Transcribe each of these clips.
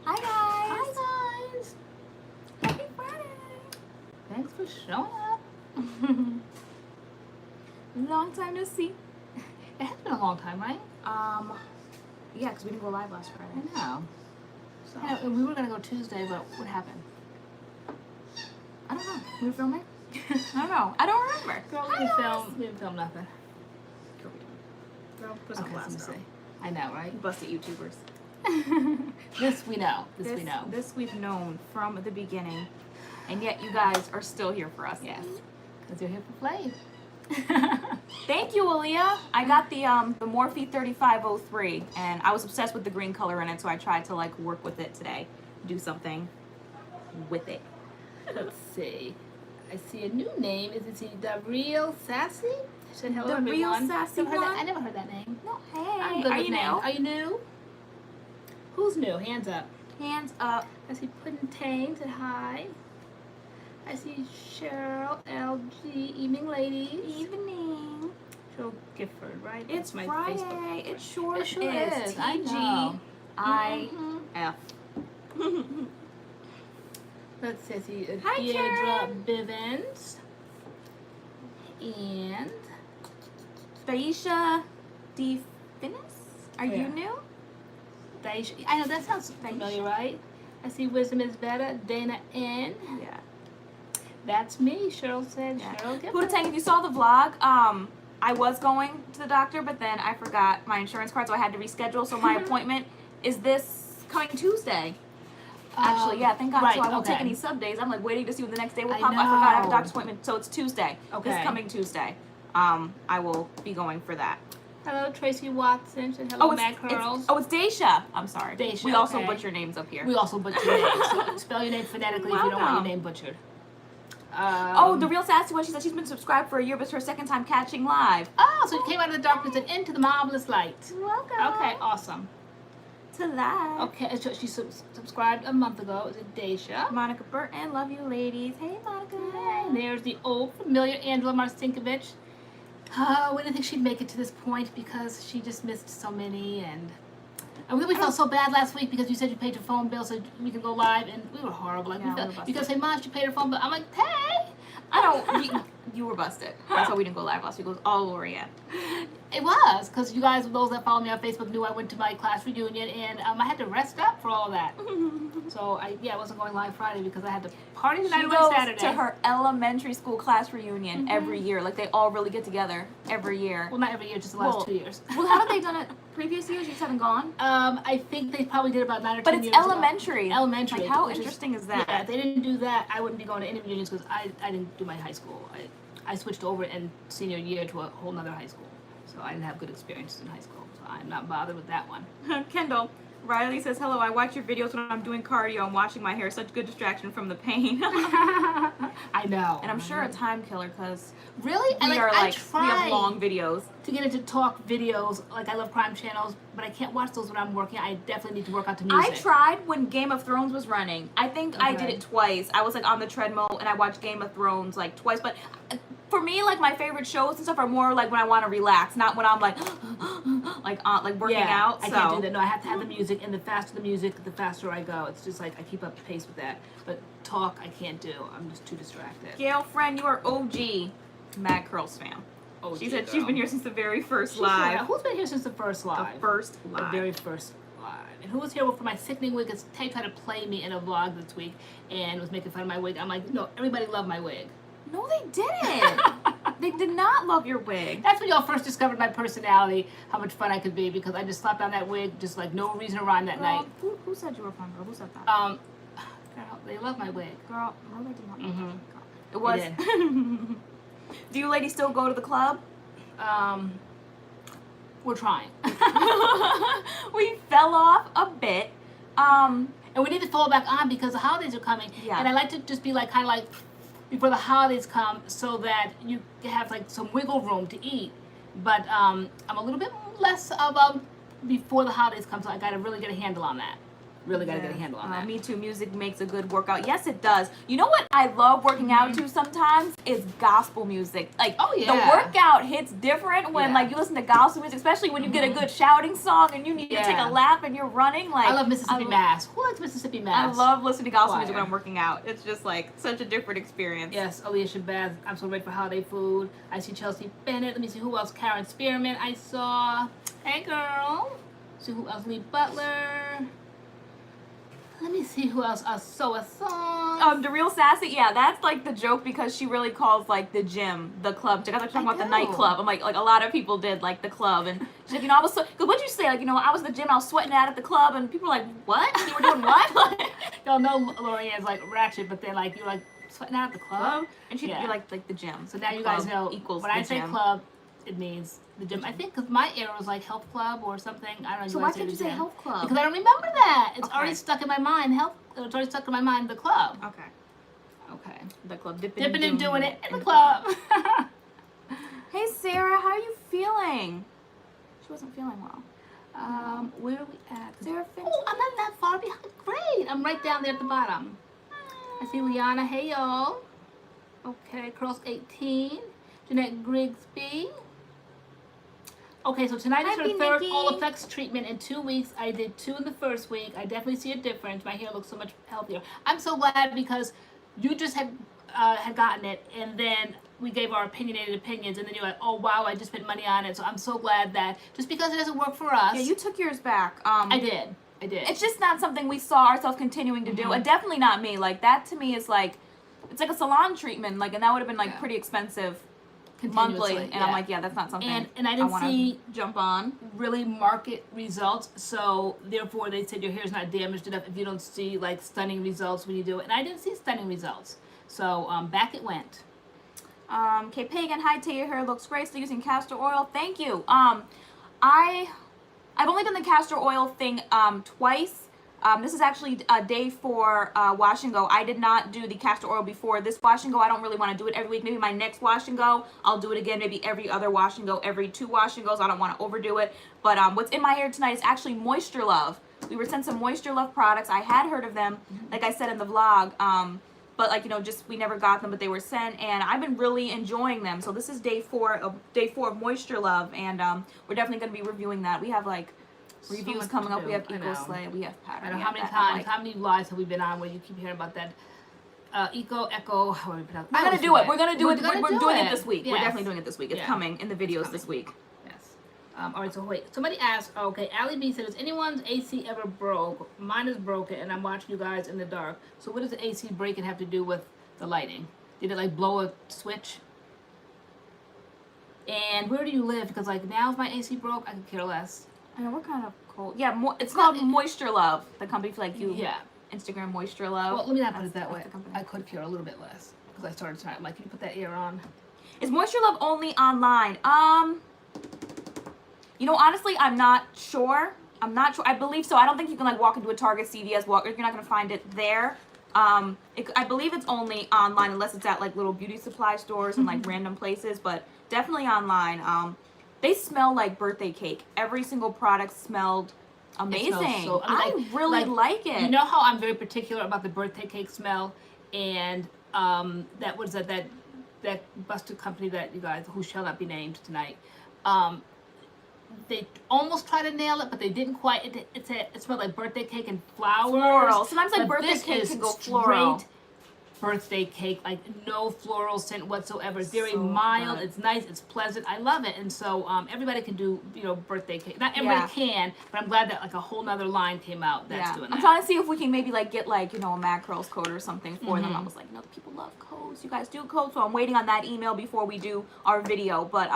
Hi guys! Hi guys! Happy Friday! Thanks for showing up. Long time no see. It has been a long time, right? Yeah, because we didn't go live last Friday. I know. So, Yeah, we were gonna go Tuesday, but what happened? I don't know. We were filming? I don't know. I don't remember. Girl, Hi, guys. we didn't film nothing. Girl, put some Okay, glass let me girl. see. I know, right? Busted YouTubers. This we know. This we know. This we've known from the beginning. And yet you guys are still here for us. Yes. Because you're here for play. Thank you, Aaliyah. I got the Morphe 3503 and I was obsessed with the green color in it, so I tried to like work with it today. Do something with it. Let's see. I see a new name. Is it the Real Sassy? Said hello, The Real everyone. Sassy Never heard that- one? I never heard that name. No, I'm hey. good Are with you names. new? Are you new? Who's new? Hands up. Hands up. I see Puddin' Tang said hi. I see Cheryl LG, evening ladies. Evening. Cheryl Gifford, right? It's That's my Friday. Facebook. It sure, It sure is. I know. TGIF. Let's see. I see Hi, Deirdre Karen. Bivens. And Thaisha D. Finnis? Are Yeah. you new? Daisha. I know that sounds familiar, right? I see Wisdom is Better. Dana N. Yeah. That's me. Cheryl said. Yeah. Cheryl Gifford. Buddha Tang, if you saw the vlog, I was going to the doctor, but then I forgot my insurance card, so I had to reschedule. So my appointment is this coming Tuesday. Actually, yeah, thank God. Right, So I won't take okay. any sub days. I'm like waiting to see when the next day will I pop. I forgot I have a know. doctor's appointment, so it's Tuesday. Okay. This coming Tuesday. I will be going for that. Hello, Tracy Watson. Said hello, it's MADCURLS. it's Daisha. I'm sorry. Daisha, We also okay. butcher names up here. We also butcher your name. So spell your name phonetically if you don't want your Welcome. name butchered. Oh, the real sassy one. She said she's been subscribed for a year, but it's her second time catching live. Oh, so you came out of the darkness and into the marvelous light. Welcome. Okay, awesome. To live. Okay, so she subscribed a month ago. Is it Daisha? Monica Burton, love you ladies. Hey, Monica. And there's the old familiar Angela Marcinkovich. We didn't think she'd make it to this point because she just missed so many, and we felt so bad last week because you said you paid your phone bill so we could go live, and we were horrible. Like, Yeah, we we were felt, you busted. could say, Mom, you paid her phone bill. I'm like, hey! I don't. You were busted. That's why we didn't go live last week. It was all LoriAnne. It was, because you guys, those that follow me on Facebook, knew I went to my class reunion, and I had to rest up for all that. So, I wasn't going live Friday because I had to party the night She away goes Saturday. to her elementary school class reunion every year. Like, they all really get together every year. Well, not every year, just the last Well, 2 years. Well, haven't they done it previous years? You just haven't gone? I think they probably did about 9 or 10 But years it's ago. elementary. Elementary. Like, how which interesting is that? Yeah, if they didn't do that, I wouldn't be going to any reunions because I didn't do my high school. I switched over in senior year to a whole nother high school. So I didn't have good experiences in high school. So I'm not bothered with that one. Kendall, Riley says, hello, I watch your videos when I'm doing cardio and washing my hair. Such good distraction from the pain. I know. And I'm sure a time killer because Really? we are I like, we have tried long videos. to get into talk videos. Like, I love crime channels, but I can't watch those when I'm working. I definitely need to work out to music. I tried when Game of Thrones was running. I think I did Okay. it twice. I was like on the treadmill and I watched Game of Thrones like twice. But for me, like my favorite shows and stuff are more like when I want to relax, not when I'm like working out. I So. can't do that. No, I have to have the music, and the faster the music, the faster I go. It's just like I keep up pace with that. But talk, I can't do. I'm just too distracted. Gail, friend, you are OG MADCURLS fan. Oh, She said she's been here since the very first live. Who's been here since the first live? The first The live. very first live. And who was here for my sickening wig? Because Tay tried to play me in a vlog this week and was making fun of my wig. I'm like, no, everybody loved my wig. No, they didn't. They did not love your wig. That's when y'all first discovered my personality, how much fun I could be, because I just slapped on that wig, just like no reason to rhyme that night. Who said you were fun, girl? Who said that? Girl, they love my wig. Girl, no, they did not. Mhm. It was. They Do you ladies still go to the club? We're trying. We fell off a bit. And we need to fall back on because the holidays are coming. Yeah. And I like to just be like, kind of like, before the holidays come, so that you have like some wiggle room to eat. But I'm a little bit less of a before the holidays come, so I got to really get a handle on that. really got to get a handle on that. Me too. Music makes a good workout. Yes, it does. You know what I love working out to sometimes is gospel music. Like, the workout hits different when like you listen to gospel music, especially when you get a good shouting song and you need to take a lap and you're running. Like, I love Mississippi Mass. Who likes Mississippi Mass? I love listening to gospel music when I'm working out. It's just like such a different experience. Yes, Alicia Shabazz. I'm so ready for holiday food. I see Chelsea Bennett. Let me see who else. Karen Spearman. I saw. Hey, girl. See who else? Lee Butler. Let me see who else. So a song. The Real Sassy. Yeah, that's like the joke because she really calls like the gym, the club. You guys are talking about the nightclub. I'm like a lot of people did like the club, and she's like, I was so. Cause what'd you say? Like, I was at the gym, I was sweating out at the club, and people were like, what? You were doing what? Y'all know LoriAnne's like ratchet, but then like you're like sweating out at the club, and she'd be like the gym. So now you guys know equals when I say gym. Club, it means the gym. I think because my era was like health club or something. I don't know. So why can't you say health club? Because I don't remember that. It's already stuck in my mind. It's already stuck in my mind. The club. Okay. The club. Dipping and doing it in the club. Hey Sarah, how are you feeling? She wasn't feeling well. Where are we at? Sarah Finch. Oh, I'm not that far behind. Great. I'm right down there at the bottom. I see Liana. Hey y'all. Okay, Curls 18. Jeanette Grigsby. Okay, so tonight is her third All Effects treatment in 2 weeks. I did 2 in the first week. I definitely see a difference. My hair looks so much healthier. I'm so glad because you just had gotten it, and then we gave our opinionated opinions, and then you're like, oh wow, I just spent money on it. So I'm so glad that just because it doesn't work for us. Yeah, you took yours back. I did. It's just not something we saw ourselves continuing to do, and definitely not me. Like that to me is like, it's like a salon treatment, like, and that would have been like pretty expensive. Monthly, and I'm like, that's not something and I didn't see jump on really market results, so therefore they said your hair's not damaged enough if you don't see like stunning results when you do it, and I didn't see stunning results, so back it went. Kay Pagan, hi Tay, your hair looks great, still using castor oil, thank you. I've only done the castor oil thing twice. This is actually day 4 wash and go. I did not do the castor oil before this wash and go. I don't really want to do it every week. Maybe my next wash and go, I'll do it again. Maybe every other wash and go, every 2 wash and goes. I don't want to overdo it. But what's in my hair tonight is actually Moisture Love. We were sent some Moisture Love products. I had heard of them, like I said in the vlog. But like, just we never got them, but they were sent, and I've been really enjoying them. So this is day 4 of Moisture Love, and we're definitely going to be reviewing that. We have like reviews coming up. We have Eco Slay. We have Pattern. I don't know how many times, how many lives have we been on where you keep hearing about that? Echo. How do we pronounce it? I'm gonna do it. We're gonna do it. We're doing it this week. Yes. We're definitely doing it this week. It's coming in the videos this week. Yes. All right. So wait. Somebody asked. Okay. Ali B said, "Is anyone's AC ever broke? Mine is broken, and I'm watching you guys in the dark. So what does the AC breaking have to do with the lighting? Did it like blow a switch? And where do you live? Because like now if my AC broke, I could care less. I know we're kind of cold. Yeah, it's called Moisture Love. The company for like you. Yeah. Instagram Moisture Love. Well, let me not put it that way. I could care a little bit less because I started tonight. I'm like, can you put that air on? Is Moisture Love only online? Honestly, I'm not sure. I believe so. I don't think you can like walk into a Target, CVS, Walmart. You're not gonna find it there. I believe it's only online unless it's at like little beauty supply stores and like random places, but definitely online. They smell like birthday cake. Every single product smelled amazing. I really like it. You know how I'm very particular about the birthday cake smell, and that was that busted company that you guys who shall not be named tonight. They almost tried to nail it, but they didn't quite. It smelled like birthday cake and flowers. Floral. Sometimes like birthday cake can go floral. Straight birthday cake, like no floral scent whatsoever. It's very mild. It's nice. It's pleasant. I love it. And so everybody can do birthday cake. Not everybody can, but I'm glad that like a whole nother line came out that's doing that. I'm trying to see if we can maybe like get like a MADCURLS code or something for them. I was like, people love codes. You guys do codes, so I'm waiting on that email before we do our video. But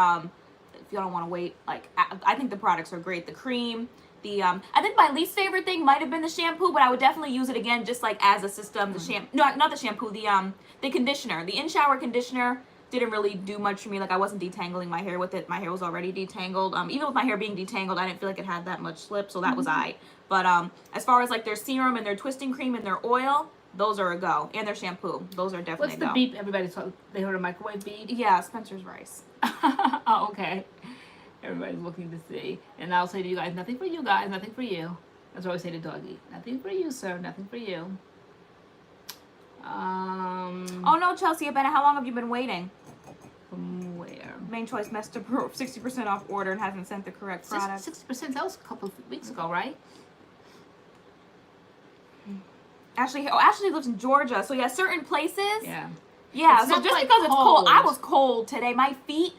if you don't want to wait, like I think the products are great. The cream. I think my least favorite thing might have been the shampoo, but I would definitely use it again just like as a system. The shampoo, no, not the shampoo, the conditioner. The in-shower conditioner didn't really do much for me. Like I wasn't detangling my hair with it. My hair was already detangled. Even with my hair being detangled, I didn't feel like it had that much slip, so that was aight. But as far as like their serum and their twisting cream and their oil, those are a go. And their shampoo, those are definitely a go. What's the beep everybody saw? They heard a microwave beep? Yeah, Spencer's rice. Oh, okay. Everybody's looking to see. And I'll say to you guys, nothing for you guys, nothing for you. That's what I always say to doggy. Nothing for you, sir. Nothing for you. Oh no, Chelsea Bennett, how long have you been waiting? From where? Main Choice messed up her 60% off order and hasn't sent the correct product. 60%, that was a couple of weeks ago, right? Ashley lives in Georgia, so yeah, certain places. Yeah. Yeah, It's so not just like because it's cold, I cold. was cold today. My feet,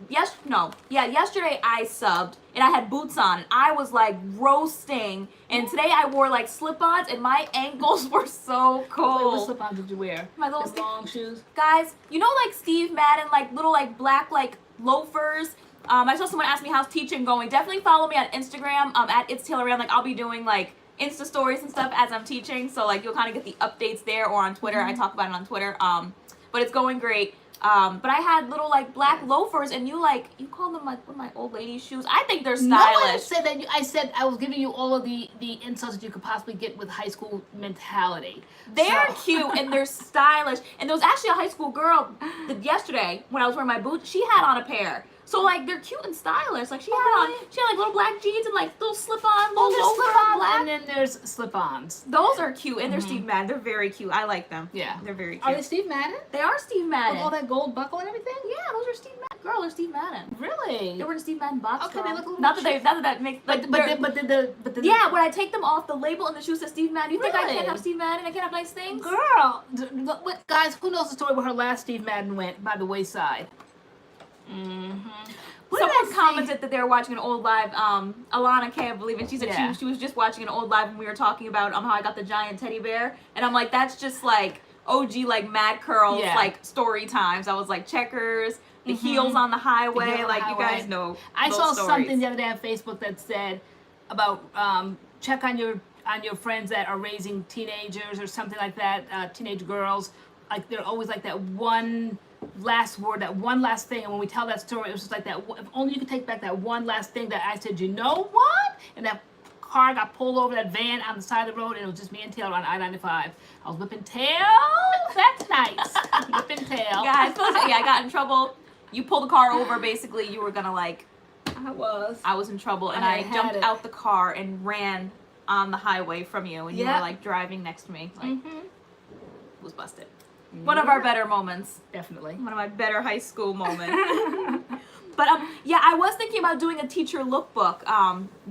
yesterday I subbed and I had boots on and I was like roasting. And today I wore like slip-ons and my ankles were so Wait, what cold. slip-ons did you wear? My little The long shoes? Guys, you know like Steve Madden, like little like black like loafers. I saw someone ask me how's teaching going. Definitely follow me on Instagram at It's TaylorAnne. Like I'll be doing like Insta stories and stuff as I'm teaching, so like you'll kind of get the updates there, or on Twitter. I talk about it on Twitter. But it's going great. But I had little like black loafers, and you call them like one of my old lady shoes. I think they're stylish. No one said that. I said I was giving you all of the insults that you could possibly get with high school mentality. They're cute and they're stylish. And there was actually a high school girl that yesterday when I was wearing my boots, she had on a pair. So like they're cute and stylish. Like she had like little black jeans and like little slip-on, little loafer black. And then there's slip-ons. Those are cute, and they're Steve Madden. They're very cute. I like them. Yeah, they're very cute. Are they Steve Madden? They are Steve Madden. With all that gold buckle and everything? Yeah, those are Steve Madden. Girl, they're Steve Madden. Really? They were in a Steve Madden box. Okay, they look a little not that makes. Like, but yeah, when I take them off, the label and the shoe says Steve Madden. You think I Really? can't have Steve Madden? I can't have nice things? Girl, guys, who knows the story where her last Steve Madden went by the wayside? Someone commented that they were watching an old live, Alana K, I believe, and she said she was just watching an old live and we were talking about how I got the giant teddy bear, and I'm like, that's just like OG like MADCURLS like story times. I was like checkers, the heels on the highway, you guys know. I saw stories. something the other day on Facebook that said about check on your friends that are raising teenagers or something like that, teenage girls. Like they're always like that one last word, that one last thing, and when we tell that story, it was just like that. If only you could take back that one last thing that I said. You know what? And that car got pulled over, that van on the side of the road, and it was just me and Taylor on I-95. I was whipping tail that night. Whipping tail. Guys, I got in trouble. You pulled the car over. Basically, you were gonna like. I was in trouble, and I jumped out the car and ran on the highway from you, and you were like driving next to me. Like, was busted. One of our better moments. Definitely. One of my better high school moments. But yeah, I was thinking about doing a teacher lookbook.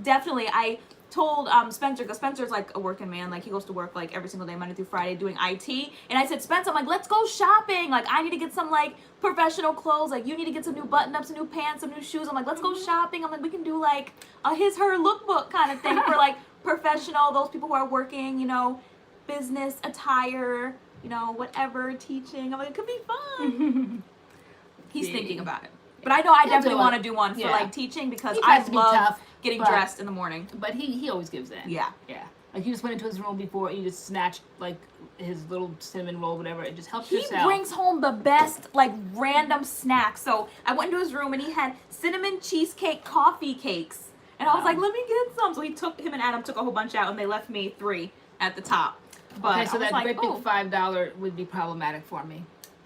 Definitely. I told Spencer, because Spencer's like a working man, like he goes to work like every single day, Monday through Friday, doing IT. And I said, Spencer, I'm like, let's go shopping. Like I need to get some like professional clothes. Like you need to get some new button-ups, some new pants, some new shoes. I'm like, let's go shopping. I'm like, we can do like a his/her lookbook kind of thing for like professional, those people who are working, you know, business, attire, you know, whatever, teaching. I'm like, it could be fun. He's thinking about it. But I know I definitely want to do one for like teaching, because I love getting dressed in the morning. But he always gives in. Yeah. Yeah. Like you just went into his room before and you just snatched like his little cinnamon roll, whatever. It just helps yourself. He brings home the best like random snacks. So I went into his room and he had cinnamon cheesecake coffee cakes. And I was like, let me get some. So him and Adam took a whole bunch out and they left me 3 at the top. But okay, so that like, great big $5 would be problematic for me.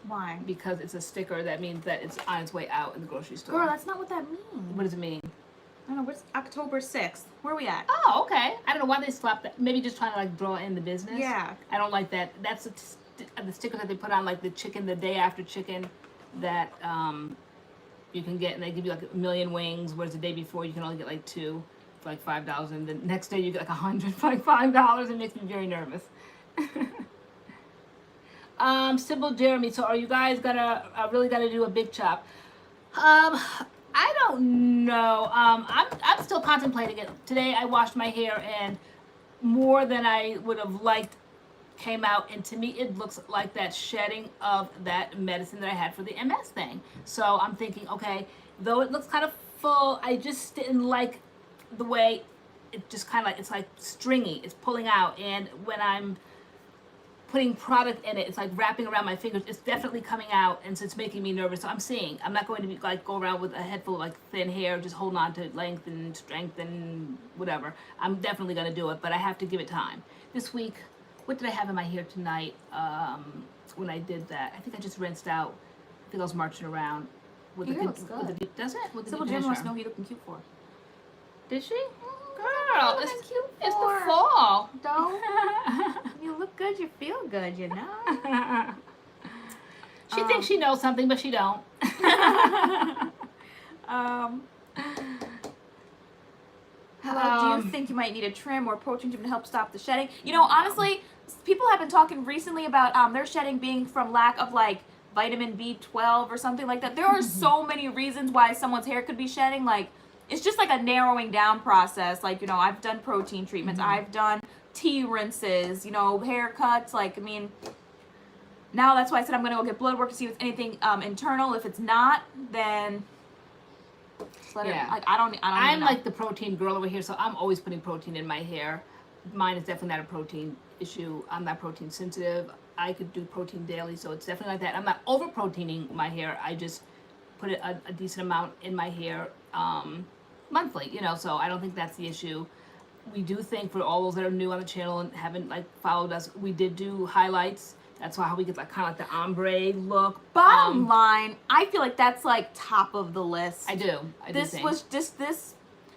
Why? Because it's a sticker that means that it's on its way out in the grocery store. Girl, that's not what that means. What does it mean? I don't know. What's October 6th? Where are we at? Oh, okay. I don't know why they slapped that. Maybe just trying to like draw in the business. Yeah. I don't like that. That's the sticker that they put on like the chicken, the day after chicken that you can get, and they give you like 1 million wings, whereas the day before you can only get like 2 for like $5, and the next day you get like 100 for like $5. It makes me very nervous. Sybil Jeremy, so are you guys really gonna do a big chop? I don't know. I'm still contemplating it. Today I washed my hair and more than I would have liked came out, and to me it looks like that shedding of that medicine that I had for the MS thing. So I'm thinking, okay, though it looks kind of full, I just didn't like the way it just kind of like, it's like stringy, it's pulling out, and when I'm putting product in it, it's like wrapping around my fingers. It's definitely coming out, and so it's making me nervous. So I'm not going to be like go around with a head full of like thin hair, just holding on to length and strength and whatever. I'm definitely going to do it, but I have to give it time. This week, what did I have in my hair tonight? When I did that, I think I just rinsed out. I think I was marching around with looks good. does it? With the Sybil Jeremy wants to know who you're looking cute for. Did she? Girl, Girl, it's cute for? It's the fall. Don't. You look good, you feel good, you know? She thinks she knows something, but she don't. Do you think you might need a trim or protein trim to help stop the shedding? You know, honestly, people have been talking recently about their shedding being from lack of like vitamin B12 or something like that. There are so many reasons why someone's hair could be shedding. Like, it's just like a narrowing down process. Like, you know, I've done protein treatments. I've done tea rinses, you know, haircuts. Like, I mean, now that's why I said I'm going to go get blood work to see if it's anything internal. If it's not, then... Yeah. I'm like the protein girl over here, so I'm always putting protein in my hair. Mine is definitely not a protein issue. I'm not protein sensitive. I could do protein daily, so it's definitely like that. I'm not over proteining my hair. I just put a decent amount in my hair monthly, you know, so I don't think that's the issue. We do think for all those that are new on the channel and haven't like followed us, we did do highlights. That's how we get like kind of like the ombre look. Bottom line, I feel like that's like top of the list. I do.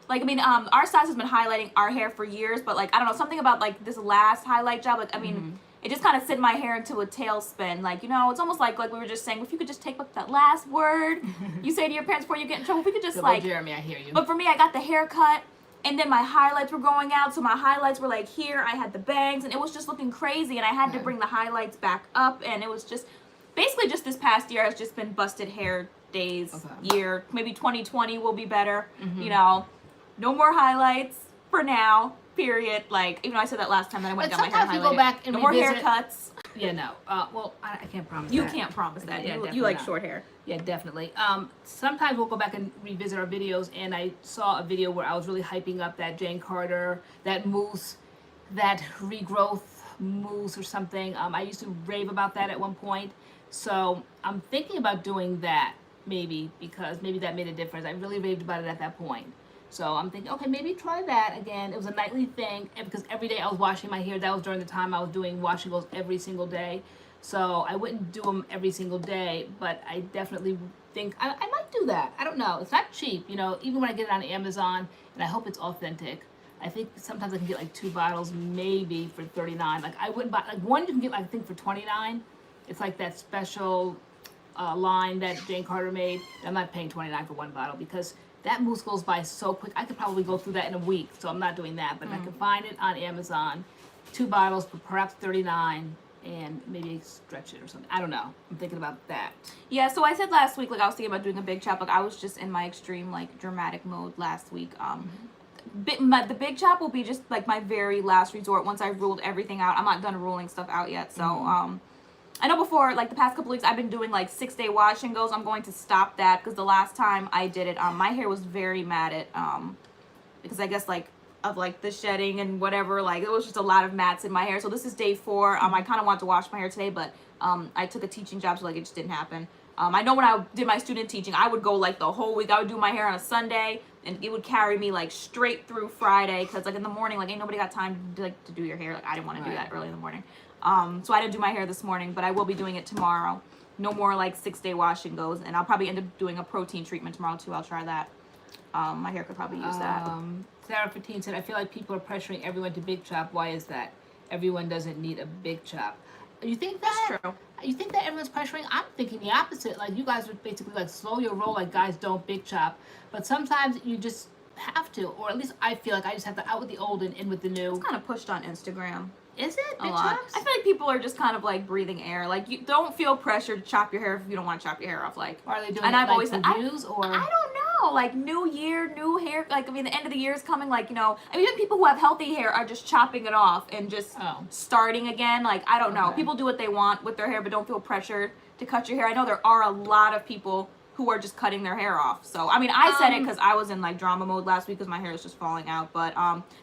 Like, I mean, our stylist has been highlighting our hair for years, but like, I don't know, something about like this last highlight job, like, I mean, it just kind of sent my hair into a tailspin. Like, you know, it's almost like we were just saying, if you could just take back that last word you say to your parents before you get in trouble, if we could just Good like, Jeremy, I hear you. But for me, I got the haircut. And then my highlights were going out, so my highlights were like here, I had the bangs, and it was just looking crazy, and I had to bring the highlights back up, and it was just, basically just this past year has just been busted hair days, year, maybe 2020 will be better, you know, no more highlights for now, period, like, even though I said that last time that I went and got my hair highlighted. Go back and no more haircuts. Yeah, no, well, I can't promise You that. can't promise that, Yeah, you like short hair. Yeah, definitely. Sometimes we'll go back and revisit our videos, and I saw a video where I was really hyping up that Jane Carter, that mousse, that regrowth mousse or something. I used to rave about that at one point, so I'm thinking about doing that maybe, because maybe that made a difference. I really raved about it at that point. So I'm thinking, okay, maybe try that again. It was a nightly thing, and because every day I was washing my hair. That was during the time I was doing wash and goes every single day. So I wouldn't do them every single day, but I definitely think I might do that. I don't know. It's not cheap, you know, even when I get it on Amazon, and I hope it's authentic. I think sometimes I can get like 2 bottles maybe for $39. Like, I wouldn't buy, like, one you can get, like, I think for $29. It's like that special line that Jane Carter made. I'm not paying $29 for 1 bottle because that mousse goes by so quick. I could probably go through that in a week, so I'm not doing that. But if I can find it on Amazon, 2 bottles for perhaps $39. And maybe stretch it or something. I don't know. I'm thinking about that. Yeah, so I said last week, like, I was thinking about doing a big chop. Like, I was just in my extreme, like, dramatic mode last week. The big chop will be just, like, my very last resort once I've ruled everything out. I'm not done ruling stuff out yet. So, I know before, like, the past couple weeks, I've been doing, like, 6-day wash and goes. I'm going to stop that because the last time I did it, my hair was very matted. Because I guess, like, of like the shedding and whatever, like it was just a lot of mats in my hair. So this is day 4. I kind of wanted to wash my hair today, but I took a teaching job, so like it just didn't happen. I know when I did my student teaching, I would go like the whole week. I would do my hair on a Sunday, and it would carry me like straight through Friday, because like in the morning, like ain't nobody got time to do your hair. Like I didn't want to do that early in the morning. So I didn't do my hair this morning, but I will be doing it tomorrow. No more like 6-day wash and goes, and I'll probably end up doing a protein treatment tomorrow too. I'll try that. My hair could probably use that. Sarah 15 said, I feel like people are pressuring everyone to big chop. Why is that? Everyone doesn't need a big chop. You think that? That's true. You think that everyone's pressuring? I'm thinking the opposite. Like, you guys would basically like slow your roll, like guys don't big chop. But sometimes you just have to, or at least I feel like I just have to out with the old and in with the new. It's kind of pushed on Instagram. Is it? Big chops? I feel like people are just kind of like breathing air. Like, you don't feel pressured to chop your hair if you don't want to chop your hair off. Like, or are they doing and it I've like always said, reviews or? I don't know. Like, new year, new hair. Like, I mean, the end of the year is coming. Like, you know, I mean, even people who have healthy hair are just chopping it off and just starting again. Like, I don't know. People do what they want with their hair, but don't feel pressured to cut your hair. I know there are a lot of people who are just cutting their hair off. So, I mean, I said it because I was in like drama mode last week because my hair is just falling out. But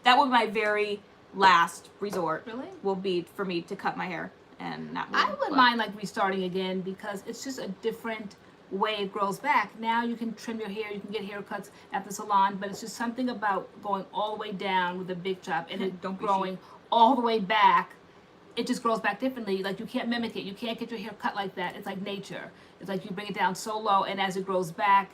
that would be my very last resort. Really? Will be for me to cut my hair and not move. I wouldn't mind like restarting again because it's just a different way it grows back. Now you can trim your hair, you can get haircuts at the salon, but it's just something about going all the way down with a big chop and it growing all the way back. It just grows back differently. Like, you can't mimic it. You can't get your hair cut like that. It's like nature. It's like you bring it down so low, and as it grows back,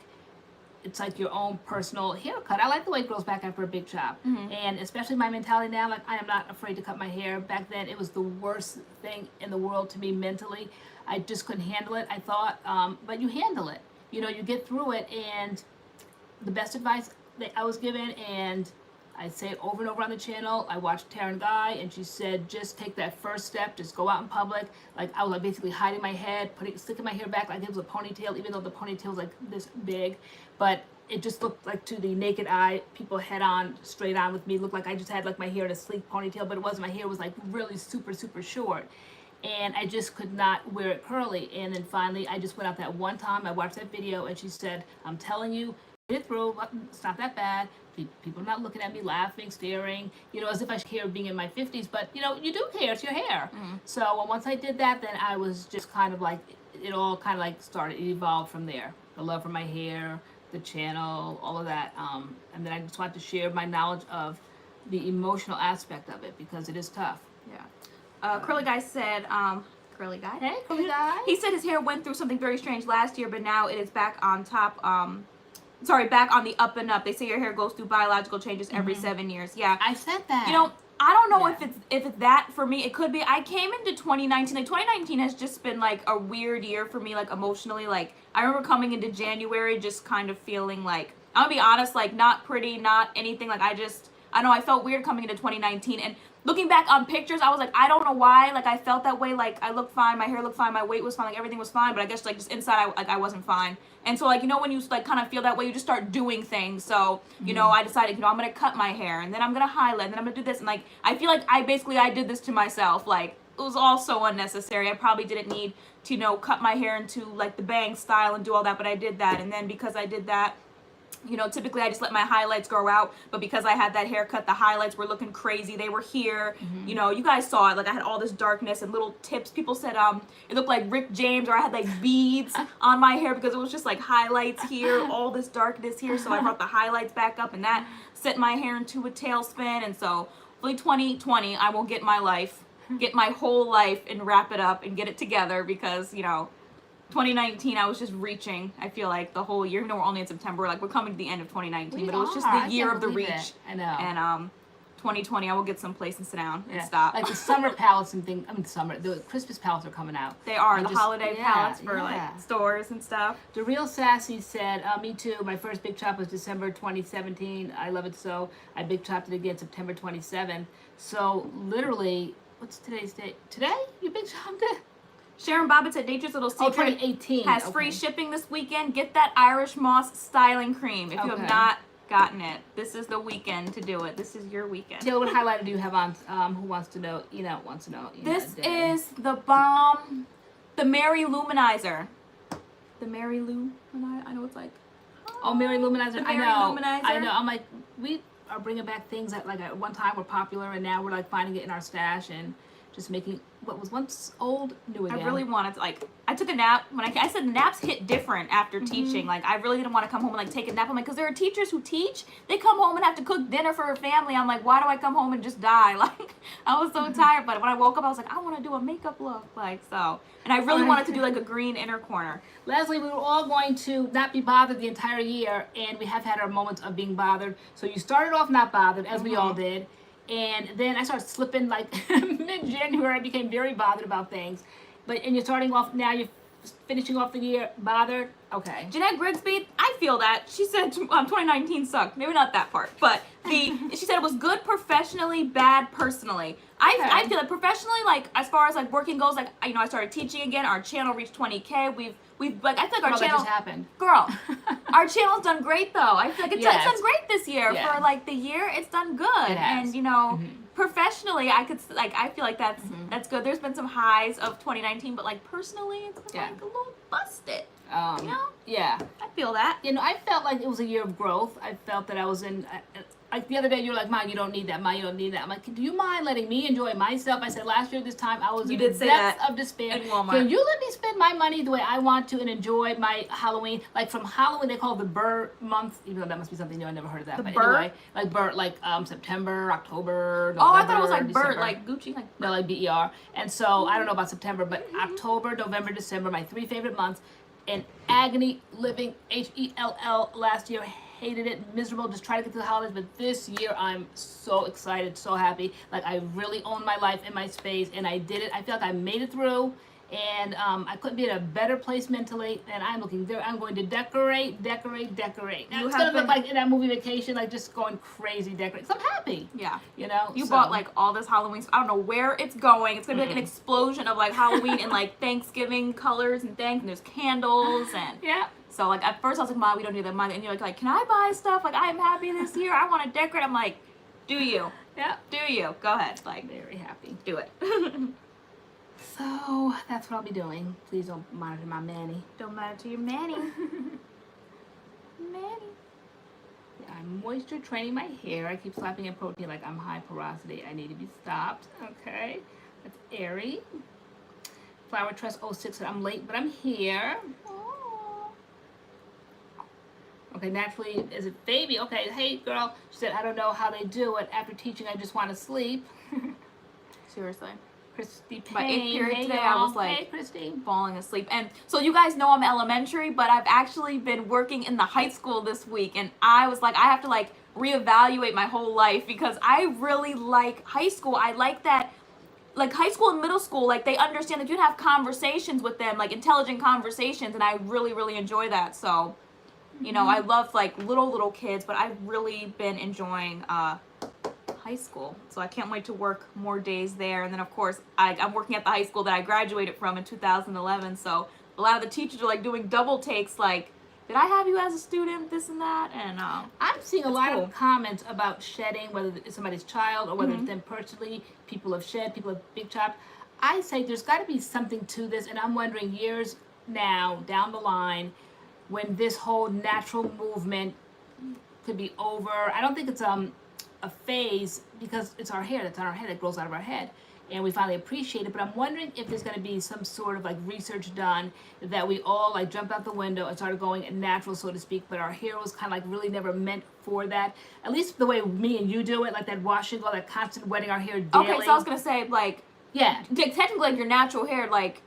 it's like your own personal haircut. I like the way it grows back after a big chop. And especially my mentality now, like I am not afraid to cut my hair. Back then, it was the worst thing in the world to me mentally. I just couldn't handle it, I thought. But you handle it. You know, you get through it. And the best advice that I was given, and I say it over and over on the channel. I watched Taryn Guy, and she said, just take that first step. Just go out in public. Like, I was like basically hiding my head, sticking my hair back like it was a ponytail, even though the ponytail was like this big. But it just looked like, to the naked eye, people head on, straight on with me, looked like I just had like my hair in a sleek ponytail, but it wasn't. My hair was like really super, super short. And I just could not wear it curly. And then finally, I just went out that one time. I watched that video, and she said, I'm telling you, get it through. It's not that bad. People are not looking at me, laughing, staring, you know, as if I care being in my 50s. But, you know, you do care. It's your hair. So once I did that, then I was just kind of like, it all kind of like started. It evolved from there. The love for my hair, the channel, all of that. And then I just wanted to share my knowledge of the emotional aspect of it, because it is tough. Yeah. Curly Guy said, Curly Guy? Hey, Curly Guy. He said his hair went through something very strange last year, but now it is back on top, back on the up and up. They say your hair goes through biological changes every 7 years. Yeah. I said that. You know, I don't know if it's that for me. It could be. I came into 2019. Like 2019 has just been like a weird year for me, like emotionally. Like I remember coming into January just kind of feeling like, I'm gonna be honest, like not pretty, not anything. Like I felt weird coming into 2019. And looking back on pictures, I was like, I don't know why. Like I felt that way. Like I looked fine, my hair looked fine, my weight was fine, like everything was fine. But I guess like just inside, I wasn't fine. And so like, you know, when you like kind of feel that way, you just start doing things. So, you know, I decided, you know, I'm going to cut my hair, and then I'm going to highlight, and then I'm going to do this. And like, I feel like I did this to myself. Like it was all so unnecessary. I probably didn't need to, you know, cut my hair into like the bang style and do all that, but I did that. And then because I did that, you know, typically I just let my highlights grow out, but because I had that haircut, the highlights were looking crazy. They were here. You know, you guys saw it. Like I had all this darkness and little tips. People said it looked like Rick James, or I had like beads on my hair because it was just like highlights here, all this darkness here. So I brought the highlights back up, and that sent my hair into a tailspin. And so hopefully 2020, I will get my life, get my whole life, and wrap it up and get it together, because, you know, 2019, I was just reaching, I feel like, the whole year. Even though we're only in September, like we're coming to the end of 2019, but it was just the year of the reach. I know. And 2020, I will get someplace and sit down and stop. Like the summer palettes and things. I mean, the Christmas palettes are coming out. They are, the holiday palettes for like stores and stuff. The Real Sassy said, me too. My first big chop was December 2017. I love it so. I big chopped it again September 27th. So literally, what's today's date? Today? You big chopped it? Sharon Bobbitt said Nature's Little Secret 2018. has free shipping this weekend. Get that Irish Moss styling cream if you have not gotten it. This is the weekend to do it. This is your weekend. Taylor, what highlighter do you have on? Who wants to know? Wants to know. This is the bomb, the Mary Luminizer. The Mary Lou, I know it's like. Oh, Mary Luminizer. The Mary Luminizer. I know. I'm like, we are bringing back things that like at one time were popular, and now we're like finding it in our stash and just making what was once old new again. I really wanted to, like, I took a nap when I said naps hit different after teaching. Like, I really didn't want to come home and like take a nap. I'm like, because there are teachers who teach, they come home and have to cook dinner for her family. I'm like, why do I come home and just die? Like, I was so tired. But when I woke up, I was like, I want to do a makeup look, like, so. And I really wanted to do like a green inner corner. Leslie, we were all going to not be bothered the entire year, and we have had our moments of being bothered. So you started off not bothered, as we all did. And then I started slipping, like, mid-January, I became very bothered about things. And you're starting off, now you're finishing off the year bothered. Okay. Jeanette Grigsby, I feel that. She said 2019 sucked. Maybe not that part. But she said it was good professionally, bad personally. I feel like professionally, like, as far as, like, working goes, like, you know, I started teaching again. Our channel reached 20K. We've like, I feel like our channel. That just happened. Girl, our channel's done great, though. I feel like it's done great this year. For, like, the year, it's done good. It has. And, you know, professionally, I feel like that's good. There's been some highs of 2019, but, like, personally, it's been, like, a little busted. You know? Yeah. I feel that. You know, I felt like it was a year of growth. I felt that I was in, like the other day, you were like, Mom, you don't need that. Mom, you don't need that. I'm like, do you mind letting me enjoy myself? I said last year this time, I was in the depths of despair. In Walmart. Can you let me spend my money the way I want to and enjoy my Halloween? Like from Halloween, they call it the Burr month, even though that must be something new. I never heard of that. The but Burr? anyway, like Burr, like September, October, November, Oh, I thought it was like December. Bert, like Gucci, like No, like BER. And so I don't know about September, but October, November, December, my 3 favorite months. in agony living, HELL, last year. Hated it, miserable, just tried to get through the holidays. But this year I'm so excited, so happy. Like, I really own my life in my space, and I did it. I feel like I made it through. And I couldn't be in a better place mentally, and I'm looking there. I'm going to decorate. Now, it's going to look like in that movie Vacation, like just going crazy decorating. So I'm happy. Yeah. You know? You bought like all this Halloween. I don't know where it's going. It's going to be like an explosion of like Halloween and like Thanksgiving colors and things. And there's candles and. Yeah. So like at first I was like, Mom, we don't need that money. And you're like, can I buy stuff? Like, I'm happy this year. I want to decorate. I'm like, do you? Yeah. Do you? Go ahead. Like, very happy. Do it. So that's what I'll be doing. Please don't monitor my Manny. Don't monitor your Manny. Manny. Yeah, I'm moisture training my hair. I keep slapping in protein like I'm high porosity. I need to be stopped. Okay. That's Airy. Flower Trust 06. I'm late, but I'm here. Okay, naturally, is it baby? Okay, hey girl. She said, I don't know how they do it. After teaching, I just want to sleep. Seriously. Christy Payne. My 8th period hey, today, I was like hey, Christy. falling asleep. And so you guys know I'm elementary, but I've actually been working in the high school this week. And I was like, I have to like reevaluate my whole life because I really like high school. I like that, like high school and middle school, like they understand that you can have conversations with them, like intelligent conversations. And I really, really enjoy that. So, you know, I love like little kids, but I've really been enjoying high school. So I can't wait to work more days there. And then of course I'm working at the high school that I graduated from in 2011. So a lot of the teachers are like doing double takes like, did I have you as a student, this and that? And I'm seeing a lot of comments about shedding, whether it's somebody's child or whether it's them personally. People have shed, people have big chopped. I say there's got to be something to this, and I'm wondering years now down the line when this whole natural movement could be over. I don't think it's a phase because it's our hair that's on our head, that grows out of our head, and we finally appreciate it. But I'm wondering if there's going to be some sort of like research done that we all like jumped out the window and started going natural, so to speak, but our hair was kind of like really never meant for that, at least the way me and you do it, like that wash and go, that constant wetting our hair daily. Okay, so I was going to say like, yeah, technically like your natural hair, like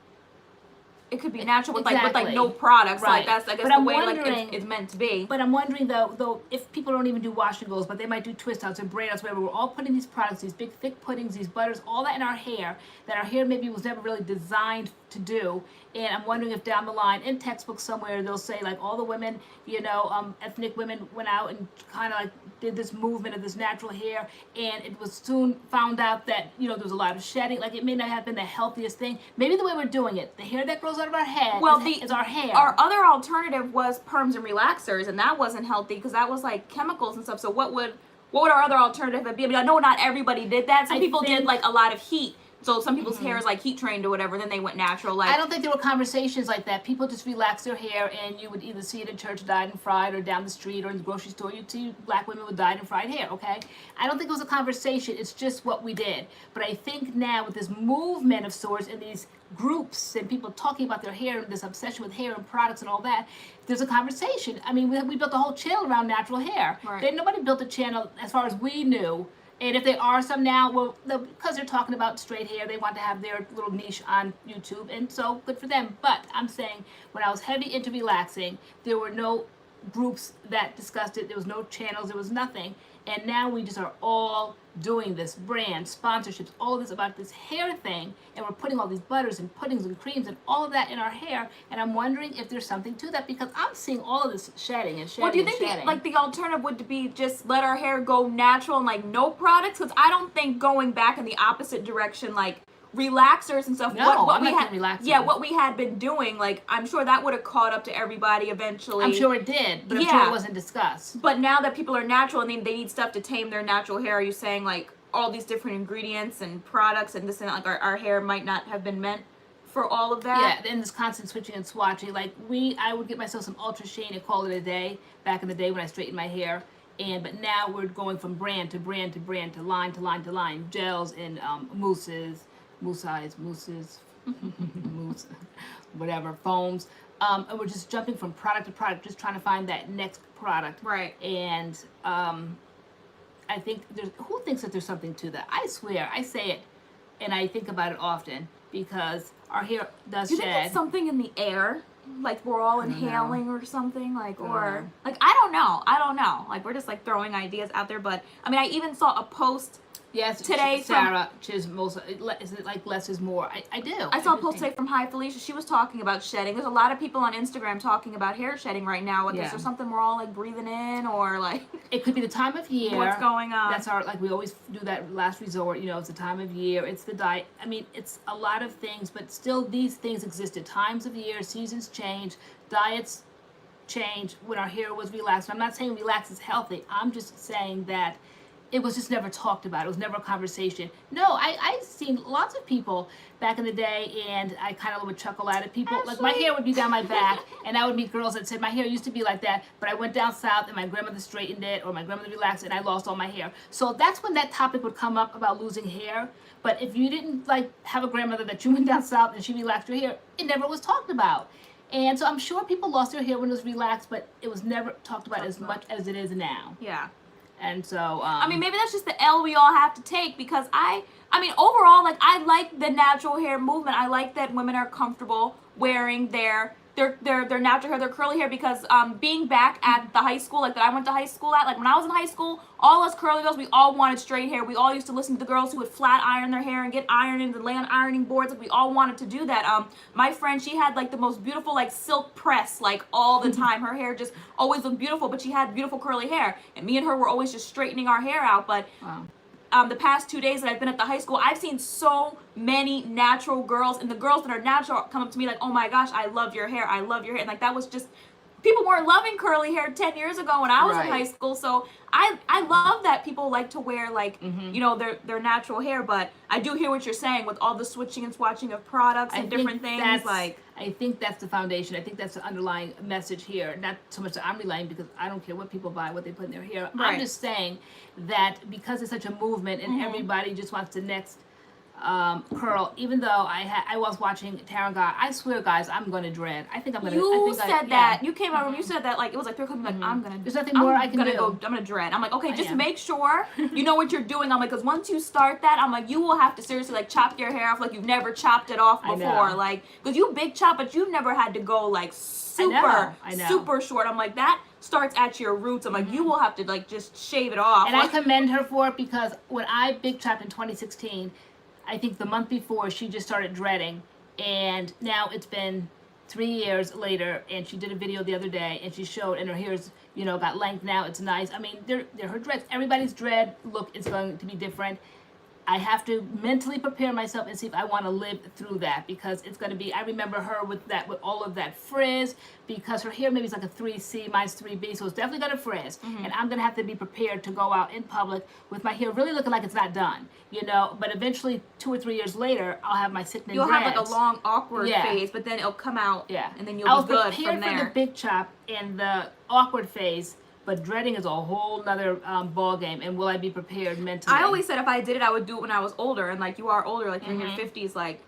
it could be natural with like no products. Right. Like that's I guess the way like it's meant to be. But I'm wondering though if people don't even do wash and goes, but they might do twist outs or braid outs, whatever. We're all putting these products, these big thick puddings, these butters, all that in our hair that our hair maybe was never really designed to do. And I'm wondering if down the line in textbooks somewhere they'll say like all the women, you know, ethnic women went out and kind of like did this movement of this natural hair, and it was soon found out that, you know, there was a lot of shedding. Like it may not have been the healthiest thing. Maybe the way we're doing it, the hair that grows out of our head is our hair. Our other alternative was perms and relaxers, and that wasn't healthy because that was like chemicals and stuff. So what would our other alternative be? I mean, I know not everybody did that. Some people did like a lot of heat. So some people's hair is like heat trained or whatever, then they went natural. Like I don't think there were conversations like that. People just relaxed their hair, and you would either see it in church dyed and fried, or down the street, or in the grocery store you'd see black women with dyed and fried hair, okay? I don't think it was a conversation. It's just what we did. But I think now with this movement of sorts and these groups and people talking about their hair and this obsession with hair and products and all that, there's a conversation. I mean, we built a whole channel around natural hair. Right. Nobody built a channel as far as we knew. And if there are some now, well, because they're talking about straight hair, they want to have their little niche on YouTube, and so good for them. But I'm saying, when I was heavy into relaxing, there were no groups that discussed it. There was no channels. There was nothing. And now we just are all doing this, brand, sponsorships, all of this about this hair thing, and we're putting all these butters and puddings and creams and all of that in our hair, and I'm wondering if there's something to that, because I'm seeing all of this shedding and shedding. Well, do you think the alternative would be just let our hair go natural and like no products? Because I don't think going back in the opposite direction, like relaxers and stuff. No, what I'm we not had, relaxers. Yeah, what we had been doing, like I'm sure that would have caught up to everybody eventually. I'm sure it did, but I'm sure it wasn't discussed. But now that people are natural and they need stuff to tame their natural hair, are you saying like all these different ingredients and products and this and like our hair might not have been meant for all of that? Yeah, and this constant switching and swatching. Like I would get myself some Ultra Sheen and call it a day back in the day when I straightened my hair. But now we're going from brand to brand to brand to line to line to line. Gels and mousses, whatever, foams. And we're just jumping from product to product, just trying to find that next product. Right. And I think who thinks that there's something to that? I swear, I say it, and I think about it often, because our hair does shed. Do you think it's something in the air? like we're all inhaling or something, like, or like I don't know, like we're just like throwing ideas out there. But I mean, I even saw a post today Sarah Chismos, is it like less is more? I do. I saw a post today from Hi Felicia. She was talking about shedding. There's a lot of people on Instagram talking about hair shedding right now. Like, is there something we're all like breathing in, or like it could be the time of year. What's going on? That's our, like, we always do that last resort. You know, it's the time of year. It's the diet. I mean, it's a lot of things, but still these things exist at times of year. Seasons change. Diets change. When our hair was relaxed. I'm not saying relax is healthy. I'm just saying that it was just never talked about. It was never a conversation. No, I've seen lots of people back in the day, and I kind of would chuckle at it. People, like, my hair would be down my back, and I would meet girls that said, my hair used to be like that, but I went down south, and my grandmother straightened it, or my grandmother relaxed it, and I lost all my hair. So that's when that topic would come up about losing hair. But if you didn't, like, have a grandmother that you went down south and she relaxed your hair, it never was talked about. And so I'm sure people lost their hair when it was relaxed, but it was never talked about as much as it is now. Yeah. And so, I mean, maybe that's just the L we all have to take, because I mean, overall, like, I like the natural hair movement. I like that women are comfortable wearing their natural hair, their curly hair, because being back at the high school, like, that I went to high school at, like, when I was in high school, all us curly girls, we all wanted straight hair. We all used to listen to the girls who would flat iron their hair and get ironed and lay on ironing boards. Like, we all wanted to do that. My friend, she had, like, the most beautiful, like, silk press, like, all the time. Her hair just always looked beautiful, but she had beautiful curly hair. And me and her were always just straightening our hair out. But the past 2 days that I've been at the high school, I've seen so many natural girls, and the girls that are natural come up to me like, oh my gosh, I love your hair, I love your hair. And like, that was just, people weren't loving curly hair 10 years ago when I was in high school. So I love that people like to wear, like, you know, their natural hair. But I do hear what you're saying with all the switching and swatching of products and different things. Like, I think that's the foundation. I think that's the underlying message here. Not so much that I'm relaying, because I don't care what people buy, what they put in their hair. Right. I'm just saying that because it's such a movement and everybody just wants the next curl, even though I was watching Taryn God, I swear, guys, I'm gonna dread. I think I'm gonna. You said that. You came out and you said that, like, it was like 3 o'clock. Like, I'm gonna. There's nothing more I can do. I'm gonna dread. I'm like, okay, just make sure you know what you're doing. I'm like, because once you start that, I'm like, you will have to seriously, like, chop your hair off like you've never chopped it off before. Like, because you big chop, but you've never had to go like super short. I'm like, that starts at your roots. I'm like, you will have to, like, just shave it off. And I commend her for it, because when I big chopped in 2016. I think the month before, she just started dreading, and now it's been 3 years later, and she did a video the other day, and she showed, and her hair's, you know, got length now. It's nice. I mean, they're her dreads. Everybody's dread look is going to be different. I have to mentally prepare myself and see if I want to live through that, because it's going to be, I remember her with all of that frizz, because her hair maybe is like a 3C, mine's 3B, so it's definitely going to frizz. And I'm going to have to be prepared to go out in public with my hair really looking like it's not done, you know, but eventually 2 or 3 years later, I'll have my sickening dreads. You'll have like a long, awkward phase, but then it'll come out, and then you'll be good from there. I was prepared for the big chop and the awkward phase, but dreading is a whole nother ball game, and will I be prepared mentally? I always said if I did it, I would do it when I was older, and like, you are older, like in your 50s, like,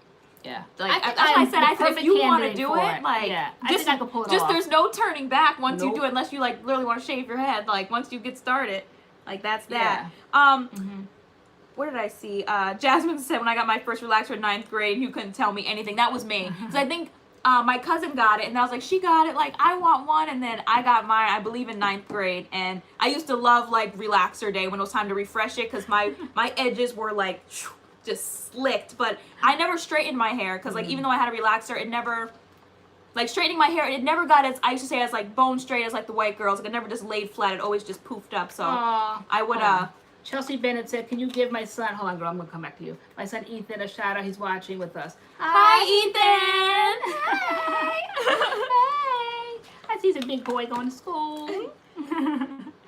like, that's why I said if you want to do it, like, I think I could pull it just off. There's no turning back once you do it, unless you, like, literally want to shave your head. Like, once you get started, like, that's that. What did I see? Jasmine said when I got my first relaxer in 9th grade, you couldn't tell me anything. That was me. Because I think my cousin got it, and I was like, she got it, like, I want one. And then I got mine, I believe, in 9th grade. And I used to love, like, relaxer day when it was time to refresh it, because my edges were, like, just slicked. But I never straightened my hair, because, like, even though I had a relaxer, it never, like, straightening my hair, it never got as, I used to say, as, like, bone straight as, like, the white girls. Like, it never just laid flat. It always just poofed up. So I would, Chelsea Bennett said, can you give my son, hold on, girl, I'm going to come back to you. My son Ethan a shout out. He's watching with us. Hi, Ethan. Hey. I see he's a big boy going to school.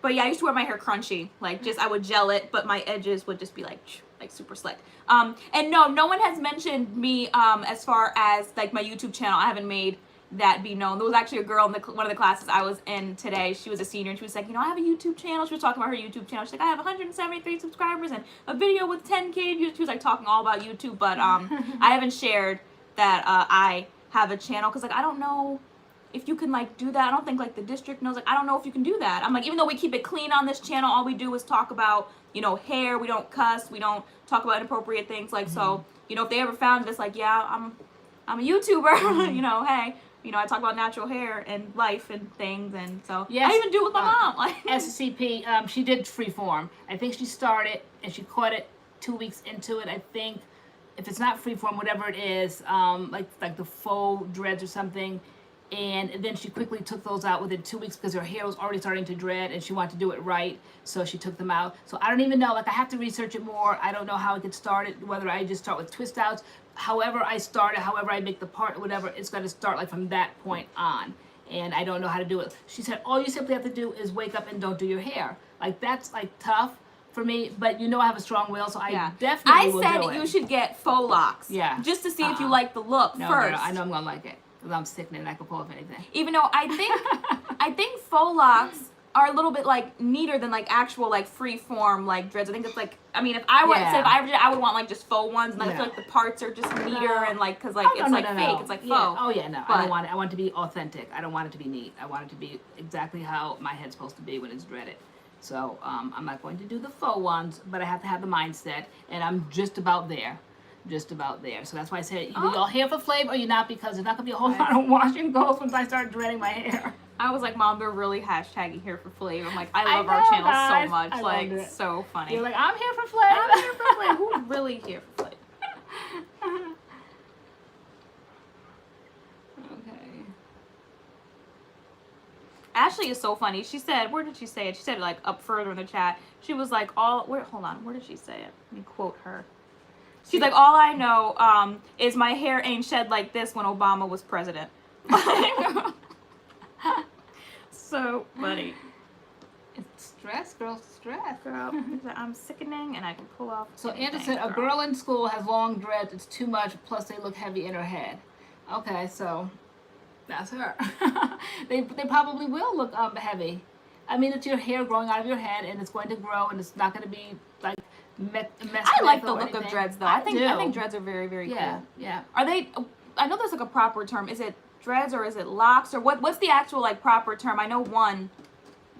But yeah, I used to wear my hair crunchy. Like, just, I would gel it, but my edges would just be like super slick. And no one has mentioned me as far as, like, my YouTube channel. I haven't made that be known. There was actually a girl in one of the classes I was in today. She was a senior, and she was like, you know, I have a YouTube channel. She was talking about her YouTube channel. She's like, I have 173 subscribers and a video with 10K views. She was, like, talking all about YouTube, but I haven't shared that I have a channel, because, like, I don't know if you can, like, do that. I don't think, like, the district knows. Like, I don't know if you can do that. I'm like, even though we keep it clean on this channel, all we do is talk about, you know, hair. We don't cuss. We don't talk about inappropriate things. Like, so, you know, if they ever found this, like, yeah, I'm a YouTuber, you know, hey. you know, I talk about natural hair and life and things, and so Yes. I even do it with my mom. Like, SCP, she did freeform. I think she started and she caught it 2 weeks into it. I think if it's not freeform, whatever it is, like the faux dreads or something. And then she quickly took those out within 2 weeks because her hair was already starting to dread and she wanted to do it right. So she took them out. So I don't even know, like I have to research it more. I don't know how it gets started, whether I just start with twist outs. However I start it, however I make the part, whatever, it's going to start like from that point on. And I don't know how to do it. She said, all you simply have to do is wake up and don't do your hair. Like that's like tough for me, but you know I have a strong will, so I definitely will do it. I said you should get faux locks. Yeah. Just to see if you like the look first. No, I know I'm going to like it. Because I'm sickening and I can pull off anything. Even though I think faux locks are a little bit like neater than like actual like free form like dreads. I think it's like, I mean, if I were say if I ever did, I would want like just faux ones, and I feel like the parts are just neater and like because like it's like fake, it's like faux. Oh yeah, no, I don't want it. I want it to be authentic. I don't want it to be neat. I want it to be exactly how my head's supposed to be when it's dreaded. So I'm not going to do the faux ones, but I have to have the mindset, and I'm just about there. Just about there. So that's why I said, either y'all here for flavor or you're not, because there's not going to be a whole lot of washing goes once I start dreading my hair. I was like, Mom, they're really hashtagging here for flavor. I'm like, I love our channel so much. Like, so funny. You're like, I'm here for flavor. I'm here for flavor. Who's really here for flavor? Okay. Ashley is so funny. She said, where did she say it? She said it like up further in the chat. She was like, hold on, where did she say it? Let me quote her. She's like, all I know is my hair ain't shed like this when Obama was president. So funny. It's stress, girl, stress. Girl, I'm sickening and I can pull off. So Andrew said, a girl in school has long dreads. It's too much, plus they look heavy in her head. Okay, so that's her. they probably will look heavy. I mean, it's your hair growing out of your head, and it's going to grow, and it's not going to be like I like the look of dreads, though. I think dreads are very, very cool. Yeah. Are they? I know there's like a proper term. Is it dreads or is it locks or what's the actual like proper term? I know one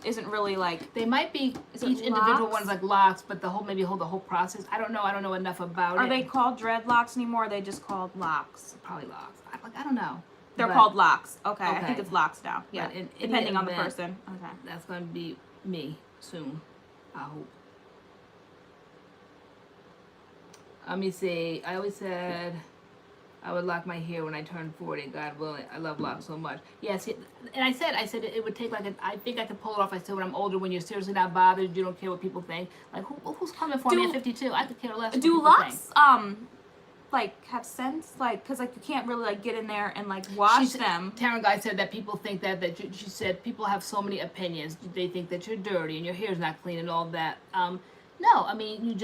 isn't really like. They might be each individual one's like locks, but the whole process. I don't know enough about it. Are they called dreadlocks anymore? Or are they just called locks? Probably locks. I don't know. They're called locks. Okay, I think it's locks now. Yeah, depending on the person. Okay, that's going to be me soon. I hope. Let me see. I always said I would lock my hair when I turned 40. God willing. I love locks so much. Yes, and I said it would take like I think I could pull it off. I said when I'm older, when you're seriously not bothered, you don't care what people think. Like who's coming for me at 52? I could care less. Do locks like have sense? Like because like you can't really like get in there and like wash them. Taryn Guy said that people think that she said people have so many opinions. They think that you're dirty and your hair's not clean and all that. No, I mean,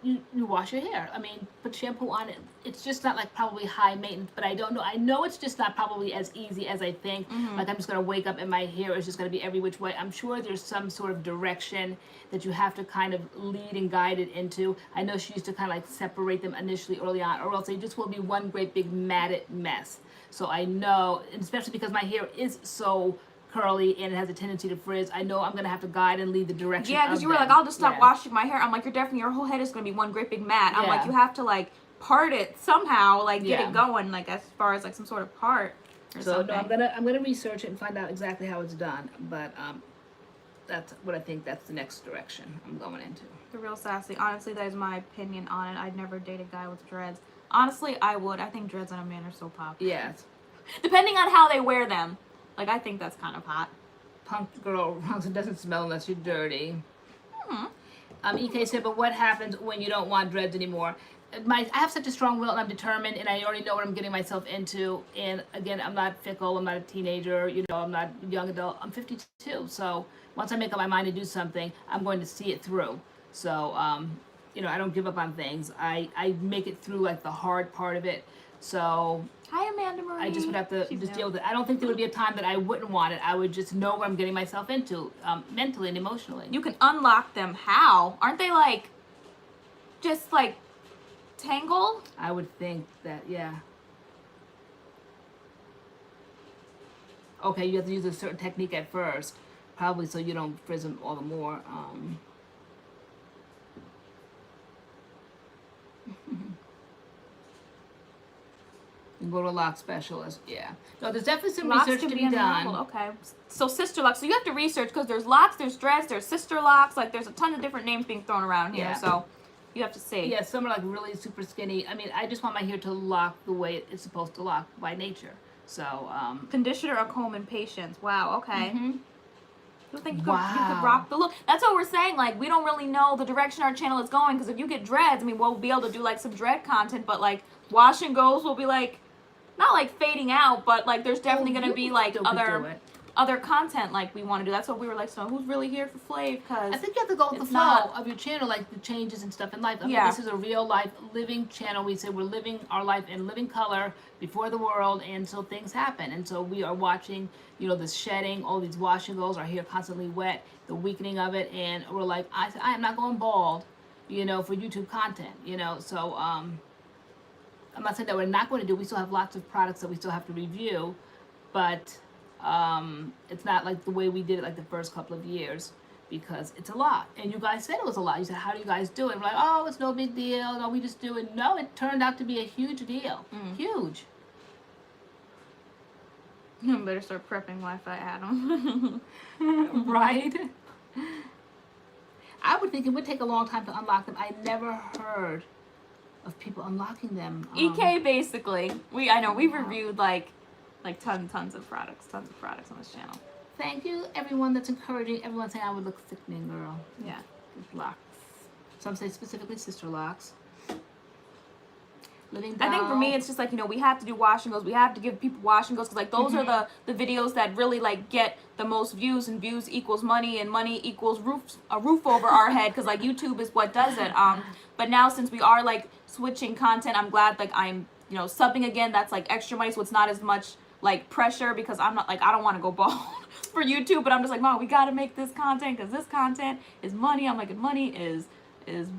you wash your hair. I mean, put shampoo on it. It's just not like probably high maintenance, but I don't know. I know it's just not probably as easy as I think. Like I'm just going to wake up and my hair is just going to be every which way. I'm sure there's some sort of direction that you have to kind of lead and guide it into. I know she used to kind of like separate them initially early on, or else they just will be one great big matted mess. So I know, and especially because my hair is so curly and it has a tendency to frizz, I know I'm going to have to guide and lead the direction. Yeah, because you were like, I'll just stop washing my hair. I'm like, your whole head is going to be one great big mat. I'm like, you have to like part it somehow, like get it going, like as far as like some sort of part or something. No, I'm gonna research it and find out exactly how it's done, but that's what I think that's the next direction I'm going into. The real sassy. Honestly, that is my opinion on it. I'd never date a guy with dreads. Honestly, I would. I think dreads on a man are so popular. Yes. Depending on how they wear them. Like, I think that's kind of hot. Punk girl doesn't smell unless you're dirty. EK said, but what happens when you don't want dreads anymore? I have such a strong will and I'm determined and I already know what I'm getting myself into. And again, I'm not fickle. I'm not a teenager. You know, I'm not a young adult. I'm 52. So once I make up my mind to do something, I'm going to see it through. So, you know, I don't give up on things. I make it through like the hard part of it. So hi, Amanda Marie. I just would have to deal with it. I don't think there would be a time that I wouldn't want it. I would just know what I'm getting myself into, mentally and emotionally. You can unlock them. How? Aren't they like, just like, tangled? I would think that, yeah. Okay, you have to use a certain technique at first, probably so you don't frizz them all the more. You go to a lock specialist. Yeah. No, there's definitely some Locks research can to be be unraveled. done. Okay. So sister locks. So you have to research because there's locks, there's dreads, there's sister locks. Like there's a ton of different names being thrown around here. Yeah. So you have to see. Yeah, some are like really super skinny. I mean, I just want my hair to lock the way it's supposed to lock by nature. So, Conditioner or comb and patience. Wow. Okay. mhm. You think you could rock the look? That's what we're saying. Like we don't really know the direction our channel is going because if you get dreads, I mean, we'll be able to do like some dread content, but like wash and goes will be like not like fading out, but like there's definitely gonna be like other content like we want to do. That's what we were like. So who's really here for Flav? Because I think you have to go with the flow of your channel, like the changes and stuff in life. I mean, this is a real life living channel. We say we're living our life in living color before the world, and so things happen. And so we are watching, you know, this shedding, all these wash and goes, our hair constantly wet, the weakening of it, and we're like, I am not going bald, you know, for YouTube content, you know. So I'm not saying that we're not going to do. We still have lots of products that we still have to review, but it's not like the way we did it like the first couple of years because it's a lot. And you guys said it was a lot. You said, how do you guys do it? We're like, oh, it's no big deal. No, we just do it. No, it turned out to be a huge deal. Huge. You better start prepping Wi-Fi, Adam. Right? I would think it would take a long time to unlock them. I never heard of people unlocking them. EK basically. I know we've reviewed like tons of products on this channel. Thank you, everyone that's encouraging. Everyone saying I would look sickening, girl. Yeah. Locks. Some say specifically sister locks. Living doll. I think for me, it's just like, you know, we have to do wash and goes. We have to give people wash and goes because like those are the videos that really like get the most views, and views equals money, and money equals a roof over our head because like YouTube is what does it. But now since we are like switching content, I'm glad like I'm, you know, subbing again. That's like extra money, so it's not as much like pressure because I'm not like, I don't want to go bald for YouTube, but I'm just like, Mom, we got to make this content because this content is money. I'm like, and money is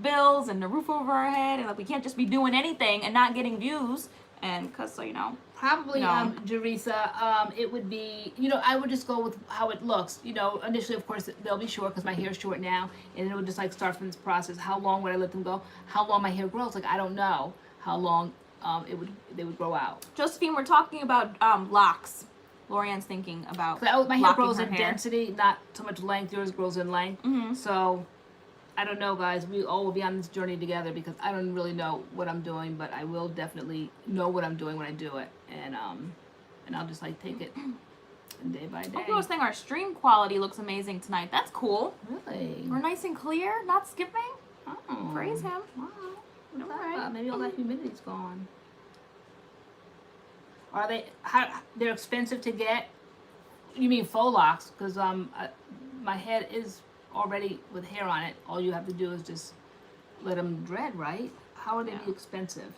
bills and the roof over our head, and like we can't just be doing anything and not getting views. And because, so, you know, probably Jerisa, it would be, you know, I would just go with how it looks. You know, initially of course they'll be short because my hair is short now, and it would just like start from this process. How long would I let them go? How long my hair grows? Like I don't know how long they would grow out. Josephine, we're talking about locks. LoriAnne's thinking about my hair grows in density, not so much length. Yours grows in length. So I don't know, guys. We all will be on this journey together because I don't really know what I'm doing, but I will definitely know what I'm doing when I do it, and I'll just like take it day by day. I was saying our stream quality looks amazing tonight. That's cool. Really? We're nice and clear, not skipping. Oh, praise him. Wow. All right. Maybe all that humidity's gone. Are they? They're expensive to get? You mean faux locks? Because my head is already with hair on it. All you have to do is just let them dread, right? How would they be expensive?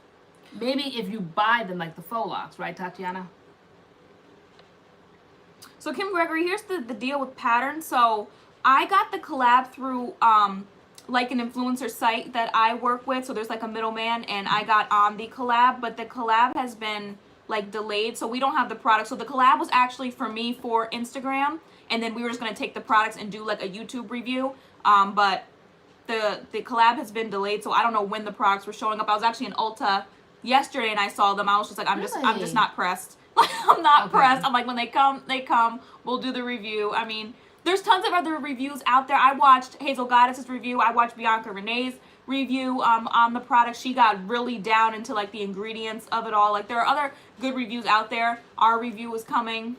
Maybe if you buy them like the faux locks, right, Tatiana? So Kim Gregory, here's the deal with patterns. So I got the collab through like an influencer site that I work with. So there's like a middleman, and I got on the collab, but the collab has been like delayed, so we don't have the product. So the collab was actually for me for Instagram, and then we were just gonna take the products and do like a YouTube review. But the collab has been delayed, so I don't know when the products were showing up. I was actually in Ulta yesterday and I saw them. I was just like, I'm just not pressed. Like I'm not pressed. I'm like, when they come, they come. We'll do the review. I mean, there's tons of other reviews out there. I watched Hazel Goddess's review. I watched Bianca Renee's review on the product. She got really down into like the ingredients of it all. Like there are other good reviews out there. Our review is coming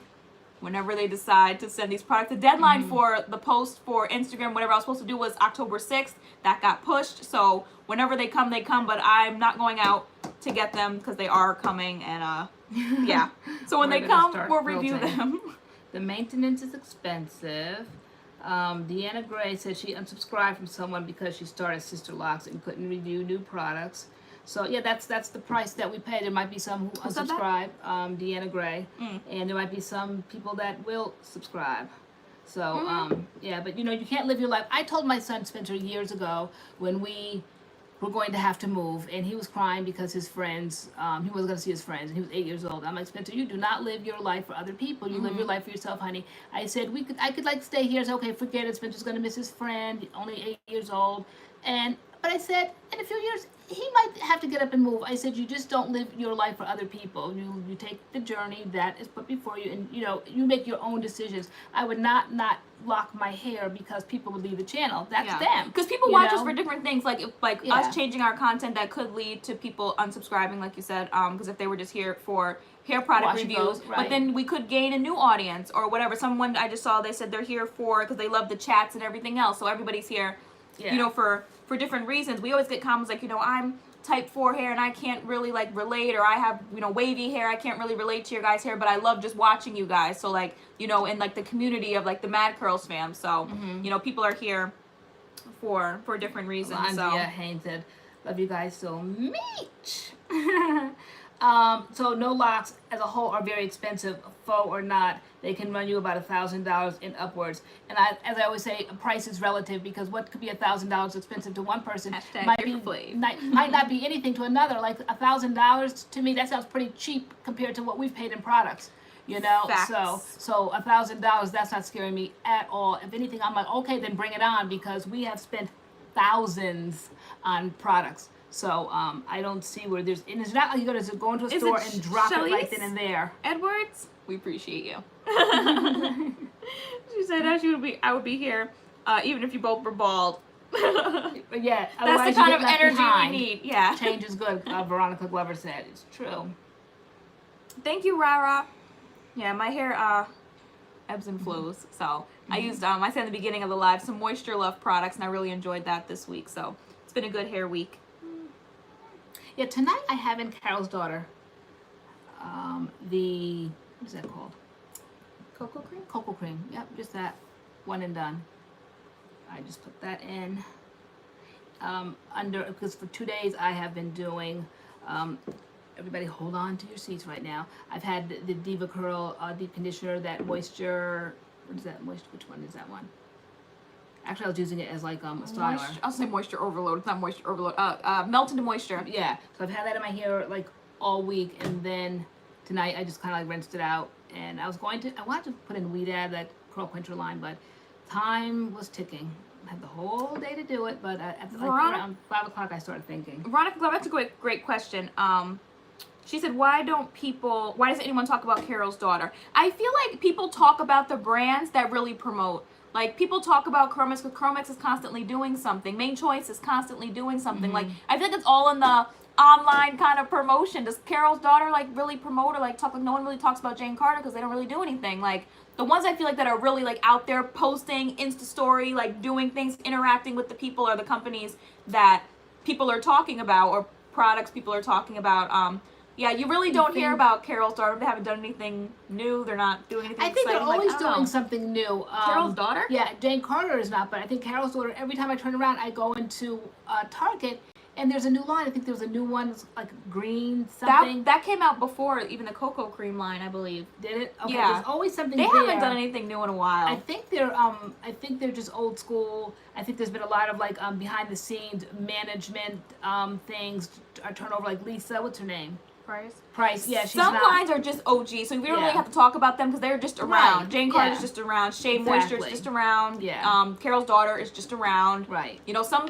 whenever they decide to send these products. The deadline for the post for Instagram, whatever I was supposed to do, was October 6th. That got pushed. So whenever they come, but I'm not going out to get them because they are coming, and yeah. So when they come, we'll review them. The maintenance is expensive. Deanna Gray said she unsubscribed from someone because she started Sister Locks and couldn't review new products. So yeah, that's the price that we pay. There might be some who unsubscribe, Deanna Gray, and there might be some people that will subscribe. So yeah, but you know, you can't live your life. I told my son Spencer years ago when we were going to have to move, and he was crying because his friends, he wasn't going to see his friends, and he was 8 years old. I'm like, Spencer, you do not live your life for other people. You live your life for yourself, honey. I said I could like stay here. I said, okay, forget it. Spencer's going to miss his friend, only 8 years old. But I said, in a few years, he might have to get up and move. I said, you just don't live your life for other people. You take the journey that is put before you, and you make your own decisions. I would not lock my hair because people would leave the channel. That's them. Because people watch us for different things, like us Yeah. changing our content that could lead to people unsubscribing, like you said. Because if they were just here for hair product Watching reviews, those, but right. then we could gain a new audience or whatever. Someone I just saw, they said they're here for because they love the chats and everything else. So everybody's here, for different reasons. We always get comments like, I'm type 4 hair and I can't really like relate, or I have wavy hair, I can't really relate to your guys' hair, but I love just watching you guys. So like in like the community of like the MADCURLS fam. So people are here for different reasons. Andrea Haynes said, love you guys so much. So no locks as a whole are very expensive, faux or not. They can run you about $1,000 and upwards. And as I always say, price is relative, because what could be $1,000 expensive to one person might not be anything to another. Like $1,000 to me, that sounds pretty cheap compared to what we've paid in products. Facts. So $1,000, that's not scaring me at all. If anything, I'm like, okay, then bring it on, because we have spent thousands on products. So I don't see where there's, and it's not like you're going to go into a store and drop it right then and there. Edwards, we appreciate you. She said I would be here even if you both were bald. Yeah, that's the kind of energy we need. Yeah, change is good. Veronica Glover said it's true. Thank you, Rara. Yeah, my hair ebbs and flows. So I used I said in the beginning of the live some Moisture Love products, and I really enjoyed that this week. So it's been a good hair week. Yeah, tonight I have in Carol's daughter the, what is that called? Cocoa cream? Cocoa cream. Yep, just that. One and done. I just put that in. Because for 2 days I have been doing, everybody hold on to your seats right now. I've had the Diva Curl deep conditioner, that moisture, what is that? Moisture, which one is that one? Actually, I was using it as like a styler. I'll say moisture overload. It's not moisture overload. Melt into moisture. Yeah. So I've had that in my hair like all week, and then tonight I just kind of like rinsed it out. And I wanted to put in Weed Ad, that curl quencher line, but time was ticking. I had the whole day to do it, but at around 5 o'clock I started thinking. Veronica, that's a great question. She said, why doesn't anyone talk about Carol's daughter? I feel like people talk about the brands that really promote. Like, people talk about CURLMIX because CURLMIX is constantly doing something. Main Choice is constantly doing something. Like, I feel like it's all in the online kind of promotion. Does Carol's daughter, like, really promote or, like, talk? Like, no one really talks about Jane Carter because they don't really do anything. Like, the ones I feel like that are really, like, out there posting, Insta story, like, doing things, interacting with the people are the companies that people are talking about, or products people are talking about. Yeah, you really don't hear about Carol's daughter. They haven't done anything new. They're not doing anything I think exciting. they're always doing something new. Carol's daughter? Yeah, Jane Carter is not, but I think Carol's daughter, every time I turn around, I go into Target, and there's a new line. I think there's a new one, like green something. That came out before even the cocoa cream line, I believe. Did it? Okay, yeah. There's always something They there. haven't done anything new in a while. I think they're just old school. I think there's been a lot of like behind the scenes management things. Turnover, like Lisa, what's her name? Price, yeah. Some lines are just OG, so we don't really have to talk about them because they're just around. Right. Jane Carter's just around. Shea Moisture is just around. Yeah. Carol's daughter is just around. Right. You know, some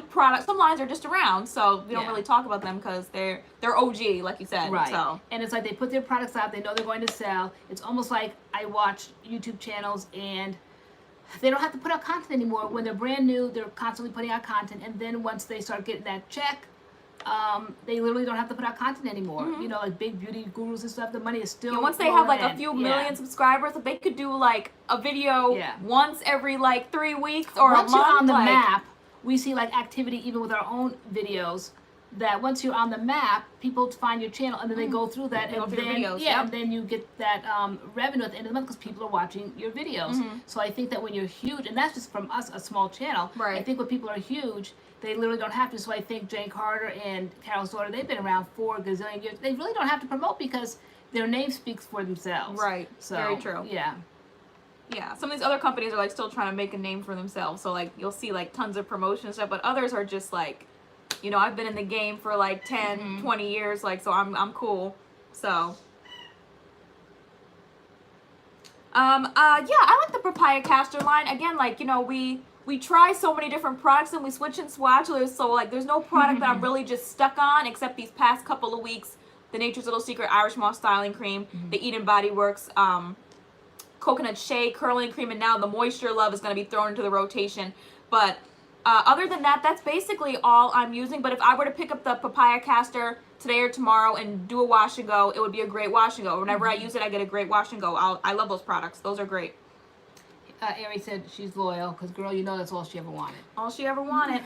lines are just around, so we don't really talk about them because they're OG, like you said. Right. So. And it's like they put their products out. They know they're going to sell. It's almost like I watch YouTube channels and they don't have to put out content anymore. When they're brand new, they're constantly putting out content, and then once they start getting that check, they literally don't have to put out content anymore. You know, like big beauty gurus and stuff, the money is still once they have like a few million subscribers, if they could do like a video once every like 3 weeks or once a month. You're on the map, we see like activity even with our own videos, that once you're on the map, people find your channel and then they go through that, and then and then you get that revenue at the end of the month because people are watching your videos. So I think that when you're huge, and that's just from us, a small channel, I think when people are huge, they literally don't have to. So I think Jane Carter and Carol's daughter, they've been around 4 gazillion years. They really don't have to promote because their name speaks for themselves. Right. So, very true. Yeah. Yeah. Some of these other companies are like still trying to make a name for themselves. So like you'll see like tons of promotion and stuff, but others are just like, you know, I've been in the game for like 10, 20 years, like, so I'm cool. So. Yeah, I like the papaya castor line. Again, like, you know, we we try so many different products and we switch and swatch. So like there's no product that I'm really just stuck on except these past couple of weeks. The Nature's Little Secret Irish Moss Styling Cream, the Eden BodyWorks Coconut Shea Curling Cream, and now the Moisture Love is going to be thrown into the rotation. But other than that, that's basically all I'm using. But if I were to pick up the Papaya Castor today or tomorrow and do a wash and go, it would be a great wash and go. Whenever I use it, I get a great wash and go. I love those products. Those are great. Ari said she's loyal because, girl, you know that's all she ever wanted. All she ever wanted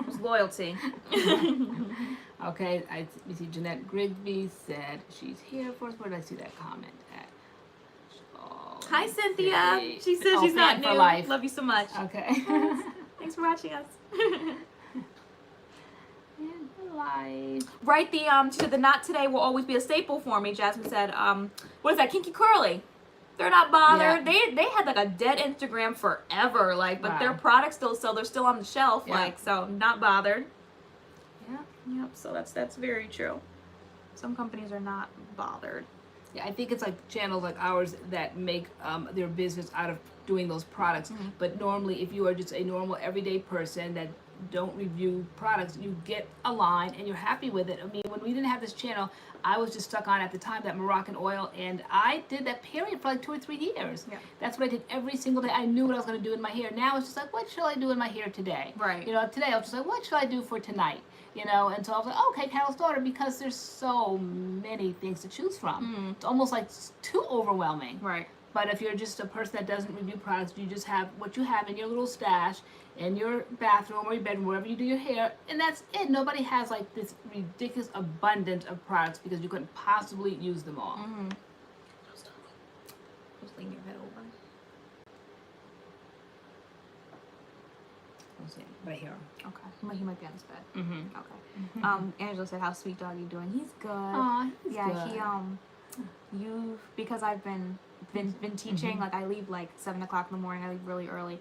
was loyalty. Okay, you see Jeanette Grigsby said she's here for us. Where did I see that comment at? Oh, Hi, Cynthia. She says she's not new. Life. Love you so much. Okay. Thanks for watching us. Life. Right, she said the not today will always be a staple for me. Jasmine said, what is that, Kinky Curly? They're not bothered. Yeah. They had like a dead Instagram forever, like, but Wow. their products still sell. They're still on the shelf, Yeah. like, so not bothered. Yeah. Yep. So that's very true. Some companies are not bothered. Yeah, I think it's like channels like ours that make their business out of doing those products. But normally, if you are just a normal everyday person that don't review products, you get a line and you're happy with it. I mean, when we didn't have this channel, I was just stuck on at the time that Moroccan oil, and I did that period for like 2 or 3 years. Yeah. That's what I did every single day. I knew what I was going to do in my hair. Now it's just like, what shall I do in my hair today? Right. You know, today I was just like, what should I do for tonight? You know, and so I was like, okay, Carol's daughter, because there's so many things to choose from. It's almost like too overwhelming. Right. But if you're just a person that doesn't review products, you just have what you have in your little stash, in your bathroom or your bedroom, wherever you do your hair, and that's it. Nobody has like this ridiculous abundance of products because you couldn't possibly use them all. Just lean your head over. Let's see, right here. Okay. He might be on his bed. Mm-hmm. Okay. Angela said, "How's Sweet Doggy doing?" He's good. Aw, he's Yeah, good. because I've been teaching, like I leave like 7 o'clock in the morning, I leave really early.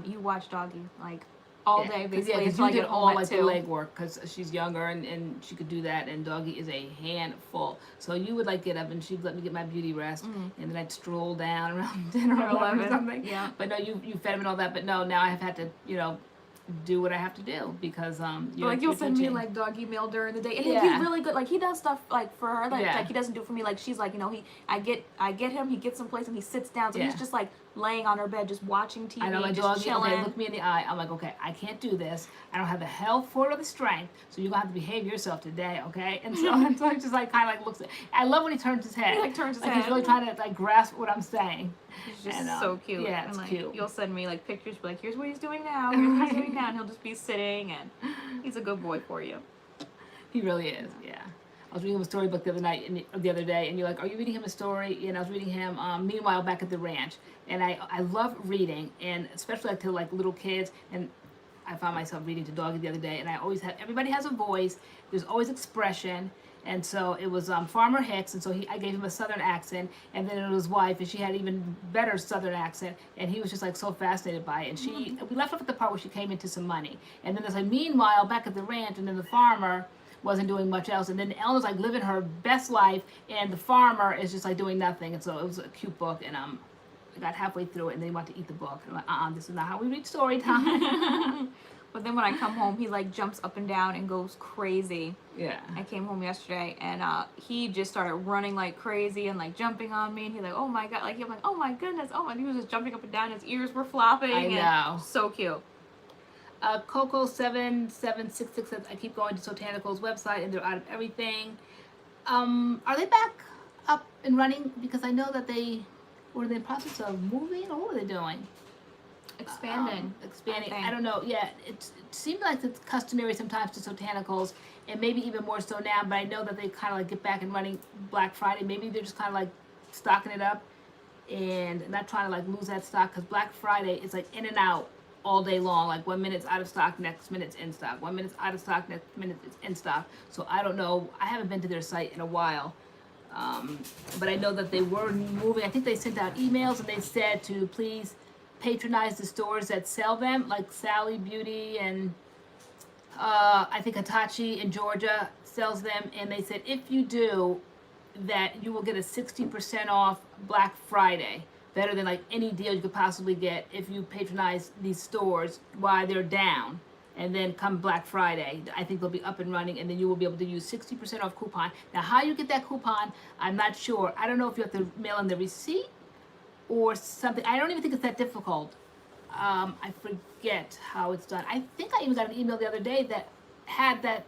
You watch Doggy like all day basically Yeah, until I you get did home all at like 2. the leg work because she's younger and she could do that, and Doggy is a handful. So you would like get up and she'd let me get my beauty rest, and then I'd stroll down around 10 or 11 or something. Yeah. But no, you fed him and all that. But no, now I have had to, you know, do what I have to do because You'll send me like doggy mail during the day, and Yeah. he's really good. Like he does stuff like for her, like, Yeah. like he doesn't do for me. Like she's like, you know, I get him, he gets someplace and he sits down, so Yeah. he's just like laying on her bed, just watching TV. I know my just dog. chilling. Okay, look me in the eye. I'm like, okay, I can't do this. I don't have the health for it or the strength. So you're gonna have to behave yourself today, okay? And so, and so he just like kind of like looks. I love when he turns his head. He like turns his Like head. he's really trying to like grasp what I'm saying. He's just And, so cute. yeah, and, it's like, cute. You'll send me like pictures, be like, here's what he's doing now. Here's what he's doing now, and he'll just be sitting, and he's a good boy for you. He really is. Yeah. I was reading him a storybook the other day, and you're like, "Are you reading him a story?" And I was reading him. Meanwhile, back at the ranch, and I love reading, and especially like to like little kids. And I found myself reading to Doggy the other day, and I always have. Everybody has a voice. There's always expression, and so it was Farmer Hicks, and so I gave him a Southern accent, and then it was his wife, and she had even better Southern accent, and he was just like so fascinated by it. And we left off at the part where she came into some money, and then there's like, meanwhile, back at the ranch, and then the farmer wasn't doing much else, and then Ellen's like living her best life, and the farmer is just like doing nothing. And so it was a cute book, and I got halfway through it, and they wanted to eat the book. And I'm like, this is not how we read story time. But then when I come home, he like jumps up and down and goes crazy. Yeah. I came home yesterday, and he just started running like crazy and like jumping on me, and he's like, oh my god, like I'm like, oh my goodness, oh my, he was just jumping up and down, his ears were flopping. I know. And so cute. Coco7766 says, I keep going to Sotanical's website and they're out of everything. Are they back up and running? Because I know that they were in the process of moving, or what were they doing? Expanding. Expanding. I I don't know. Yeah, it seems like it's customary sometimes to Sotanicals, and maybe even more so now, but I know that they kind of like get back and running Black Friday. Maybe they're just kind of like stocking it up and not trying to like lose that stock, because Black Friday is like in and out all day long. Like 1 minute's out of stock, next minute's in stock. 1 minute's out of stock, next minute it's in stock. So I don't know. I haven't been to their site in a while. But I know that they were moving. I think they sent out emails and they said to please patronize the stores that sell them, like Sally Beauty and I think Hitachi in Georgia sells them. And they said if you do, that you will get a 60% off Black Friday. better than like any deal you could possibly get if you patronize these stores while they're down. And then come Black Friday, I think they'll be up and running, and then you will be able to use 60% off coupon. Now, how you get that coupon, I'm not sure. I don't know if you have to mail in the receipt or something. I don't even think it's that difficult. I forget how it's done. I think I even got an email the other day that had that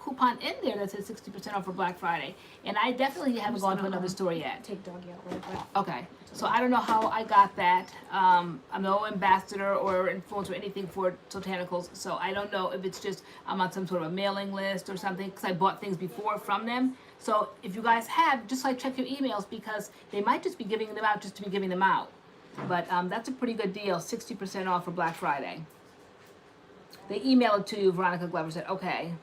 coupon in there that said 60% off for Black Friday. And I definitely haven't gone to another store yet. Take doggy out real quick. Okay, so I don't know how I got that. I'm no ambassador or influencer or anything for Botanicals, so I don't know if it's just I'm on some sort of a mailing list or something, because I bought things before from them. So if you guys have, just like check your emails, because they might just be giving them out just to be giving them out. But that's a pretty good deal, 60% off for Black Friday. They emailed it to you, Veronica Glover said, okay.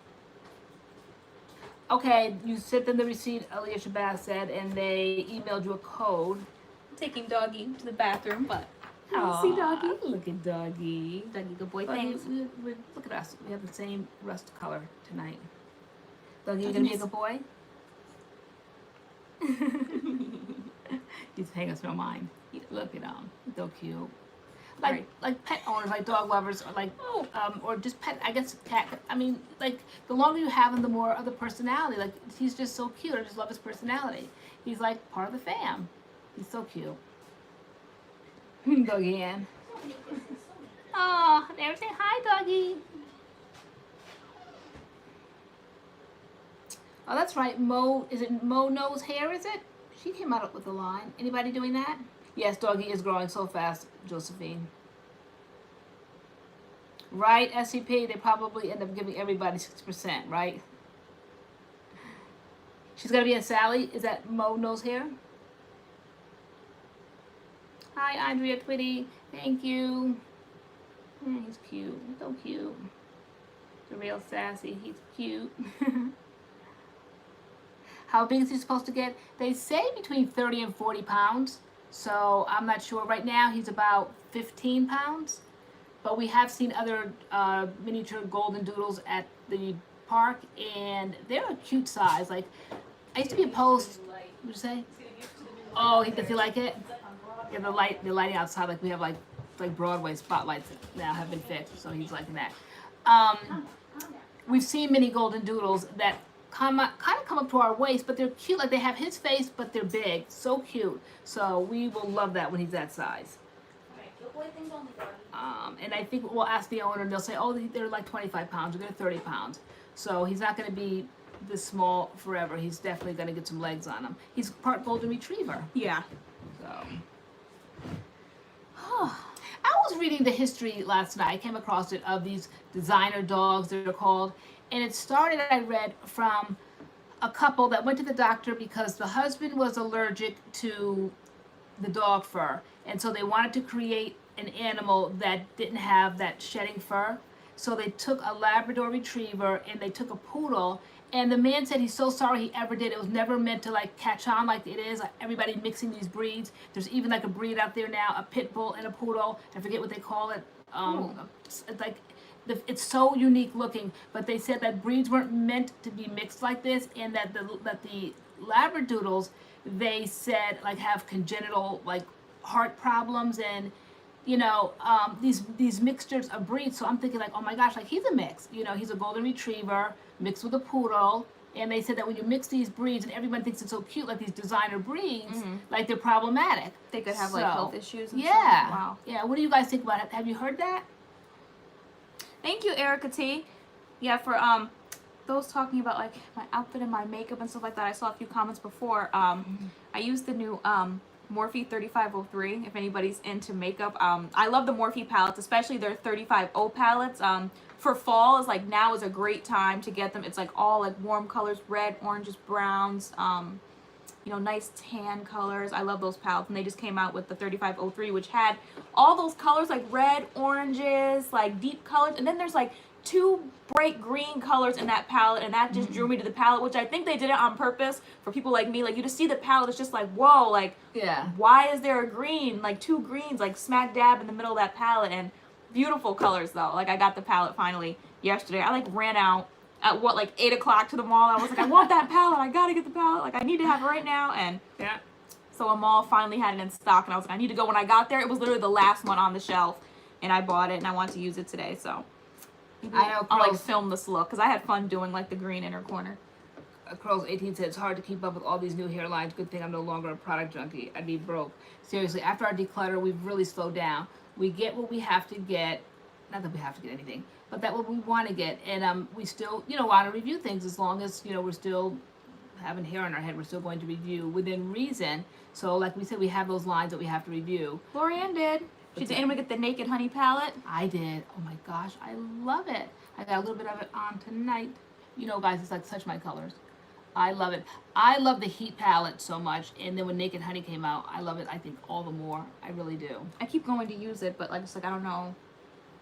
Okay, you sent them the receipt, Aliyah Shabazz said, and they emailed you a code. I'm taking doggy to the bathroom, but Aw, see doggy. Look at doggy. Doggy, good boy. Doggy, Thanks. look at us. We have the same rust color tonight. Doggy, you gonna be a good boy? He's paying us no mind. Look at him. So cute. Like pet owners, like dog lovers, or like or just pet. I guess cat. I mean, like the longer you have him, the more of the personality. Like he's just so cute. I just love his personality. He's like part of the fam. He's so cute. Doggy Ann. Oh, there, say hi, doggy. Oh, that's right. Mo, is it Mo Knows Hair? Is it? She came out with a line. Anybody doing that? Yes, doggy is growing so fast, Josephine. Right, SCP, they probably end up giving everybody 6%, right? She's gonna be a Sally. Is that Mo Knows Hair? Hi, Andrea Twitty. Thank you. Yeah, he's cute. He's so cute. The real sassy. He's cute. How big is he supposed to get? They say between 30 and 40 pounds. So I'm not sure. Right now he's about 15 pounds. But we have seen other miniature golden doodles at the park, and they're a cute size. Like, I used to be opposed. What'd you say? Oh, does he like it? Yeah, the lighting outside, like we have like Broadway spotlights now have been fixed, so he's liking that. We've seen mini golden doodles that kind of come up to our waist, but they're cute. Like they have his face, but they're big, so cute. So we will love that when he's that size. And I think we'll ask the owner, and they'll say, oh, they're like 25 pounds or they're 30 pounds. So he's not going to be this small forever. He's definitely going to get some legs on him. He's part golden retriever. Yeah. So. I was reading the history last night. I came across it of these designer dogs, they're called. And it started, I read, from a couple that went to the doctor because the husband was allergic to the dog fur. And so they wanted to create an animal that didn't have that shedding fur. So they took a Labrador retriever and they took a poodle. And the man said he's so sorry he ever did. It was never meant to like catch on like it is. Like everybody mixing these breeds. There's even like a breed out there now, a pit bull and a poodle. I forget what they call it. It's so unique looking. But they said that breeds weren't meant to be mixed like this, and that the Labradoodles, they said, like have congenital like heart problems and these mixtures of breeds. So I'm thinking like, oh my gosh, like he's a mix. He's a golden retriever mixed with a poodle. And they said that when you mix these breeds and everyone thinks it's so cute, like these designer breeds, like they're problematic. They could have like health issues and yeah. stuff. Wow. Yeah. What do you guys think about it? Have you heard that? Thank you, Erica T. Yeah, for those talking about like my outfit and my makeup and stuff like that. I saw a few comments before. I used the new Morphe 3503, if anybody's into makeup. I love the Morphe palettes, especially their 35O palettes. For fall is like now is a great time to get them. It's like all like warm colors, red, oranges, browns, nice tan colors. I love those palettes, and they just came out with the 3503, which had all those colors like red, oranges, like deep colors, and then there's like 2 bright green colors in that palette, and that just drew me to the palette, which I think they did it on purpose for people like me. Like you just see the palette, it's just like, whoa, like yeah, why is there a green, like 2 greens like smack dab in the middle of that palette? And beautiful colors though. Like I got the palette finally yesterday. I like ran out at like 8 o'clock to the mall. I was like, I want that palette, I gotta get the palette, like I need to have it right now. And yeah, So a mall finally had it in stock, and I was like, I need to go. When I got there, it was literally the last one on the shelf, and I bought it, and I want to use it today. So I know. I'll like film this look because I had fun doing like the green inner corner. Curls 18 said it's hard to keep up with all these new hairlines. Good thing I'm no longer a product junkie. I'd be broke. Seriously, after our declutter, we've really slowed down. We get what we have to get. Not that we have to get anything, but that what we want to get. And we still, want to review things as long as, we're still having hair on our head. We're still going to review within reason. So like we said, we have those lines that we have to review. LoriAnne did. Did anyone get the Naked Honey palette? I did. Oh my gosh, I love it. I got a little bit of it on tonight. Guys, it's like such my colors. I love it. I love the Heat palette so much, and then when Naked Honey came out, I love it. I think all the more. I really do. I keep going to use it, but like it's like I don't know,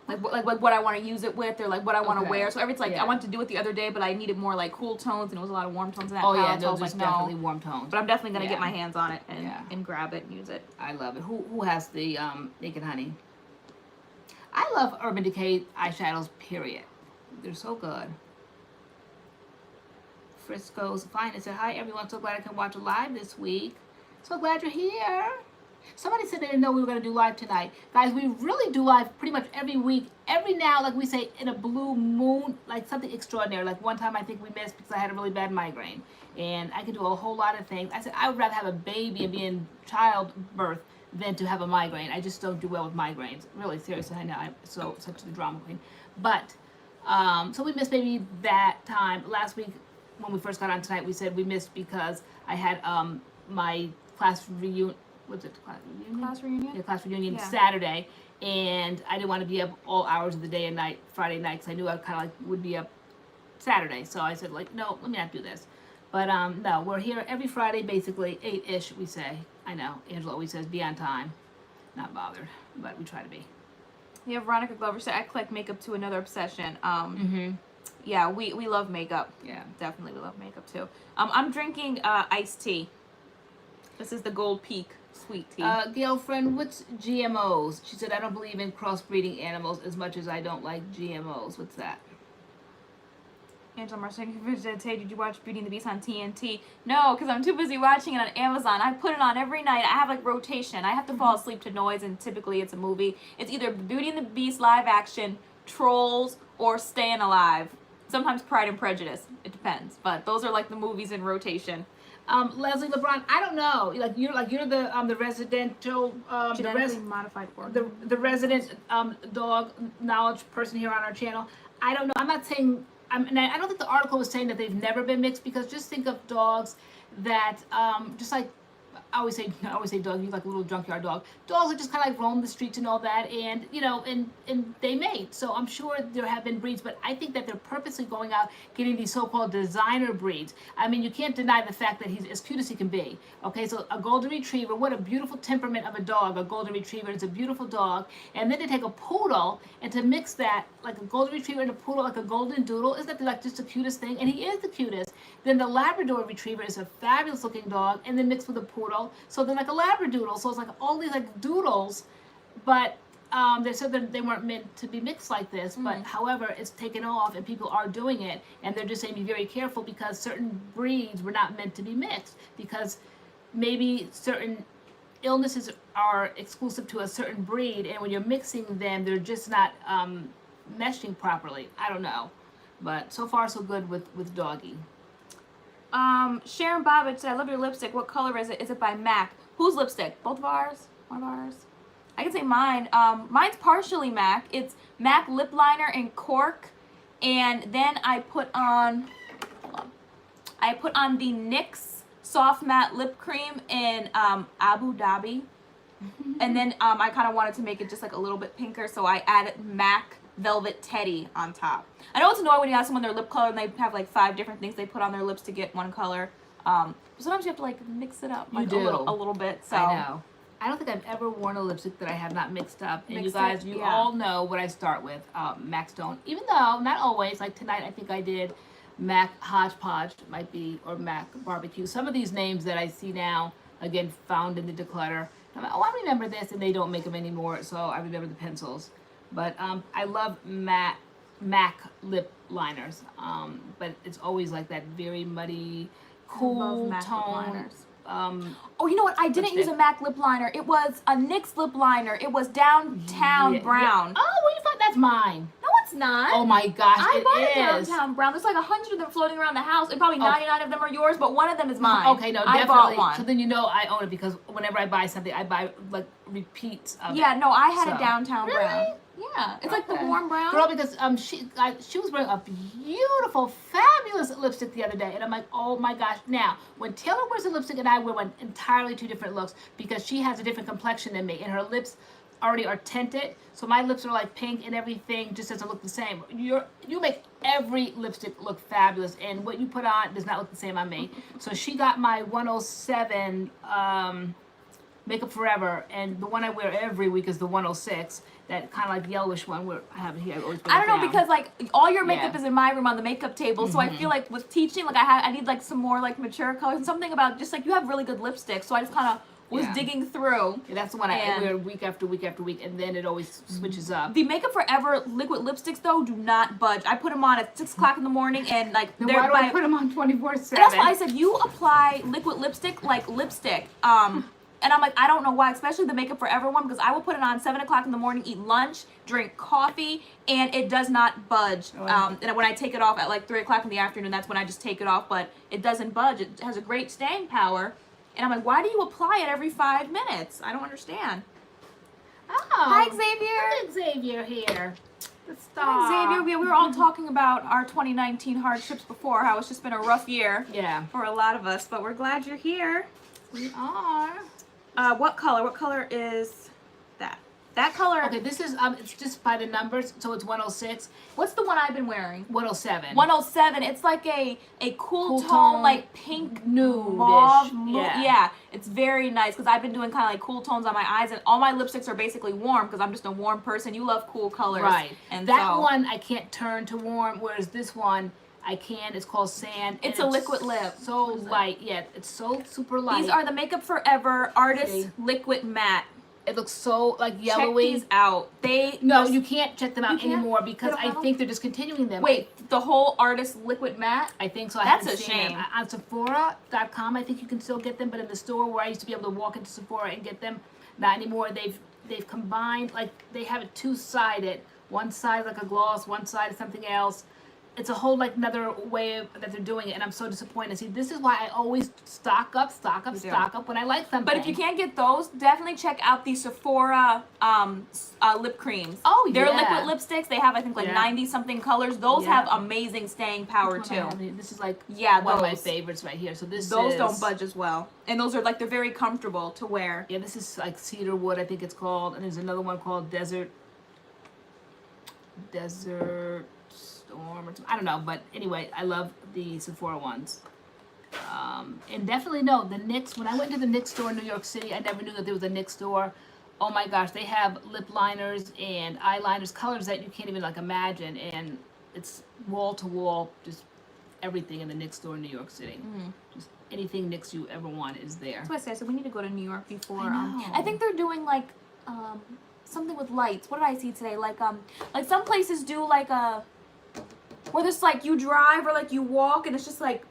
like what I want to use it with, or like what I want to wear. So it's like I wanted to do it the other day, but I needed more like cool tones, and it was a lot of warm tones in that palette. Yeah, so I was like, definitely warm tones. But I'm definitely gonna get my hands on it and grab it and use it. I love it. Who has the Naked Honey? I love Urban Decay eyeshadows. Period. They're so good. Frisco's Finest said, hi everyone, so glad I can watch live this week. So glad you're here. Somebody said they didn't know we were going to do live tonight. Guys, we really do live pretty much every week. Every now, like we say, in a blue moon, like something extraordinary. Like one time I think we missed because I had a really bad migraine. And I could do a whole lot of things. I said I would rather have a baby and be in childbirth than to have a migraine. I just don't do well with migraines. Really, seriously, I know. I'm such a drama queen. But, so we missed maybe that time. Last week, when we first got on tonight, we said we missed because I had my class reunion. What's it? Class reunion? Class reunion? Yeah, class reunion Saturday, and I didn't want to be up all hours of the day and night, Friday night, because I knew I kind of like would be up Saturday. So I said like, no, let me not do this. But no, we're here every Friday, basically 8-ish. We say. I know Angela always says be on time. Not bothered, but we try to be. Yeah, Veronica Glover said I collect makeup to another obsession. Yeah, we love makeup. Yeah, definitely we love makeup too. I'm drinking iced tea. This is the Gold Peak sweet tea. Girlfriend, what's GMOs? She said I don't believe in crossbreeding animals as much as I don't like GMOs. What's that? Angela Marcin said, hey, did you watch Beauty and the Beast on TNT? No, because I'm too busy watching it on Amazon. I put it on every night. I have like rotation. I have to fall asleep to noise, and typically it's a movie. It's either Beauty and the Beast live action, Trolls, or Staying Alive. Sometimes Pride and Prejudice. It depends, but those are like the movies in rotation. Leslie LeBron, I don't know. You're the residential modified organ. the resident dog knowledge person here on our channel. I don't know. I'm not saying. And I don't think the article was saying that they've never been mixed, because just think of dogs that just like I always say dog, you like a little junkyard dog. Dogs that just kind of like roam the streets and all that, and and they mate. So I'm sure there have been breeds, but I think that they're purposely going out getting these so-called designer breeds. I mean, you can't deny the fact that he's as cute as he can be. Okay, so a golden retriever, what a beautiful temperament of a dog. A golden retriever is a beautiful dog, and then to take a poodle and to mix that, like a golden retriever and a poodle, like a golden doodle, isn't that like just the cutest thing? And he is the cutest. Then the Labrador retriever is a fabulous looking dog, and then mixed with a poodle. So they're like a Labradoodle. So it's like all these like doodles, but they said that they weren't meant to be mixed like this. But however, it's taken off and people are doing it, and they're just saying be very careful because certain breeds were not meant to be mixed, because maybe certain illnesses are exclusive to a certain breed, and when you're mixing them, they're just not meshing properly. I don't know, but so far so good with Doggy. Sharon Bobbitt said, I love your lipstick. What color is it? Is it by MAC? Whose lipstick? Both of ours? One of ours? I can say mine. Mine's partially MAC. It's MAC lip liner in cork. And then I put on, the NYX soft matte lip cream in Abu Dhabi. And then I kind of wanted to make it just like a little bit pinker, so I added MAC Velvet Teddy on top. I know it's annoying when you ask someone their lip color and they have like 5 different things they put on their lips to get one color. But sometimes you have to like mix it up like a little bit. So I know. I don't think I've ever worn a lipstick that I have not mixed up. And you guys, you all know what I start with, MAC Stone. Even though, not always, like tonight I think I did MAC Hodgepodge, might be, or MAC Barbecue. Some of these names that I see now, again, found in the declutter. I'm like, oh, I remember this, and they don't make them anymore, so I remember the pencils. But I love MAC lip liners, but it's always like that very muddy, cool tone. Oh, you know what? I didn't use a MAC lip liner. It was a NYX lip liner. It was Downtown Brown. Yeah. Oh, where you find that's mine. No, it's not. Oh my gosh, I bought it a is. Downtown Brown. There's like 100 of them floating around the house, and probably 99 of them are yours, but one of them is mine. Okay, no, definitely. I bought one. So then you know I own it because whenever I buy something, I buy like repeats of it. Yeah, no, I had a Downtown Brown. Yeah, it's like the warm brown. Girl, because she was wearing a beautiful, fabulous lipstick the other day, and I'm like, oh my gosh. Now, when Taylor wears a lipstick and I wear one, entirely two different looks because she has a different complexion than me, and her lips already are tinted, so my lips are like pink and everything just doesn't look the same. You make every lipstick look fabulous, and what you put on does not look the same on me. So she got my 107 Makeup Forever, and the one I wear every week is the 106. That kind of like yellowish one where I have it here. I don't know because like all your makeup is in my room on the makeup table, so I feel like with teaching, like I need like some more like mature colors and something about just like you have really good lipstick. So I just kind of was digging through. Yeah, that's the one I wear week after week after week, and then it always switches up. The Makeup Forever liquid lipsticks though do not budge. I put them on at 6 o'clock in the morning, and like then why do I put them on 24/7? That's why I said you apply liquid lipstick like lipstick. And I'm like, I don't know why, especially the Makeup Forever one, because I will put it on 7 o'clock in the morning, eat lunch, drink coffee, and it does not budge. And when I take it off at like 3 o'clock in the afternoon, that's when I just take it off, but it doesn't budge. It has a great staying power. And I'm like, why do you apply it every 5 minutes? I don't understand. Oh. Hi, Xavier. Look at Xavier here. The star. Hi, Xavier. We were all talking about our 2019 hardships before, how it's just been a rough year for a lot of us, but we're glad you're here. We are. What color? What color is that? That color. Okay, this is it's just by the numbers, so it's 106. What's the one I've been wearing? 107. 107. It's like a cool tone, like pink nude. Mauve. Yeah, it's very nice because I've been doing kind of like cool tones on my eyes, and all my lipsticks are basically warm because I'm just a warm person. You love cool colors, right? And that one I can't turn to warm, whereas this one I can. It's called Sand. It's a liquid lip. So light. Yeah, it's so super light. These are the Makeup Forever Artist Liquid Matte. It looks so like yellowy. Check these out. No, you can't check them out anymore because I think they're discontinuing them. Wait, the whole Artist Liquid Matte? I think so. That's a shame. On Sephora.com, I think you can still get them, but in the store where I used to be able to walk into Sephora and get them, not anymore. They've combined, like they have it two-sided. One side like a gloss, one side is something else. It's a whole like another way that they're doing it, and I'm so disappointed. See, this is why I always stock up when I like something. But if you can't get those, definitely check out the Sephora lip creams. Oh, They're liquid lipsticks. They have I think like 90 something colors. Those have amazing staying power too. This is like one of my favorites right here. So those don't budge as well, and those are like they're very comfortable to wear. Yeah, this is like cedar wood, I think it's called, and there's another one called desert storm or something. I don't know, but anyway, I love the Sephora ones. And definitely no, the NYX, when I went to the NYX store in New York City, I never knew that there was a NYX store. Oh my gosh, they have lip liners and eyeliners, colors that you can't even like imagine, and it's wall to wall, just everything in the NYX store in New York City. Just anything NYX you ever want is there. That's what I said. So we need to go to New York before. I think they're doing like something with lights. What did I see today? Like some places do like a where there's like you drive or like you walk and it's just like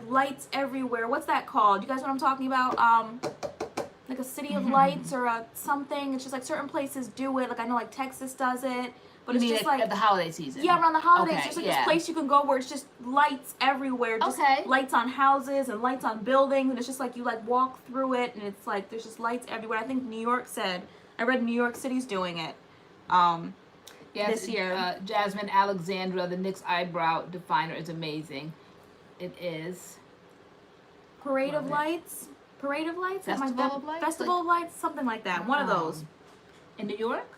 lights everywhere. What's that called? You guys know what I'm talking about? Like a city of lights or a something. It's just like certain places do it. Like I know like Texas does it. But it's just like at the holiday season. Yeah, around the holidays. It's just like this place you can go where it's just lights everywhere. Just lights on houses and lights on buildings, and it's just like you like walk through it and it's like there's just lights everywhere. I think New York said. I read New York City's doing it. This year. Jasmine Alexandra, the NYX eyebrow definer is amazing. It is. Parade of Lights? Festival of Lights? Festival of Lights? Something like that. One of those. In New York?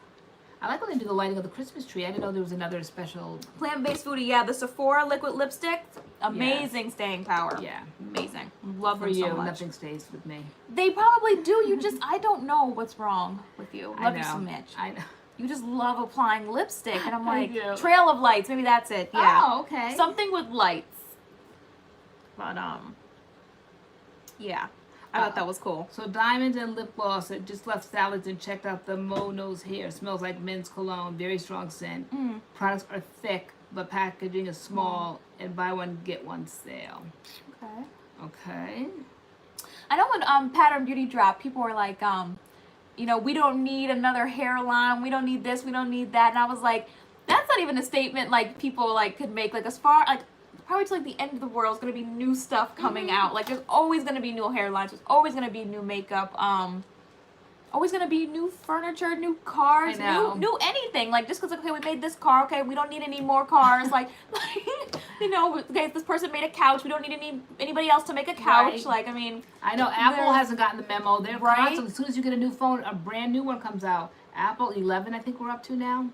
I like when they do the lighting of the Christmas tree. I didn't know there was another special. Plant-based foodie. Yeah, the Sephora liquid lipstick. Amazing staying power. Yeah. Amazing. Love For them you, so much. nothing stays with me. They probably do. You just, I don't know what's wrong with you. Love you so much. I know. You just love applying lipstick. And I'm like, Trail of Lights. Maybe that's it. Yeah. Oh, okay. Something with lights. But, yeah. I thought that was cool. So Diamonds and Lip Gloss. I just left Salads and checked out the Mo Knows Hair. Smells like men's cologne. Very strong scent. Products are thick, but packaging is small. And buy one, get one sale. Okay. Okay. I know when Pattern Beauty dropped, people were like, you know, we don't need another hairline, we don't need this, we don't need that, and I was like, that's not even a statement like people like could make, like as far like probably to like the end of the world is gonna be new stuff coming out. Like there's always gonna be new hairlines, there's always gonna be new makeup, always gonna be new furniture, new cars, new anything. Like just because okay, we made this car, okay, we don't need any more cars. like you know, okay, this person made a couch, we don't need anybody else to make a couch. Right. Like I mean, I know Apple hasn't gotten the memo. They're right? constantly, as soon as you get a new phone, a brand new one comes out. Apple 11, I think we're up to now.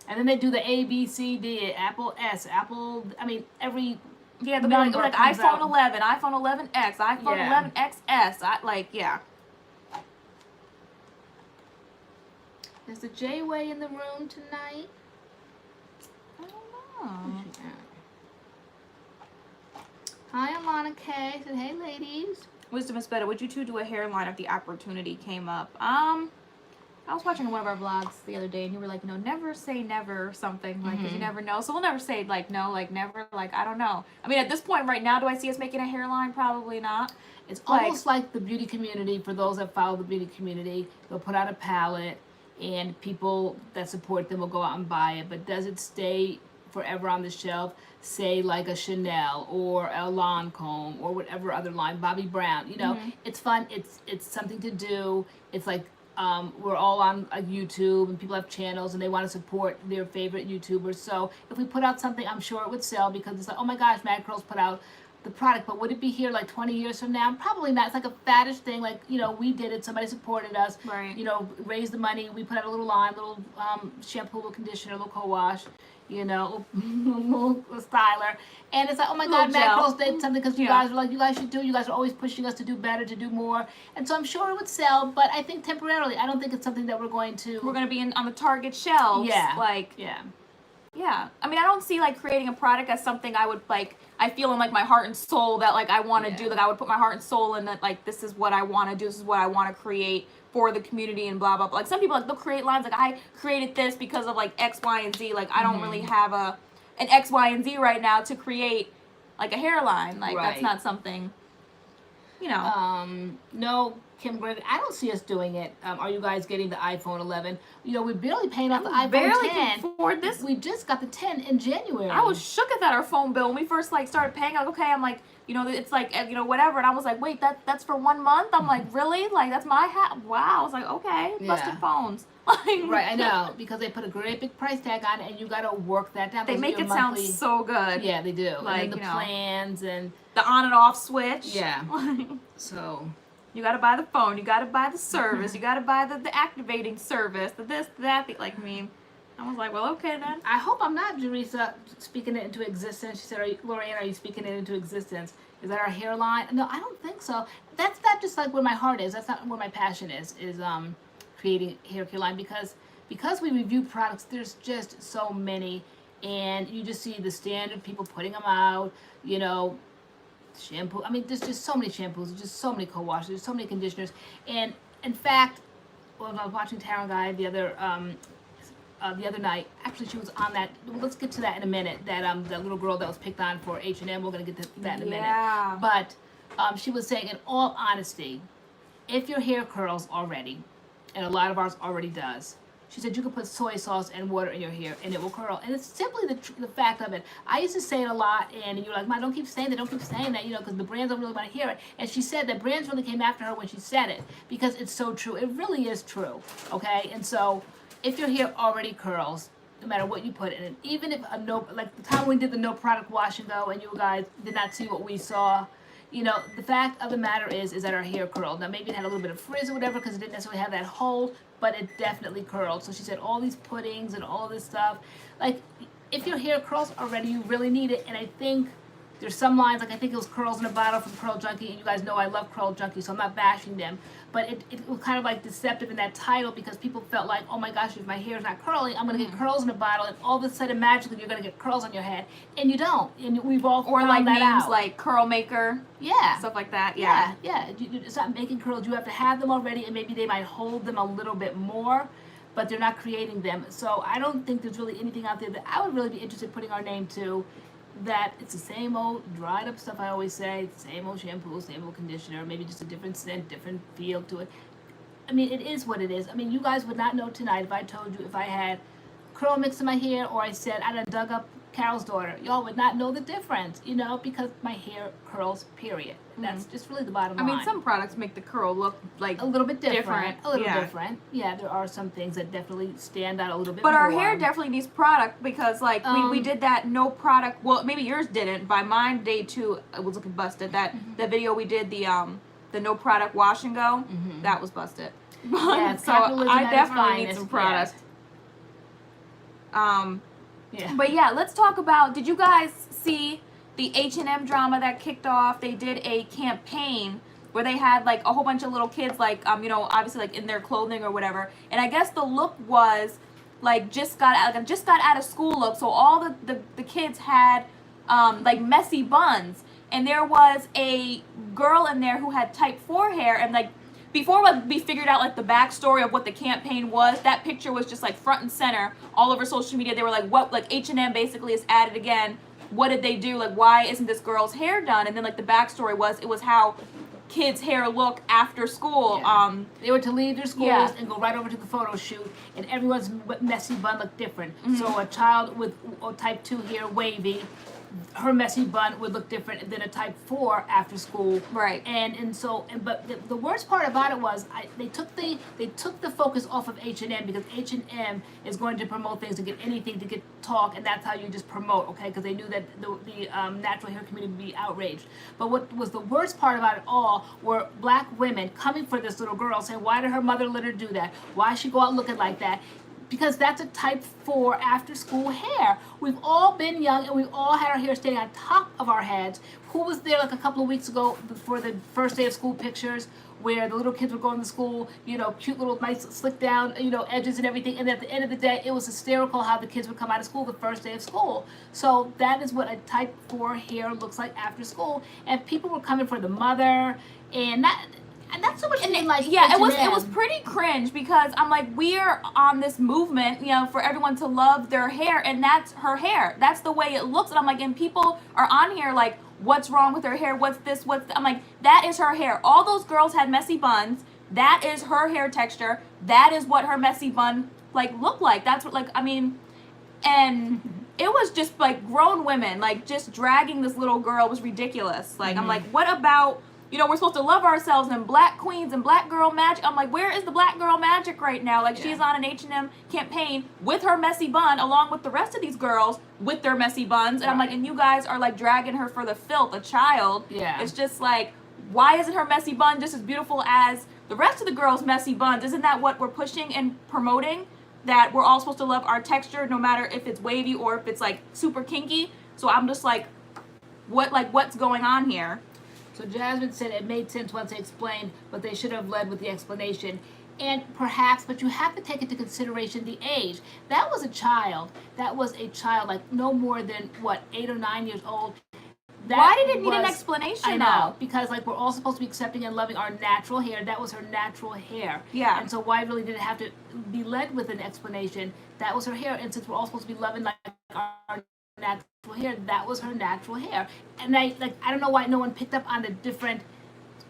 And then they do the A, B, C, D, Apple S, Apple, I mean, every yeah, the like iPhone 11, iPhone 11X, iPhone 11XS, like, yeah. Is the J-Way in the room tonight? I don't know. Hi, Alana K. Said, hey, ladies. Wisdom is better. Would you two do a hairline if the opportunity came up? I was watching one of our vlogs the other day, and you were like, no, never say never or something, like, because you never know. So we'll never say, like, no, like, never, like, I don't know. I mean, at this point right now, do I see us making a hairline? Probably not. It's almost like the beauty community, for those that follow the beauty community, they'll put out a palette, and people that support them will go out and buy it. But does it stay forever on the shelf? Say, like a Chanel or a Lancome or whatever other line, Bobbi Brown. You know, it's fun. It's something to do. It's like, we're all on YouTube and people have channels and they want to support their favorite YouTubers. So if we put out something, I'm sure it would sell because it's like, oh my gosh, MADCURLS put out the product. But would it be here like 20 years from now? Probably not. It's like a faddish thing. Like, you know, we did it. Somebody supported us. Right. You know, raised the money. We put out a little line, little shampoo, little conditioner, little co-wash. You know, little styler. And it's like, oh my God, MADCURLS did something because you guys were like, you guys should do. You guys are always pushing us to do better, to do more. And so I'm sure it would sell, but I think temporarily. I don't think it's something that we're going to be on the Target shelves. Yeah. Like, yeah. I mean, I don't see like creating a product as something I would like, I feel in like my heart and soul that like I want to do, like I would put my heart and soul in that, like this is what I want to do, this is what I want to create for the community and blah blah blah. Like some people like they'll create lines like I created this because of like X, Y, and Z. Like I don't really have an X, Y, and Z right now to create like a hairline. Like that's not something, you know. No, Kim Greg, I don't see us doing it. Are you guys getting the iPhone 11? You know, we're barely paying off the iPhone 10. Barely can afford this. We just got the 10 in January. I was shook at that our phone bill when we first like started paying. Like, okay, I'm like, you know, it's like, you know, whatever. And I was like, wait, that's for 1 month? I'm like, really? Like, that's my wow. I was like, okay, busted phones. Right, I know, because they put a great big price tag on it, and you got to work that down. They make it sound so good. Yeah, they do. Like, and then the plans and the on and off switch. Yeah. So you got to buy the phone. You got to buy the service. You got to buy the activating service. The this, that. Like, I mean, I was like, well, okay then. I hope I'm not, Jerisa, speaking it into existence. She said, LoriAnne, are you speaking it into existence? Is that our hairline? No, I don't think so. That's not just like where my heart is. That's not where my passion is creating hairline because we review products, there's just so many, and you just see the standard people putting them out, you know, shampoo. I mean, there's just so many shampoos, there's just so many co-washes, there's so many conditioners. And in fact, when I was watching Taryn Guy the other night, actually she was on that, let's get to that in a minute, that little girl that was picked on for H&M, we're going to get to that in a minute. But she was saying, in all honesty, if your hair curls already, and a lot of ours already does, she said you can put soy sauce and water in your hair and it will curl. And it's simply the fact of it. I used to say it a lot, and you're like, "Ma, don't keep saying that, you know, because the brands don't really want to hear it." And she said that brands really came after her when she said it, because it's so true. It really is true, okay? And so, if your hair already curls, no matter what you put in it, even if like the time we did the no product wash and go, and you guys did not see what we saw, you know, the fact of the matter is that our hair curled. Now, maybe it had a little bit of frizz or whatever because it didn't necessarily have that hold, but it definitely curled. So she said all these puddings and all this stuff. Like, if your hair curls already, you really need it. And I think there's some lines, like I think it was Curls in a Bottle from Curl Junkie, and you guys know I love Curl Junkie, so I'm not bashing them. But it was kind of like deceptive in that title because people felt like, oh my gosh, if my hair is not curly, I'm going to get curls in a bottle, and all of a sudden magically you're going to get curls on your head. And you don't. And we've all found like that names out. like Curl Maker. Yeah. Stuff like that. Yeah. It's not making curls. You have to have them already, and maybe they might hold them a little bit more, but they're not creating them. So I don't think there's really anything out there that I would really be interested in putting our name to. that it's the same old dried up stuff I always say, same old shampoo, same old conditioner, maybe just a different scent, different feel to it. I mean, it is what it is. I mean, you guys would not know tonight if I told you if I had CURLMIX in my hair or I said I done dug up Carol's daughter. Y'all would not know the difference, you know, because my hair curls, period. That's just really the bottom line. I mean, some products make the curl look like a little bit different. A little yeah. different. Yeah, there are some things that definitely stand out a little bit But more. our hair definitely needs product because, like, we did that no product. Well, maybe yours didn't. By mine, day 2, it was looking busted. That the video we did, the no product wash and go, that was busted. Yeah, so I definitely need some product. Yeah. Yeah. But yeah, let's talk about. Did you guys see the H&M drama that kicked off? They did a campaign where they had like a whole bunch of little kids, like you know, obviously like in their clothing or whatever. And I guess the look was like just got out of school look. So all the kids had like messy buns, and there was a girl in there who had type 4 hair, and like. Before we figured out like the backstory of what the campaign was, that picture was just like front and center all over social media. They were like, what, like H&M basically is at it again. What did they do? Like, why isn't this girl's hair done? And then like the backstory was, it was how kids' hair look after school. Yeah. They were to leave their schools and go right over to the photo shoot, and everyone's messy bun looked different. So a child with type 2 hair, wavy, her messy bun would look different than a type 4 after school. Right. But the worst part about it was they took the focus off of H&M, because H&M is going to promote things to get anything to get talk, and that's how you just promote, okay? Because they knew that the natural hair community would be outraged. But what was the worst part about it all were black women coming for this little girl, saying, why did her mother let her do that? Why she go out looking like that? Because that's a type 4 after school hair. We've all been young and we've all had our hair standing on top of our heads. Who was there like a couple of weeks ago for the first day of school pictures where the little kids were going to school, you know, cute little nice slick down, you know, edges and everything, and at the end of the day it was hysterical how the kids would come out of school the first day of school. So that is what a type 4 hair looks like after school, and people were coming for the mother, and not so much like it was pretty cringe, because I'm like, we're on this movement, you know, for everyone to love their hair, and that's her hair. That's the way it looks. And I'm like, and people are on here like, what's wrong with her hair? What's this? I'm like, that is her hair. All those girls had messy buns. That is her hair texture. That is what her messy bun like looked like. That's what, like, I mean, and it was just like grown women like just dragging this little girl was ridiculous. Like, I'm like, what about, you know, we're supposed to love ourselves and black queens and black girl magic. I'm like, where is the black girl magic right now? Like, she's on an H&M campaign with her messy bun along with the rest of these girls with their messy buns. And I'm like, and you guys are like dragging her for the filth, a child. Yeah. It's just like, why isn't her messy bun just as beautiful as the rest of the girls' messy buns? Isn't that what we're pushing and promoting? That we're all supposed to love our texture no matter if it's wavy or if it's like super kinky. So I'm just like, what's going on here? So Jasmine said it made sense once they explained, but they should have led with the explanation. And perhaps, but you have to take into consideration the age. That was a child, like no more than, 8 or 9 years old. Why did it need an explanation? I know, because like we're all supposed to be accepting and loving our natural hair. That was her natural hair. Yeah. And so why really did it have to be led with an explanation? That was her hair, and since we're all supposed to be loving like our natural hair, that was her natural hair. And I don't know why no one picked up on the different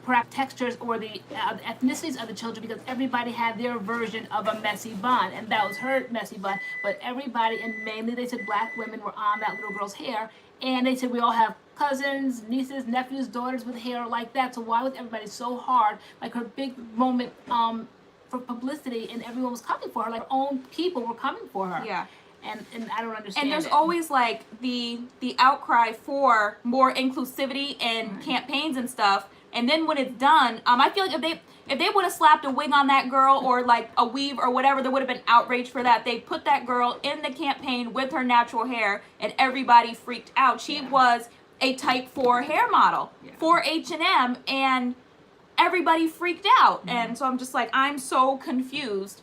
perhaps textures or the ethnicities of the children, because everybody had their version of a messy bun, and that was her messy bun. But everybody, and mainly they said black women, were on that little girl's hair, and they said we all have cousins, nieces, nephews, daughters with hair like that. So why was everybody so hard? Like her big moment for publicity, and everyone was coming for her. Like her own people were coming for her. Yeah. And I don't understand. And there's always like the outcry for more inclusivity and campaigns and stuff. And then when it's done, I feel like if they would have slapped a wig on that girl or like a weave or whatever, there would have been outrage for that. They put that girl in the campaign with her natural hair, and everybody freaked out. She was a type 4 hair model for H&M, and everybody freaked out. And so I'm just like, I'm so confused.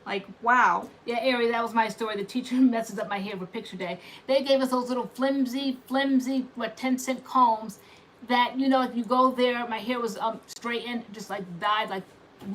Like, wow. Yeah, Ari, that was my story. The teacher messes up my hair for picture day. They gave us those little flimsy, 10-cent combs that, you know, if you go there, my hair was straightened, just like dyed, like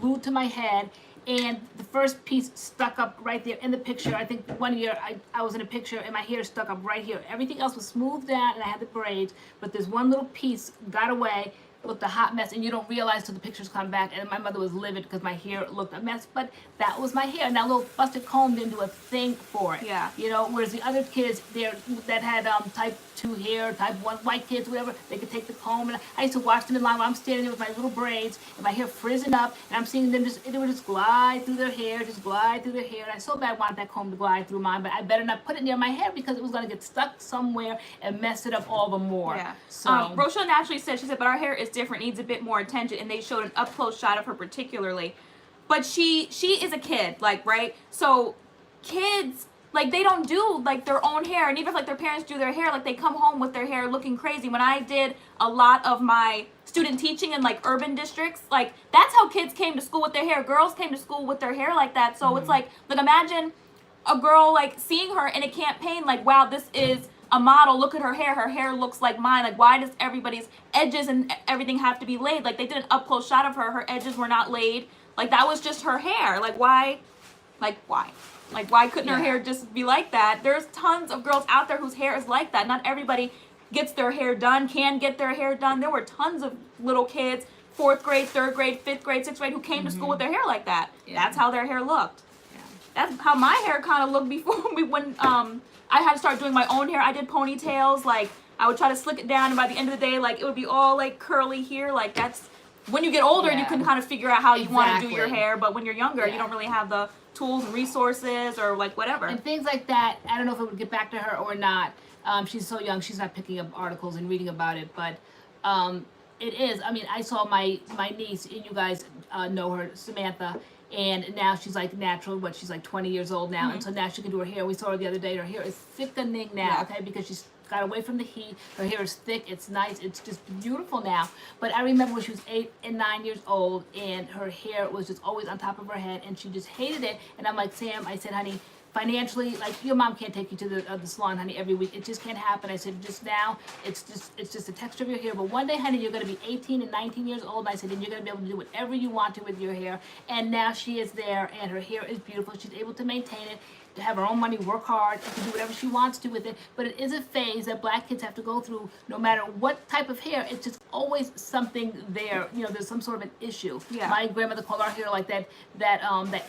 glued to my head. and the first piece stuck up right there in the picture. I think one year I was in a picture and my hair stuck up right here. Everything else was smoothed out and I had the braids, but this one little piece got away, looked a hot mess, and you don't realize till the pictures come back. And my mother was livid because my hair looked a mess, but that was my hair. And that little busted comb didn't do a thing for it. Yeah. You know, whereas the other kids there that had type 2 hair, type 1 white kids, whatever, they could take the comb. And I used to watch them in line while I'm standing there with my little braids and my hair frizzing up, and I'm seeing them they would just glide through their hair, And I so bad wanted that comb to glide through mine, but I better not put it near my hair because it was going to get stuck somewhere and mess it up all the more. Yeah. So Rochelle naturally said, she said, but our hair is different, needs a bit more attention, and they showed an up close shot of her particularly. But she is a kid, like, right? So kids, like, they don't do like their own hair, and even if like their parents do their hair, like they come home with their hair looking crazy. When I did a lot of my student teaching in like urban districts, like that's how kids came to school with their hair. Girls came to school with their hair like that. So it's like imagine a girl like seeing her in a campaign, like, wow, this is a model, look at her hair looks like mine. Like, why does everybody's edges and everything have to be laid? Like, they did an up close shot of her edges were not laid. Like, that was just her hair. Like, why couldn't her hair just be like that? There's tons of girls out there whose hair is like that. Not everybody gets their hair done, can get their hair done. There were tons of little kids, 4th grade, 3rd grade, 5th grade, 6th grade, who came to school with their hair like that. That's how their hair looked. That's how my hair kind of looked before when I had to start doing my own hair. I did ponytails. Like, I would try to slick it down, and by the end of the day, like, it would be all like curly here. Like, that's when you get older, you can kind of figure out how you want to do your hair. But when you're younger, you don't really have the tools and resources or like whatever. And things like that. I don't know if it would get back to her or not. She's so young; she's not picking up articles and reading about it. But it is. I mean, I saw my niece, and you guys know her, Samantha. And now she's like natural, she's like 20 years old now. And so now she can do her hair. We saw her the other day. Her hair is thickening now, okay, because she's got away from the heat. Her hair is thick. It's nice. It's just beautiful now. But I remember when she was 8 and 9 years old, and her hair was just always on top of her head, and she just hated it. And I'm like, Sam, I said, honey, financially, like, your mom can't take you to the salon, honey, every week. It just can't happen. I said, just now, it's just the texture of your hair. But one day, honey, you're going to be 18 and 19 years old. And I said, and you're going to be able to do whatever you want to with your hair. And now she is there, and her hair is beautiful. She's able to maintain it, to have her own money, work hard, and to do whatever she wants to with it. But it is a phase that black kids have to go through. No matter what type of hair, it's just always something there. You know, there's some sort of an issue. My grandmother called our hair like that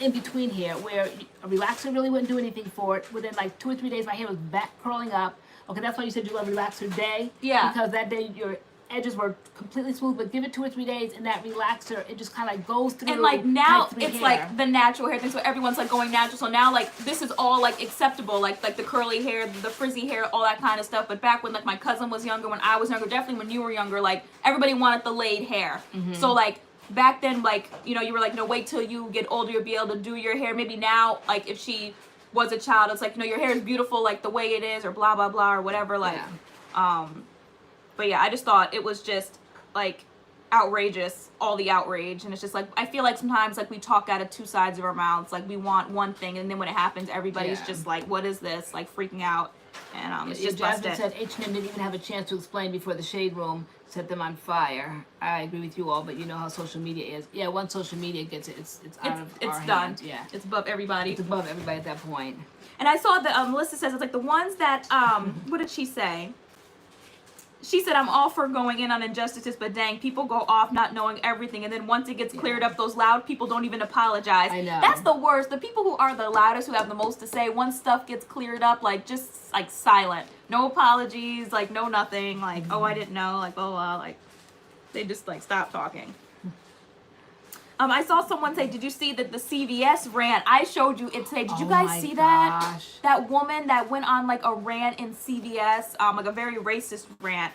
in-between hair, where a relaxer really wouldn't do anything for it. Within like 2 or 3 days, my hair was back curling up. Okay, that's why you said you love relaxer day. Because that day your edges were completely smooth, but give it 2 or 3 days, and that relaxer, it just kind of like goes through. And like now, it's like the natural hair thing, so everyone's like going natural. So now, like, this is all like acceptable, like the curly hair, the frizzy hair, all that kind of stuff. But back when like my cousin was younger, when I was younger, definitely when you were younger, like everybody wanted the laid hair. So like back then, like, you know, you were like, no, wait till you get older, you'll be able to do your hair. Maybe now, like, if she was a child, it's like, you know, your hair is beautiful like the way it is, or blah blah blah, or whatever. Like, but yeah, I just thought it was just like outrageous, all the outrage. And it's just like, I feel like sometimes like we talk out of 2 sides of our mouths. Like, we want one thing, and then when it happens, everybody's just like, what is this? Like, freaking out. And it's just busted. Jasmine said H&M didn't even have a chance to explain before the shade room set them on fire. I agree with you all, but you know how social media is. Yeah, once social media gets it, it's out of our hands. Yeah, it's above everybody. It's above everybody at that point. And I saw that Melissa says it's like the ones that what did she say? She said, I'm all for going in on injustices, but dang, people go off not knowing everything. And then once it gets cleared up, those loud people don't even apologize. I know. That's the worst. The people who are the loudest, who have the most to say, once stuff gets cleared up, like, just, like, silent. No apologies, like, no nothing. Like, oh, I didn't know. Like, oh, like, they just, like, stop talking. I saw someone say, did you see the CVS rant? I showed you it today. Did you guys see that? That woman that went on like a rant in CVS, like a very racist rant.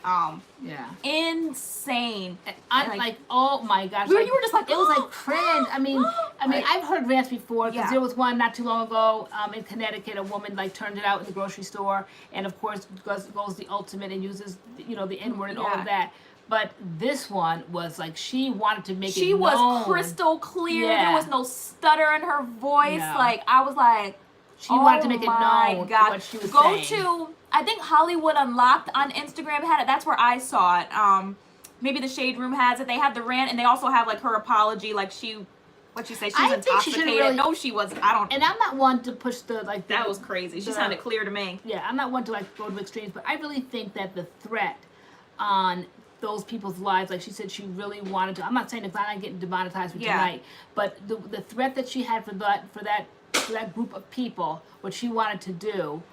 Insane. Like, oh my gosh. You were just like, it was like cringe. I mean, I've heard rants before, because there was one not too long ago in Connecticut. A woman like turned it out in the grocery store, and of course goes the ultimate and uses, you know, the N-word and all of that. But this one was like, she wanted to make it known. She was crystal clear. There was no stutter in her voice. Like, I was like, she wanted to make it known what she was saying. Go to, I think Hollywood Unlocked on Instagram had it. That's where I saw it. Maybe the Shade Room has it. They have the rant, and they also have like her apology. Like, she What she say? She was I think she should've intoxicated. really- No, she wasn't. I don't. And I'm not one to push the like. That was crazy. She sounded clear to me. Yeah, I'm not one to like go to extremes, but I really think that the threat on those people's lives, like she said, she really wanted to. I'm not saying if I'm not getting demonetized for tonight, but the threat that she had for that group of people, what she wanted to do,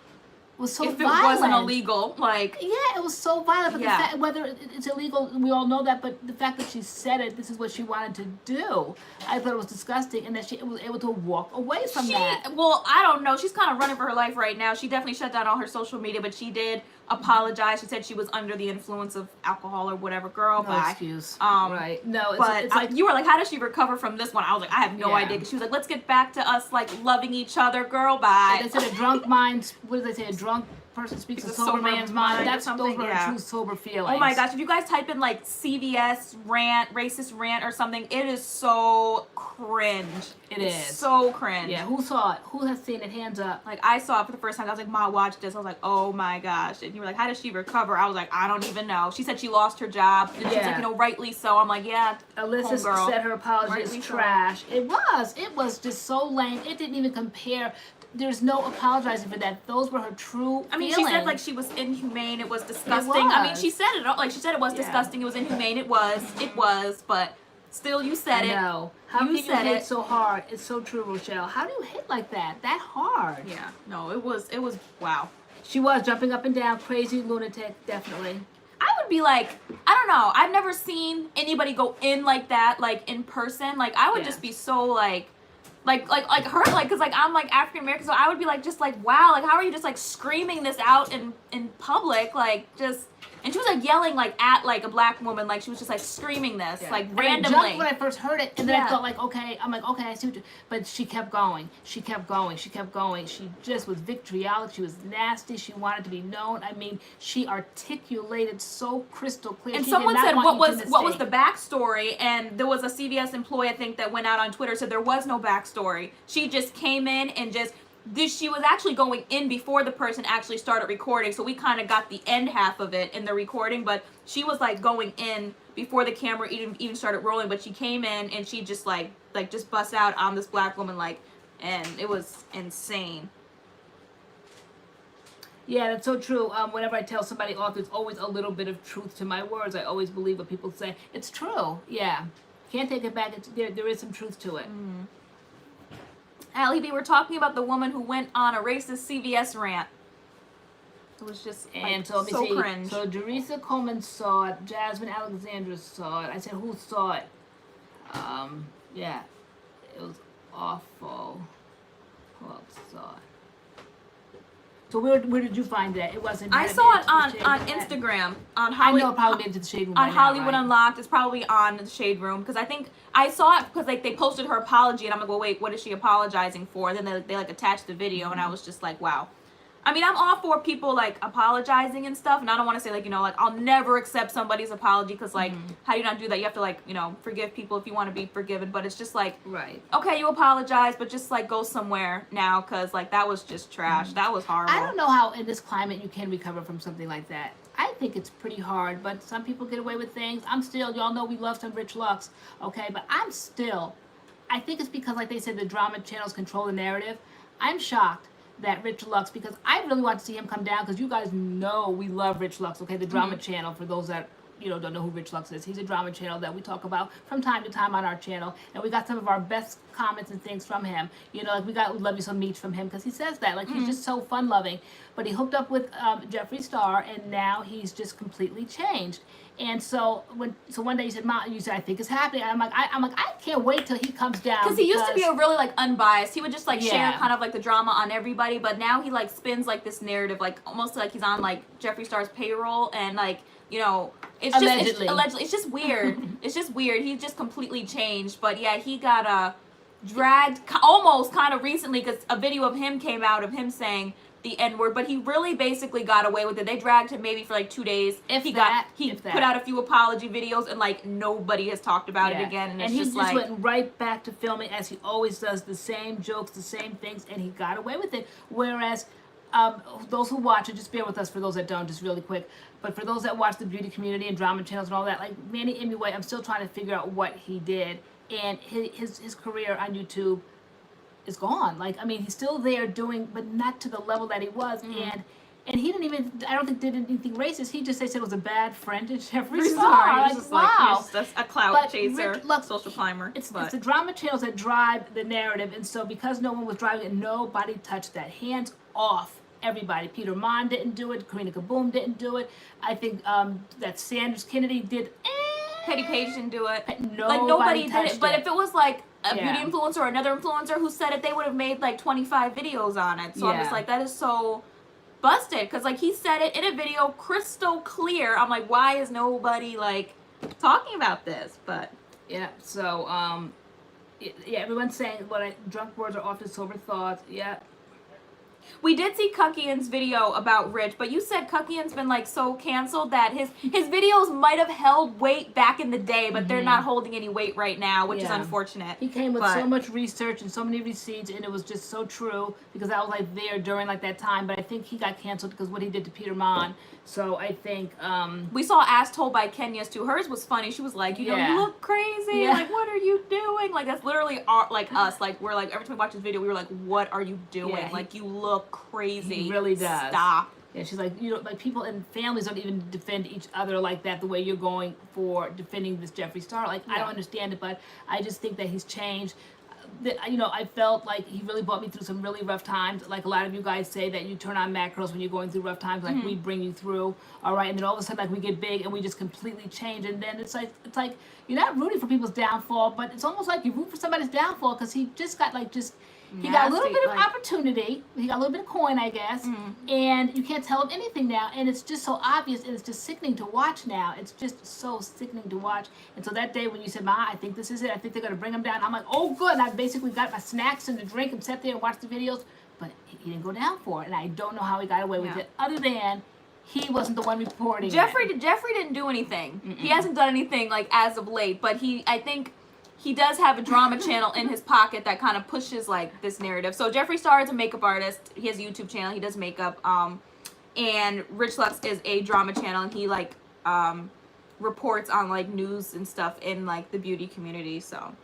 was so if violent. it wasn't illegal, like Yeah, it was so violent. But Yeah. the fact, whether it's illegal, we all know that. But the fact that she said it, this is what she wanted to do, I thought it was disgusting, and that she was able to walk away from that. Well, I don't know. She's kind of running for her life right now. She definitely shut down all her social media, but she did apologize. She said she was under the influence of alcohol or whatever. Girl, No bye. excuse. Um, Right? No, But it's like you were like, how does she recover from this one? I was like, I have no Yeah. idea. Because she was like, let's get back to us like loving each other. Girl, bye. they said a drunk mind. What did they say? A drunk person speaks a sober man's mind. Those something, were yeah. her true sober feelings. Oh my gosh, if you guys type in like CVS rant, racist rant or something, it is so cringe. It's so cringe. Yeah, who saw it? Who has seen it? Hands up. Like, I saw it for the first time. I was like, Ma, watch this. I was like, oh my gosh. And you were like, how does she recover? I was like, I don't even know. She said she lost her job. And she's like, you know, rightly so. I'm like, yeah. Alyssa homegirl. said her apology Rightly is so. trash. It was just so lame. It didn't even compare. There's no apologizing for that. Those were her true I mean, feelings. she said like she was inhumane. It was disgusting. I mean, was. she said it all. Like, she said it was disgusting. It was inhumane. It was. But still, you said it. No. How You can you said hit it. so hard? It's so true, Rochelle. How do you hit like that? That hard? Yeah. No, it was, wow. She was jumping up and down, crazy lunatic, definitely. I would be like, I don't know. I've never seen anybody go in like that, like in person. Like, I would just be so like her, like, cause like I'm like African American, so I would be like, just like, wow, like, how are you just like screaming this out in public, like, just. And she was like yelling like at like a black woman, like she was just like screaming this, like And I randomly. jumped when I first heard it, and then I thought like, okay, I see what you, but she kept going. She kept going. She kept going. She just was vitriolic. She was nasty. She wanted to be known. I mean, she articulated so crystal clear. And She someone did not said want what you to was the mistake. backstory, and there was a CVS employee I think that went out on Twitter said there was no backstory. She just came in and just. She was actually going in before the person actually started recording, so we kind of got the end half of it in the recording, but she was like going in before the camera even started rolling, but she came in and she just like just bust out on this black woman, like, and it was insane. Yeah, that's so true. Whenever I tell somebody off, there's always a little bit of truth to my words. I always believe what people say. It's true. Yeah. Can't take it back. There is some truth to it. Allie B, we're talking about the woman who went on a racist CVS rant. It was just And so let me see. cringe. So Teresa Coleman saw it. Jasmine Alexandra saw it. I said, who saw it? Yeah, it was awful. Who else saw it? So where did you find that? It wasn't. I saw it on Instagram on Hollywood. I know, probably into the shade room. On by now, Hollywood right? Unlocked. It's probably on the Shade Room because I think I saw it because like they posted her apology and I'm like, well, wait, what is she apologizing for? And then they like attached the video and I was just like, wow. I mean, I'm all for people like apologizing and stuff, and I don't want to say like, you know, like I'll never accept somebody's apology because like how do you not do that? You have to like, you know, forgive people if you want to be forgiven, but it's just like, right. Okay, you apologize, but just like go somewhere now because like that was just trash. That was horrible. I don't know how in this climate you can recover from something like that. I think it's pretty hard, but some people get away with things. I'm still, y'all know we love some rich lux, okay? But I'm still, I think it's because like they said, the drama channels control the narrative. I'm shocked that Rich Lux, because I really want to see him come down, because you guys know we love Rich Lux, okay? The drama channel, for those that don't know who Rich Lux is. He's a drama channel that we talk about from time to time on our channel, and we got some of our best comments and things from him. You know, like we got Love You Some Meats from him because he says that. Like, he's just so fun-loving. But he hooked up with Jeffree Star, and now he's just completely changed. And so one day you said, "Mom," you said, "I think it's happening." I'm like, I can't wait till he comes down. Because he used to be a really like unbiased. He would just like share Yeah. kind of like the drama on everybody, but now he like spins like this narrative, like almost like he's on like Jeffree Star's payroll, and like, you know, it's Allegedly. it's just weird. It's just weird. He's just completely changed. But yeah, he got dragged almost kind of recently because a video of him came out of him saying the N-word, but he really basically got away with it. They dragged him maybe for like 2 days. He put out a few apology videos, and like nobody has talked about it again. And it's he just just like went right back to filming as he always does, the same jokes, the same things, and he got away with it. Whereas those who watch it, just bear with us for those that don't, just really quick. But for those that watch the beauty community and drama channels and all that, like Manny Imwe, I'm still trying to figure out what he did. and his career on YouTube is gone. Like, I mean, he's still there doing, but not to the level that he was. And he didn't even, I don't think did anything racist. He just, they said it was a bad friend to Jeffree Star. Like, just wow. Like, a clout chaser, social climber. It's the drama channels that drive the narrative. And so because no one was driving it, nobody touched that. Hands off everybody. Peter Mon didn't do it. Karina Kaboom didn't do it. I think that Sanders Kennedy did. Petty Page didn't do it. Nobody did it. But if it was like a beauty influencer or another influencer who said it, they would have made like 25 videos on it. So I'm just like, that is so busted. Because like he said it in a video crystal clear. I'm like, why is nobody like talking about this? But yeah, so yeah, everyone's saying drunk words are often sober thoughts. Yeah. We did see Cuckian's video about Rich, but you said Cuckian's been like so canceled that his videos might have held weight back in the day, but they're not holding any weight right now, which is unfortunate. He came with so much research and so many receipts, and it was just so true because I was like there during like that time. But I think he got canceled because what he did to Peter Mon. So I think we saw As Told by Kenya's too. Hers was funny. She was like, you know, you look crazy. Like, what are you doing? Like, that's literally like us. Like, we're like, every time we watch this video, we were like, what are you doing? Like, you look crazy. He really does. Stop. Yeah, she's like, you know, like people and families don't even defend each other like that the way you're going for defending this Jeffree Star. Like, I don't understand it, but I just think that he's changed. You know, I felt like he really brought me through some really rough times. Like a lot of you guys say that you turn on MADCURLS when you're going through rough times. Like we bring you through, all right. And then all of a sudden, like we get big and we just completely change. And then it's like you're not rooting for people's downfall, but it's almost like you root for somebody's downfall because he just got like he got a little bit of opportunity. He got a little bit of coin, I guess. And you can't tell him anything now. And it's just so obvious. And it's just sickening to watch now. It's just so sickening to watch. And so that day when you said, Ma, I think this is it. I think they're going to bring him down. I'm like, oh, good. And I basically got my snacks and the drink and sat there and watched the videos. But he didn't go down for it. And I don't know how he got away with it other than he wasn't the one reporting Jeffree didn't do anything. He hasn't done anything like as of late. But I think he does have a drama channel in his pocket that kind of pushes like this narrative. So Jeffree Star is a makeup artist. He has a YouTube channel. He does makeup. And Rich Lux is a drama channel, and he like reports on like news and stuff in like the beauty community. So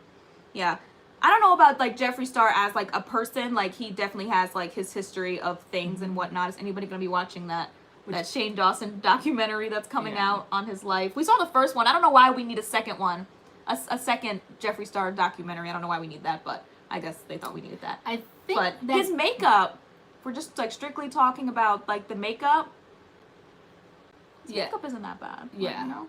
yeah, I don't know about like Jeffree Star as like a person. Like he definitely has like his history of things and whatnot. Is anybody gonna be watching that Shane Dawson documentary that's coming out on his life? We saw the first one. I don't know why we need a second one. A second Jeffree Star documentary. I don't know why we need that, but I guess they thought we needed that. I think but his makeup, we're just like strictly talking about like the makeup. His makeup isn't that bad. Yeah. Like, you know?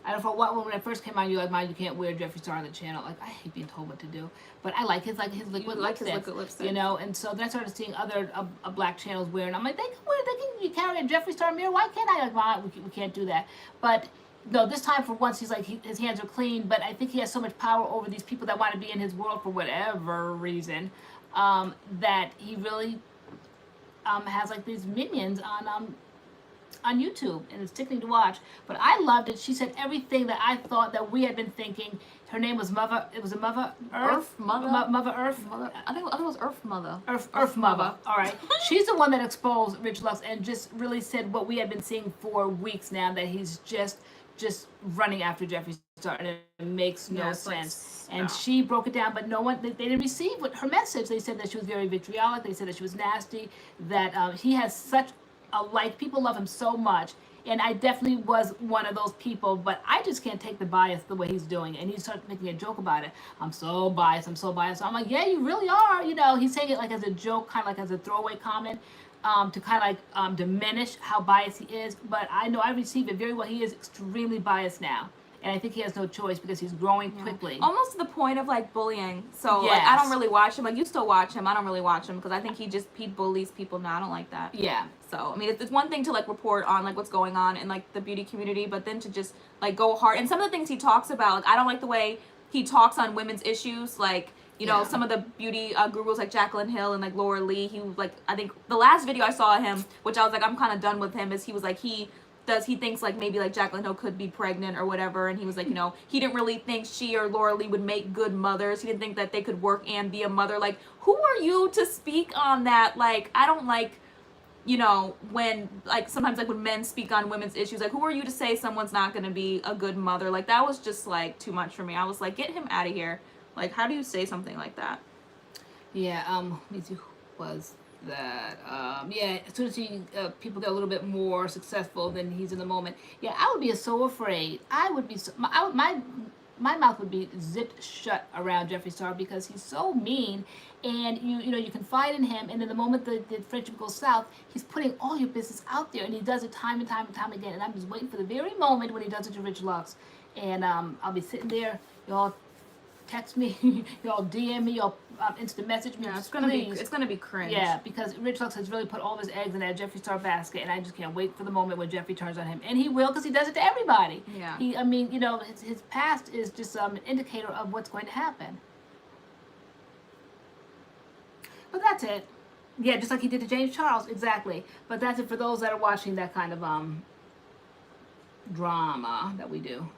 I don't know when I first came on, you're like, Mom, you can't wear Jeffree Star on the channel. Like, I hate being told what to do, but I like his liquid lipstick, you know. And so then I started seeing other black channels wearing. I'm like, they can carry a Jeffree Star mirror. Why can't I? Like, Mom, we can't do that. But no, this time for once, he's like, his hands are clean, but I think he has so much power over these people that want to be in his world for whatever reason, that he really has like these minions on YouTube, and it's sickening to watch. But I loved it. She said everything that I thought that we had been thinking. Her name was Mother. It was a Mother Earth. Mother Earth. I think it was Earth Mother. Earth Mother. All right. She's the one that exposed Rich Lux and just really said what we had been seeing for weeks now, that he's just running after Jeffree Star, and it makes no sense. And she broke it down, but no one, they didn't receive her message. They said that she was very vitriolic. They said that she was nasty, that he has such a like, people love him so much. And I definitely was one of those people, but I just can't take the bias the way he's doing. And he started making a joke about it. I'm so biased. So I'm like, yeah, you really are. You know, he's saying it like as a joke, kind of like as a throwaway comment, to kind of like diminish how biased he is. But I know I receive it very well. He is extremely biased now. And I think he has no choice because he's growing quickly. Almost to the point of like bullying. So like I don't really watch him. Like you still watch him. I don't really watch him because I think he bullies people now. I don't like that. Yeah. So I mean, it's one thing to like report on like what's going on in like the beauty community, but then to just like go hard. And some of the things he talks about, like I don't like the way he talks on women's issues. Like, you know, some of the beauty gurus like Jaclyn Hill and like Laura Lee. He was like, I think the last video I saw of him, which I was like, I'm kind of done with him, is he was like, he thinks like maybe like Jaclyn Hill could be pregnant or whatever, and he was like, you know, he didn't really think she or Laura Lee would make good mothers. He didn't think that they could work and be a mother. Like, who are you to speak on that? Like, I don't like, you know, when like sometimes like when men speak on women's issues, like who are you to say someone's not going to be a good mother? Like that was just like too much for me. I was like, get him out of here. Like, how do you say something like that? Yeah, let me see who was that. Yeah, as soon as people get a little bit more successful, then he's in the moment. Yeah, I would be so afraid. I would be so, my mouth would be zipped shut around Jeffree Star because he's so mean, and you know you confide in him, and in the moment the friendship goes south, he's putting all your business out there, and he does it time and time and time again. And I'm just waiting for the very moment when he does it to Rich Lux, and I'll be sitting there, y'all text me, y'all DM me, y'all instant message me. Yeah, it's gonna be cringe. Yeah, because Rich Lux has really put all of his eggs in that Jeffree Star basket, and I just can't wait for the moment when Jeffree turns on him, and he will, because he does it to everybody. Yeah. I mean, you know, his past is just an indicator of what's going to happen. But that's it. Yeah, just like he did to James Charles, exactly. But that's it for those that are watching that kind of drama that we do.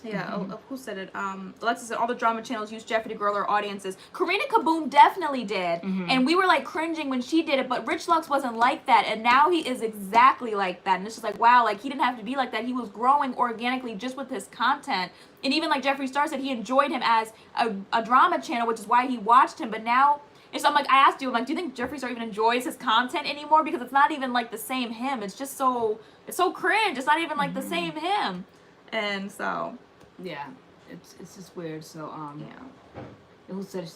Yeah, who said it? Alexis said all the drama channels use Jeffree to grow their audiences. Karina Kaboom definitely did. And we were like cringing when she did it, but Rich Lux wasn't like that. And now he is exactly like that. And it's just like, wow, like he didn't have to be like that. He was growing organically just with his content. And even like Jeffree Star said, he enjoyed him as a drama channel, which is why he watched him. But now, and so I'm like, I asked you, I'm like, do you think Jeffree Star even enjoys his content anymore? Because it's not even like the same him. It's just so, it's so cringe. It's not even like the same him. And so... yeah, it's just weird. So yeah. Who said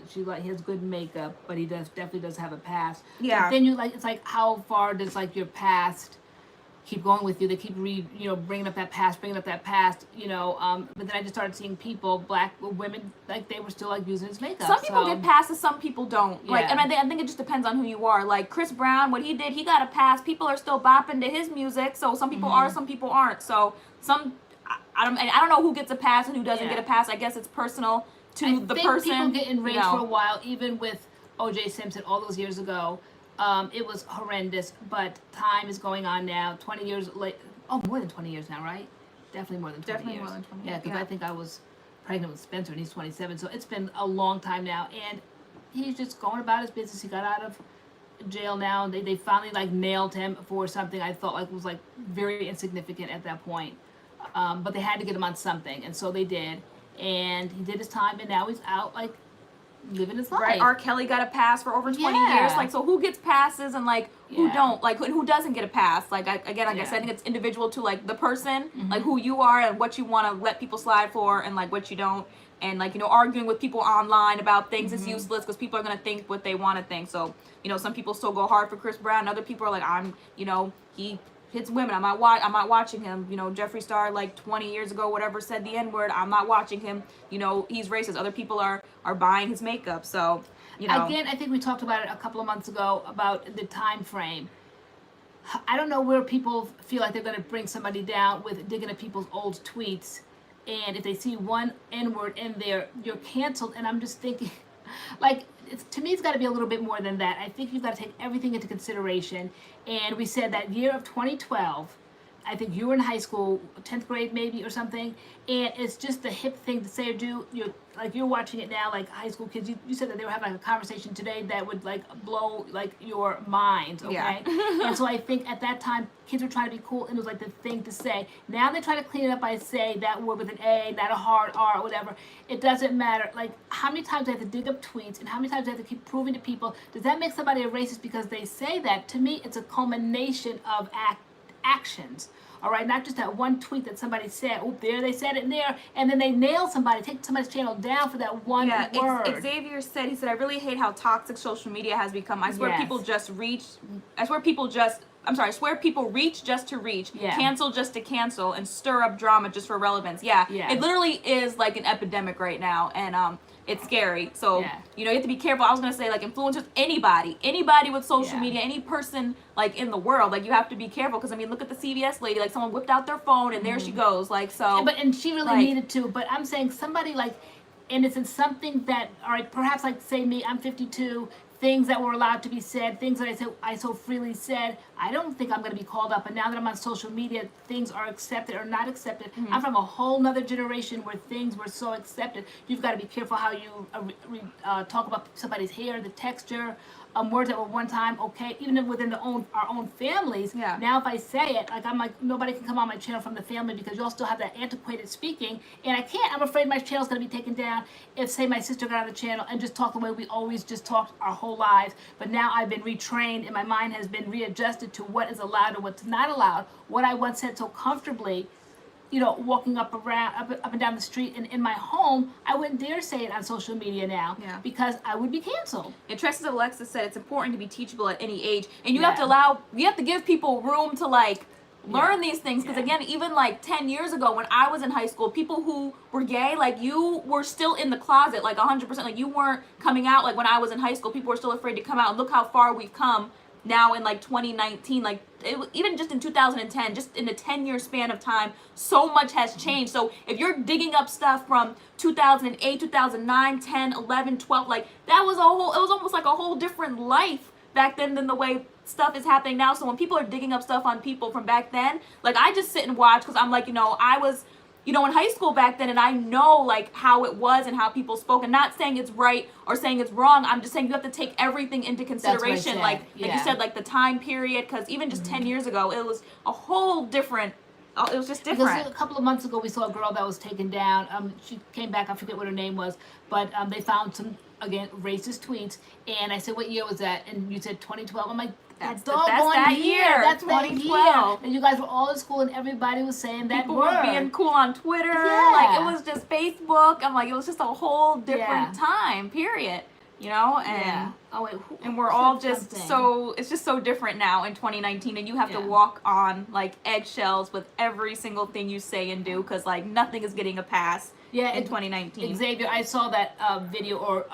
she like he has good makeup, but he definitely does have a past. Yeah. But then you like, it's like, how far does like your past keep going with you? They keep bringing up that past, you know. But then I just started seeing people, black women, like they were still like using his makeup. Some people get passes, some people don't. Like, Yeah. and I think it just depends on who you are. Like Chris Brown, what he did, he got a pass. People are still bopping to his music, so some people are, some people aren't. So I don't know who gets a pass and who doesn't get a pass. I guess it's personal to the person. I think people get enraged for a while, even with O.J. Simpson all those years ago. It was horrendous, but time is going on now. 20 years late. Oh, more than 20 years now, right? Definitely more than 20 Definitely years. more than 20 Yeah, years. because I think I was pregnant with Spencer and he's 27, so it's been a long time now. And he's just going about his business. He got out of jail now. They finally like nailed him for something I thought like was like very insignificant at that point. But they had to get him on something, and so they did. And he did his time, and now he's out, like, living his life. Right, R. Kelly got a pass for over 20 Yeah. years. Like, so who gets passes and, like, who Yeah. don't? Like, who doesn't get a pass? Like, again, like I said, I think it's individual to, like, the person, like, who you are and what you want to let people slide for and, like, what you don't. And, like, you know, arguing with people online about things is useless because people are going to think what they want to think. So, you know, some people still go hard for Chris Brown. Other people are like, you know, he hits women. I'm not watching him. You know, Jeffree Star, like 20 years ago, whatever, said the N-word. I'm not watching him. You know, he's racist. Other people are buying his makeup. So, you know. Again, I think we talked about it a couple of months ago about the time frame. I don't know where people feel like they're going to bring somebody down with digging at people's old tweets. And if they see one N-word in there, you're canceled. And I'm just thinking, like, to me, it's got to be a little bit more than that. I think you've got to take everything into consideration. And we said that year of 2012, I think you were in high school, 10th grade maybe or something, and it's just the hip thing to say or do. You're watching it now, like high school kids. You said that they were having like a conversation today that would like blow like your mind, okay? Yeah. And so I think at that time, kids were trying to be cool, and it was like the thing to say. Now they try to clean it up by say that word with an A, not a hard R or whatever. It doesn't matter. Like, how many times I have to dig up tweets, and how many times I have to keep proving to people, does that make somebody a racist because they say that? To me, it's a culmination of actions. All right, not just that one tweet that somebody said. Oh, there they said it there, and then they nail somebody, take somebody's channel down for that one word. Xavier said, he said, I really hate how toxic social media has become. I swear people reach just to reach, cancel just to cancel, and stir up drama just for relevance. Yeah. It literally is like an epidemic right now, and it's scary. So, you know, you have to be careful. I was going to say, like, influencers, anybody with social media, any person, like, in the world, like, you have to be careful. Because, I mean, look at the CVS lady. Like, someone whipped out their phone, and there she goes. Like, so. And she really needed to. But I'm saying somebody, like, and it's in something that, all right, perhaps, like, say me, I'm 52, things that were allowed to be said, things that I so freely said, I don't think I'm going to be called up. But now that I'm on social media, things are accepted or not accepted. I'm from a whole nother generation where things were so accepted. You've got to be careful how you talk about somebody's hair, the texture, words that were one time okay, even within our own families. Yeah. Now if I say it, like I'm like, nobody can come on my channel from the family because you all still have that antiquated speaking, and I can't. I'm afraid my channel's gonna be taken down if, say, my sister got on the channel and just talked the way we always just talked our whole lives. But now I've been retrained and my mind has been readjusted to what is allowed and what's not allowed. What I once said so comfortably, you know, walking up and down the street in my home, I wouldn't dare say it on social media now because I would be canceled. And Tressa Alexis said it's important to be teachable at any age, and you have to give people room to like learn these things, because again, even like 10 years ago when I was in high school, people who were gay, like you were still in the closet, like 100%, like you weren't coming out. Like when I was in high school, people were still afraid to come out, and look how far we've come now in like 2019, like even just in 2010, just in a 10-year span of time, so much has changed. So if you're digging up stuff from 2008, 2009, 10, 11, 12, like that was it was almost like a whole different life back then than the way stuff is happening now. So when people are digging up stuff on people from back then, like I just sit and watch, because I'm like, you know, I was, you know, in high school back then, and I know like how it was and how people spoke, and not saying it's right or saying it's wrong. I'm just saying you have to take everything into consideration. Like you said, like the time period, because even just 10 years ago, it was a whole different, it was just different. Because a couple of months ago, we saw a girl that was taken down. She came back, I forget what her name was, but they found some, again, racist tweets, and I said, what year was that? And you said 2012. I'm like, that's that year. That's 2012. And you guys were all in school, and everybody was saying that people word. were being cool on Twitter. Like it was just Facebook. I'm like, it was just a whole different time period, you know. And and we're all just so, it's just so different now in 2019, and you have to walk on like eggshells with every single thing you say and do, because like nothing is getting a pass. In 2019. Xavier, I saw that video or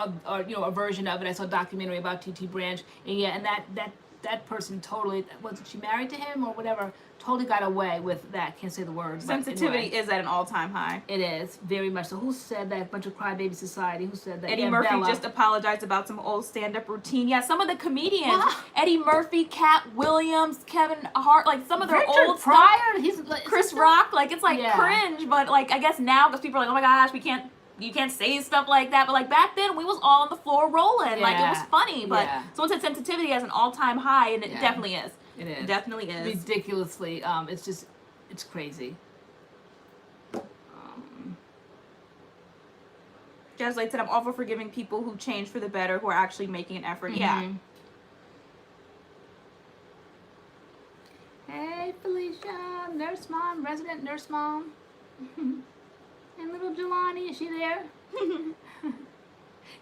you know, a version of it. I saw a documentary about TT Branch, and that person totally, wasn't she married to him or whatever, totally got away with that. Can't say the word. Sensitivity is at an all-time high. It is, very much so. Who said that? A bunch of crybaby society. Who said that? Eddie Murphy just apologized about some old stand-up routine. Yeah, some of the comedians, Eddie Murphy, Cat Williams, Kevin Hart, like some of their old Pryor, stuff. Chris Rock, like it's like cringe, but like I guess now, because people are like, oh my gosh, you can't say stuff like that, but like back then we was all on the floor rolling, like it was funny. But someone said sensitivity has an all-time high, and it definitely is. It is. It definitely is. Ridiculously, it's crazy. Jazz Light said, I'm all for forgiving people who change for the better, who are actually making an effort. Yeah. Hey Felicia, nurse mom, resident nurse mom. And little Jelani, is she there?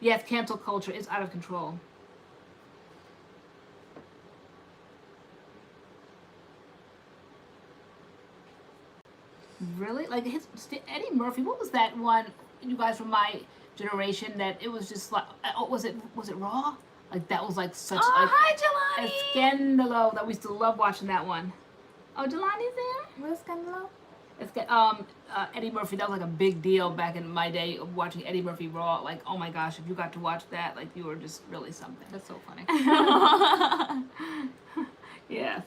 Yes, cancel culture is out of control. Really? Like Eddie Murphy, what was that one, you guys from my generation, that it was just like, was it Raw? Like that was like such hi Jelani! A scandalo that we still love watching that one. Oh, Jelani's there? What scandalo? It's Eddie Murphy. That was like a big deal back in my day of watching Eddie Murphy Raw. Like, oh my gosh, if you got to watch that, like you were just really something. That's so funny. Yes.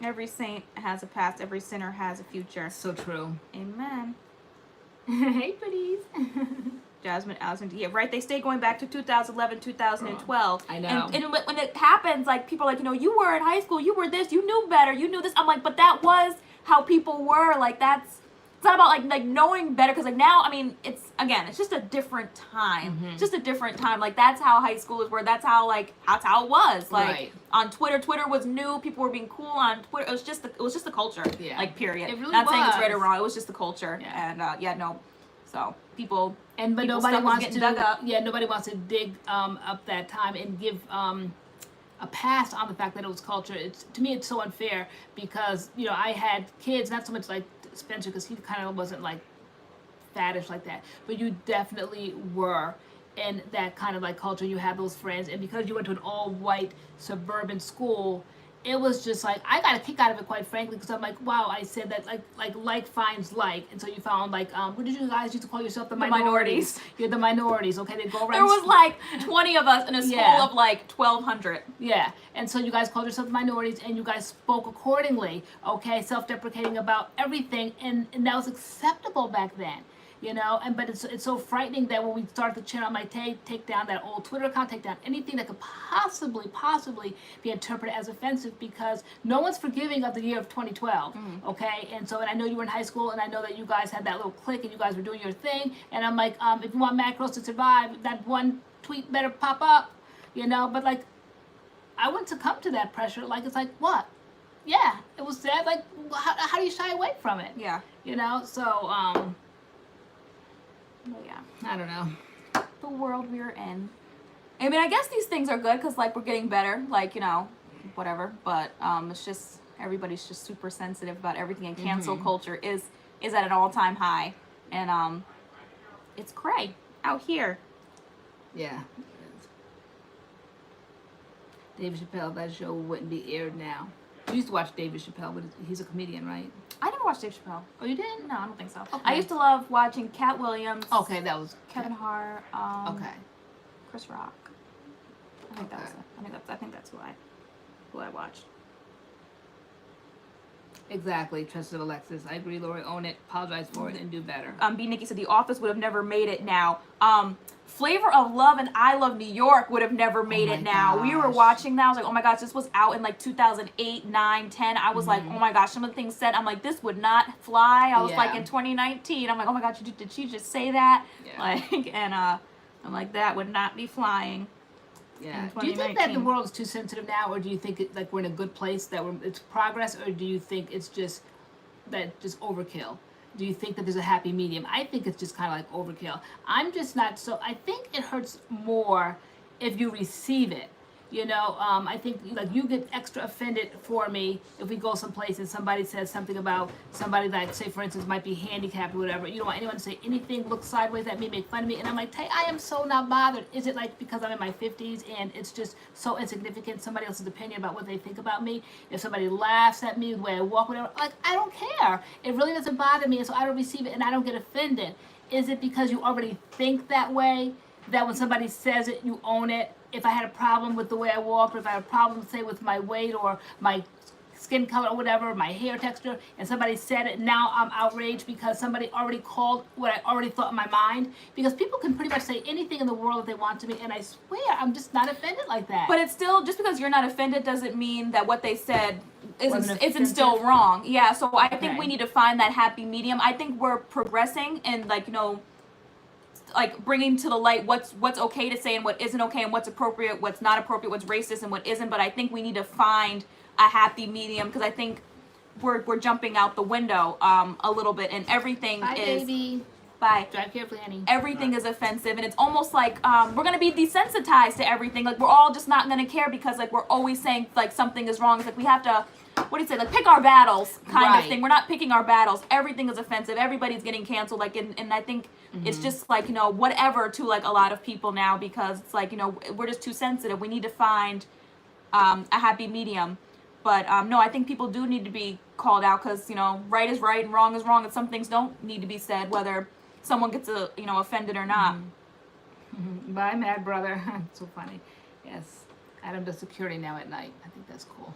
Every saint has a past. Every sinner has a future. So true. Amen. Hey, pretties. Jasmine Allison. Yeah, right. They stay going back to 2011, 2012. I know. And when it happens, like people are like, you know, you were in high school, you were this, you knew better, you knew this. I'm like, but that was how people were. Like it's not about like knowing better, because like now, I mean, it's just a different time. It's just a different time. Like that's how high schoolers were. That's how it was. Like on Twitter was new. People were being cool on Twitter. It was just the culture. Yeah. Like period. It really not was. saying it's right or wrong. It was just the culture. Yeah. And no. So people. But nobody wants to dug up. Yeah, nobody wants to dig up that time and give a pass on the fact that it was culture. To me, it's so unfair, because you know I had kids, not so much like Spencer, because he kind of wasn't like faddish like that, but you definitely were in that kind of like culture. You had those friends, and because you went to an all-white suburban school, it was just like, I got a kick out of it, quite frankly, because I'm like, wow, I said that like finds like, and so you found like, what did you guys used to call yourself? The minorities. You're the minorities, okay? They go around. There was like 20 of us in a school of like 1,200. Yeah, and so you guys called yourself the minorities, and you guys spoke accordingly, okay? Self-deprecating about everything, and that was acceptable back then. you know. And but it's so frightening that when we start the channel, I might take down that old Twitter account, take down anything that could possibly be interpreted as offensive, because no one's forgiving of the year of 2012, okay? And so, and I know you were in high school, and I know that you guys had that little clique, and you guys were doing your thing, and I'm like, if you want MAD Girls to survive, that one tweet better pop up, you know. But like, I wouldn't succumb to that pressure. Like, it's like, what? Yeah, it was sad. Like, how do you shy away from it? Yeah. You know, so, Well, yeah. I don't know. The world we're in. I mean, I guess these things are good because, like, we're getting better. Like, you know, whatever. But it's just, everybody's just super sensitive about everything. And cancel culture is at an all-time high. And it's cray out here. Yeah. David Chappelle, that show wouldn't be aired now. You used to watch David Chappelle, but he's a comedian, right? I never watched Dave Chappelle. Oh, you didn't? No, I don't think so. Okay. I used to love watching Cat Williams. Okay, that was Kevin Hart. okay. Chris Rock. I think that was it. I think that's who I watched. Exactly. Trusted Alexis. I agree, Lori. Own it. Apologize for it and do better. B. Nikki said The Office would have never made it now. Flavor of Love and I Love New York would have never made it now. We were gosh. watching that. I was like, oh my gosh, this was out in like 2008, 9, 10. I was like, oh my gosh, some of the things said, I'm like, this would not fly. I was like, in 2019, I'm like, oh my gosh, did she just say that? Yeah. Like, and I'm like, that would not be flying. Yeah. Do you think that the world is too sensitive now, or do you think like we're in a good place, that it's progress, or do you think it's just overkill? Do you think that there's a happy medium? I think it's just kind of like overkill. I'm just not so. I think it hurts more if you receive it. You know, I think like you get extra offended for me if we go someplace and somebody says something about somebody that, say for instance, might be handicapped or whatever. You don't want anyone to say anything, look sideways at me, make fun of me, and I'm like, hey, I am so not bothered. Is it like because I'm in my 50s and it's just so insignificant, somebody else's opinion about what they think about me? If somebody laughs at me the way I walk, whatever, like I don't care. It really doesn't bother me, and so I don't receive it and I don't get offended. Is it because you already think that way, that when somebody says it, you own it? If I had a problem with the way I walk, or if I had a problem, say, with my weight or my skin color or whatever, my hair texture, and somebody said it, now I'm outraged because somebody already called what I already thought in my mind. Because people can pretty much say anything in the world that they want to me, and I swear, I'm just not offended like that. But it's still, just because you're not offended doesn't mean that what they said isn't still offensive? wrong. Yeah, so I think Okay. we need to find that happy medium. I think we're progressing and, like, you know, like bringing to the light what's okay to say and what isn't okay, and what's appropriate, what's not appropriate, what's racist and what isn't. But I think we need to find a happy medium, because I think we're jumping out the window a little bit, and everything Bye, is baby. bye. Drive carefully, honey. Everything is offensive, and it's almost like we're gonna be desensitized to everything. Like, we're all just not gonna care because, like, we're always saying like something is wrong. It's like we have to, what do you say, like, pick our battles kind Right. of thing. We're not picking our battles. Everything is offensive. Everybody's getting canceled. Like, and I think it's just like, you know, whatever to like a lot of people now, because it's like, you know, we're just too sensitive. We need to find a happy medium. But no, I think people do need to be called out, because, you know, right is right and wrong is wrong, and some things don't need to be said, whether someone gets offended or not. Bye, mad brother. So funny. Yes. Adam does security now at night. I think that's cool.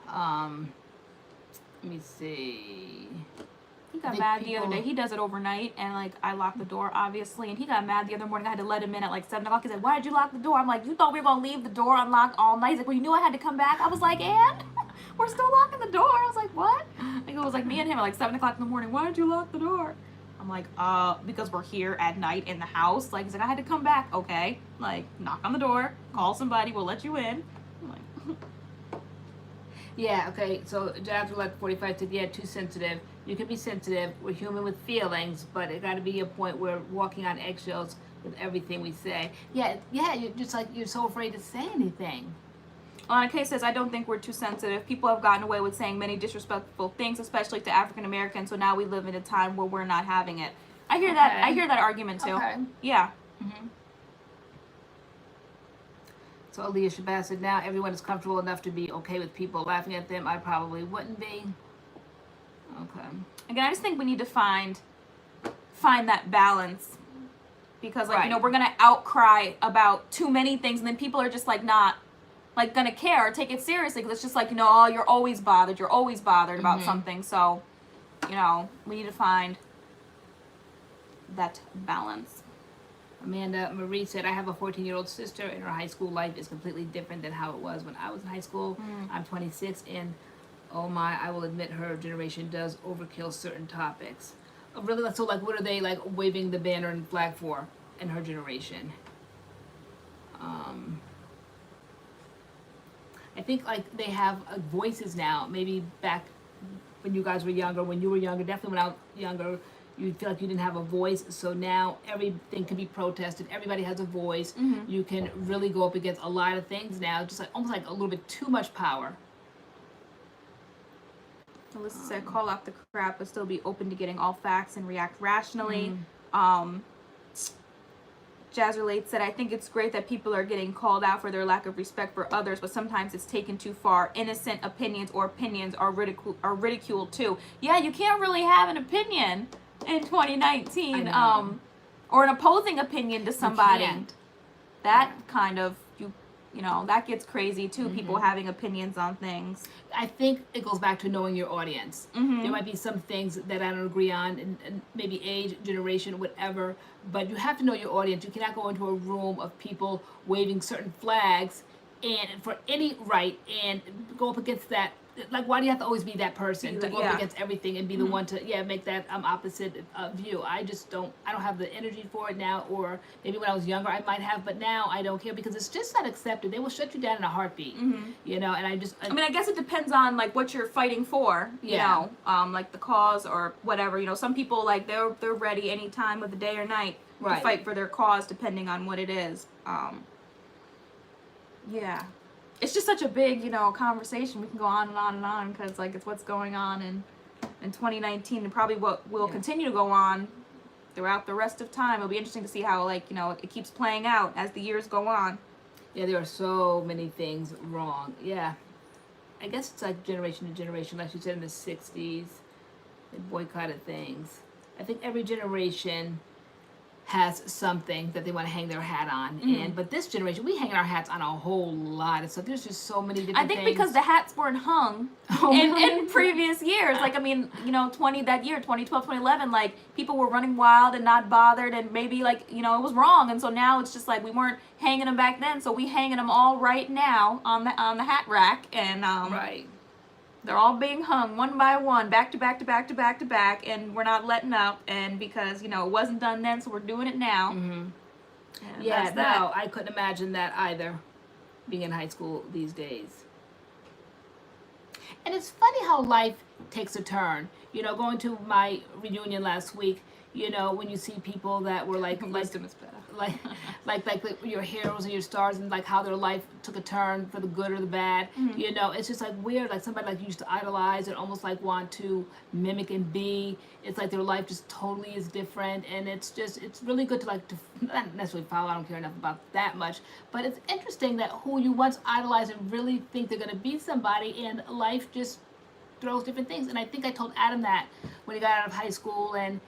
Let me see. He got think mad the people- other day. He does it overnight, and like I locked the door, obviously, and he got mad the other morning. I had to let him in at like 7 o'clock. He said, "Why did you lock the door?" I'm like, "You thought we were gonna leave the door unlocked all night?" He's like, "Well, you knew I had to come back." I was like, "And we're still locking the door." I was like, "What?" I think it was like me and him at like 7 o'clock in the morning. "Why did you lock the door?" I'm like, because we're here at night in the house." Like, he's like, "I had to come back." Okay, like, knock on the door, call somebody, we'll let you in. I'm like, Yeah, okay, so Jonathan like 45 said, yeah, too sensitive. You can be sensitive. We're human with feelings, but it got to be a point where we're walking on eggshells with everything we say. Yeah, you're just like, you're so afraid to say anything. Alana K says, "I don't think we're too sensitive. People have gotten away with saying many disrespectful things, especially to African Americans. So now we live in a time where we're not having it." I hear that. I hear that argument too. Okay. Yeah. So Aaliyah Shabazz said, now everyone is comfortable enough to be okay with people laughing at them. I probably wouldn't be. Okay. Again, I just think we need to find that balance, because like, you know, Right. we're gonna outcry about too many things, and then people are just like not like gonna care or take it seriously, because it's just like, you know, oh, you're always bothered about something. So, you know, we need to find that balance. Amanda Marie said, I have a 14-year-old sister, and her high school life is completely different than how it was when I was in high school. I'm 26, and oh my, I will admit her generation does overkill certain topics. Really? So, like, what are they, like, waving the banner and flag for in her generation? I think, like, they have voices now. Maybe back when you guys were younger, definitely when I was younger, you feel like you didn't have a voice. So now everything can be protested. Everybody has a voice. You can really go up against a lot of things now, just like almost like a little bit too much power. Alyssa said, call out the crap, but still be open to getting all facts and react rationally. Jazzerlate said, I think it's great that people are getting called out for their lack of respect for others, but sometimes it's taken too far. Innocent opinions are ridiculed too. Yeah, you can't really have an opinion in 2019, or an opposing opinion to somebody. That kind of, you know, that gets crazy too, people having opinions on things. I think it goes back to knowing your audience. There might be some things that I don't agree on, and maybe age, generation, whatever, but you have to know your audience. You cannot go into a room of people waving certain flags and for any right and go up against that. Like, why do you have to always be that person to go up against everything and be the one to make that opposite view? I don't have the energy for it now, or maybe when I was younger I might have, but now I don't care because it's just not accepted. They will shut you down in a heartbeat, you know. And I mean, I guess it depends on like what you're fighting for, you know, like the cause or whatever. You know, some people like they're ready any time of the day or night to fight for their cause, depending on what it is. Yeah. It's just such a big, you know, conversation. We can go on and on and on because, like, it's what's going on in 2019 and probably what will continue to go on throughout the rest of time. It'll be interesting to see how, like, you know, it keeps playing out as the years go on. Yeah, there are so many things wrong. Yeah. I guess it's like generation to generation. Like you said, in the 60s, they boycotted things. I think every generation has something that they want to hang their hat on, but this generation, we hang our hats on a whole lot of stuff. There's just so many different things. Because the hats weren't hung in previous years. Like, I mean, you know, 2012, 2011, like, people were running wild and not bothered, and maybe, like, you know, it was wrong, and so now it's just like we weren't hanging them back then, so we hanging them all right now on the hat rack, and they're all being hung one by one, back to back to back to back to back, and we're not letting up. And because, you know, it wasn't done then, so we're doing it now. Yeah, no, I couldn't imagine that either, being in high school these days. And it's funny how life takes a turn. You know, going to my reunion last week, you know, when you see people that were like your heroes and your stars, and like how their life took a turn for the good or the bad. You know, it's just like weird, like somebody like you used to idolize and almost like want to mimic and be. It's like their life just totally is different, and it's really good to like to not necessarily follow. I don't care enough about that much, but it's interesting that who you once idolized and really think they're gonna be somebody, and life just throws different things. And I think I told Adam that when he got out of high school, and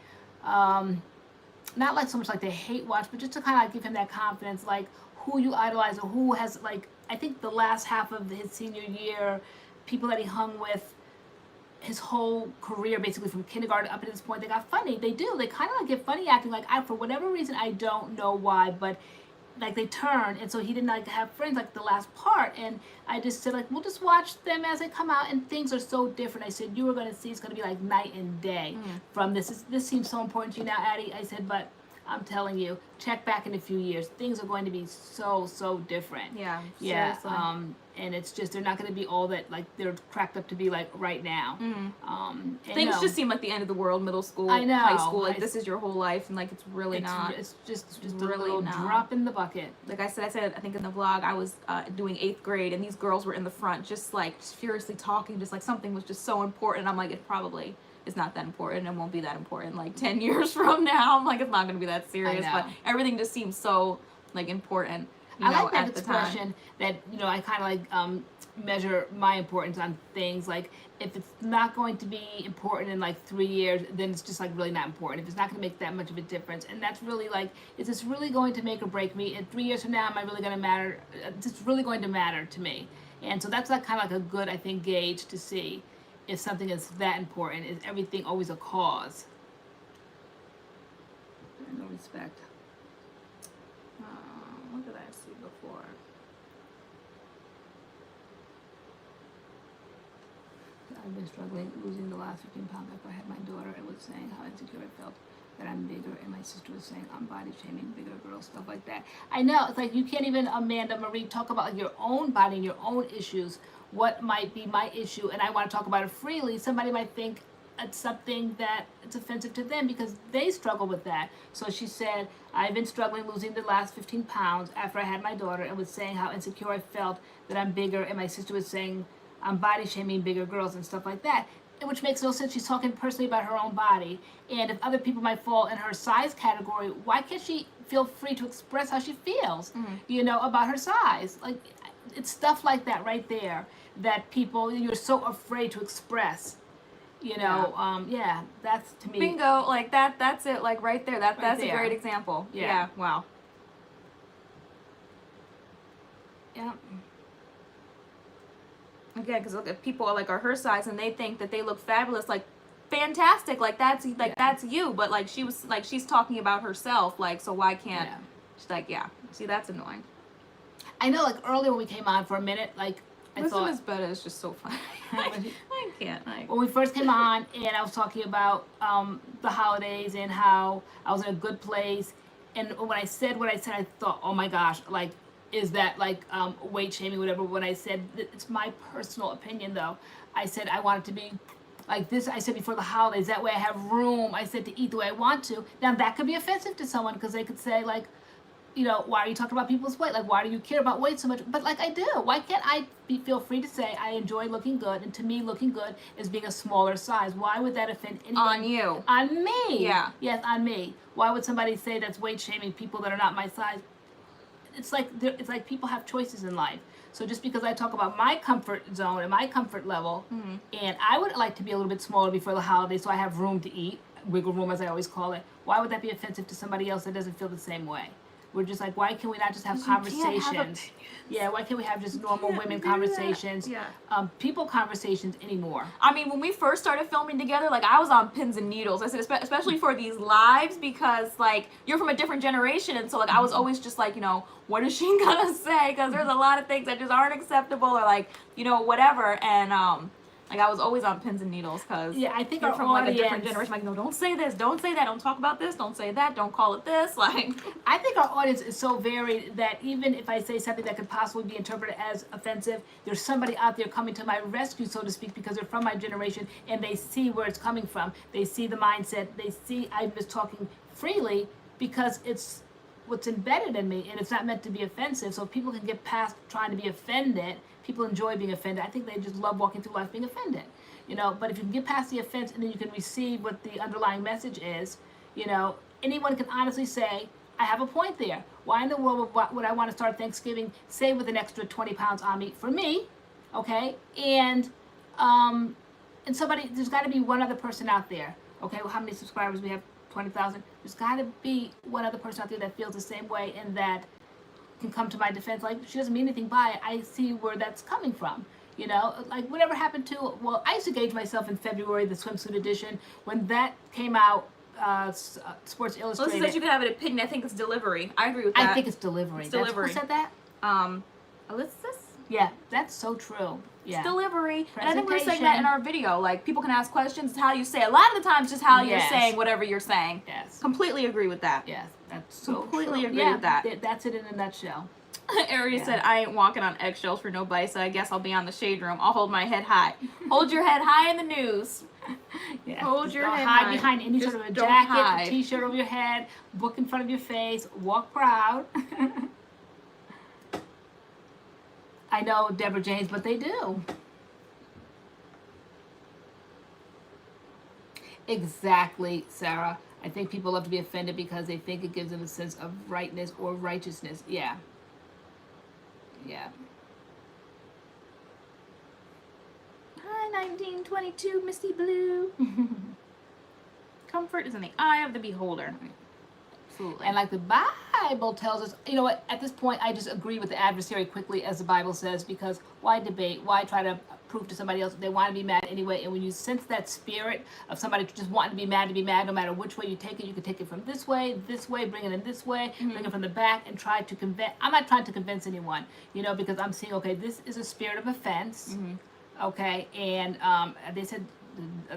not like so much like they hate watch, but just to kind of like give him that confidence, like who you idolize or who has, like, I think the last half of his senior year, people that he hung with his whole career, basically from kindergarten up to this point, they got funny. They kind of like get funny acting, like for whatever reason, I don't know why, but like they turn, and so he didn't like have friends like the last part, and I just said like, we'll just watch them as they come out, and things are so different. I said, you are going to see, it's going to be like night and day from this seems so important to you now, Addie. I said, but I'm telling you, check back in a few years, things are going to be so different. Yeah. Seriously. And it's just, they're not going to be all that like they're cracked up to be like right now. Things just seem like the end of the world, middle school, high school, like this is your whole life, and like it's really not. It's just really a little drop in the bucket. Like I said, I think in the vlog, I was doing 8th grade, and these girls were in the front just furiously talking, just like something was just so important. I'm like, it probably is not that important, and won't be that important like 10 years from now. I'm like, it's not going to be that serious, but everything just seems so like important. I like that expression that, you know, I kind of like measure my importance on things. Like, if it's not going to be important in like 3 years, then it's just like really not important. If it's not going to make that much of a difference, and that's really like, is this really going to make or break me? In 3 years from now, am I really going to matter? It's really going to matter to me. And so that's like kind of like a good, I think, gauge to see if something is that important. Is everything always a cause? respect. What did I see before? I've been struggling losing the last 15 pounds after I had my daughter. It was saying how insecure I felt that I'm bigger, and my sister was saying I'm body shaming bigger girls, stuff like that. I know, it's like you can't even, Amanda Marie, talk about like your own body and your own issues, what might be my issue, and I want to talk about it freely. Somebody might think it's something that it's offensive to them because they struggle with that. So she said, I've been struggling losing the last 15 pounds after I had my daughter, and was saying how insecure I felt that I'm bigger, and my sister was saying I'm body shaming bigger girls and stuff like that, which makes no sense. She's talking personally about her own body, and if other people might fall in her size category, why can't she feel free to express how she feels, you know, about her size? Like, it's stuff like that right there that people, you're so afraid to express, you know. Yeah, that's, to me, Bingo, like that's it, like right there. That's there. a great example. Yeah. Wow. yeah. Again, because look, if people are her size and they think that they look fabulous, like fantastic, like that's that's you, but like she's talking about herself, like, so why can't she's like, see, that's annoying. I know, like earlier when we came on for a minute, like I thought Miss Betta is just so funny. I can't. When we first came on, and I was talking about the holidays and how I was in a good place, and when I said what I said, I thought, oh my gosh, like, is that like weight shaming, whatever? When I said, it's my personal opinion though, I said I want it to be like this. I said before the holidays, that way I have room, I said, to eat the way I want to. Now that could be offensive to someone because they could say like, you know, why are you talking about people's weight? Like, why do you care about weight so much? But like, I do. Why can't I feel free to say I enjoy looking good, and to me looking good is being a smaller size? Why would that offend anyone? On you. On me. Yeah. Yes, on me. Why would somebody say that's weight shaming people that are not my size? It's like people have choices in life. So just because I talk about my comfort zone and my comfort level, and I would like to be a little bit smaller before the holidays so I have room to eat, wiggle room as I always call it, why would that be offensive to somebody else that doesn't feel the same way? We're just like, why can we not just have conversations? Yeah, why can't we have just normal women conversations, people conversations anymore? I mean, when we first started filming together, like, I was on pins and needles. I said, especially for these lives, because like you're from a different generation, and so like I was always just like, you know, what is she gonna say? Because there's a lot of things that just aren't acceptable, or like, you know, whatever. And like I was always on pins and needles because I think you're our from audience, like a different generation. Like, no, don't say this, don't say that, don't talk about this, don't say that, don't call it this. Like, I think our audience is so varied that even if I say something that could possibly be interpreted as offensive, there's somebody out there coming to my rescue, so to speak, because they're from my generation and they see where it's coming from. They see the mindset. They see I'm just talking freely because it's what's embedded in me, and it's not meant to be offensive. So people can get past trying to be offended. People enjoy being offended. I think they just love walking through life being offended, you know. But if you can get past the offense and then you can receive what the underlying message is, you know, anyone can honestly say, I have a point there. Why in the world would I want to start Thanksgiving, say, with an extra 20 pounds on me for me, okay? And somebody, there's got to be one other person out there, okay? Well, how many subscribers we have? 20,000. There's got to be one other person out there that feels the same way and that can come to my defense. Like, she doesn't mean anything by it. I see where that's coming from. You know, like whatever happened to, well, I used to gauge myself in February, the swimsuit edition. When that came out, Sports Illustrated. Melissa says you can have an opinion. I think it's delivery. I agree with that. I think it's delivery. It's delivery. Who said that? Alexis? Yeah, that's so true. Yeah. It's delivery. And I think we're saying that in our video. Like, people can ask questions. It's how you say it. A lot of the times, just how you're saying whatever you're saying. Yes. Completely agree with that. Yes, that's so completely true. agree with that. That's it in a nutshell. Ari said, I ain't walking on eggshells for nobody, so I guess I'll be on the shade room. I'll hold my head high. Hold your head high in the news. Yeah. Hold your head hide high behind any Just sort of a don't jacket, hide. a t-shirt over your head, book in front of your face, walk proud. I know, Deborah James, but they do. Exactly, Sarah. I think people love to be offended because they think it gives them a sense of rightness or righteousness. Yeah. Yeah. Hi, 1922, Misty Blue. Comfort is in the eye of the beholder. Absolutely. And like the Bible tells us, you know what, at this point, I just agree with the adversary quickly, as the Bible says, because why debate? Why try to proof to somebody else. They want to be mad anyway. And when you sense that spirit of somebody just wanting to be mad, no matter which way you take it, you can take it from this way, bring it in this way, bring it from the back, and try to convince. I'm not trying to convince anyone, you know, because I'm seeing, okay, this is a spirit of offense, okay, and they said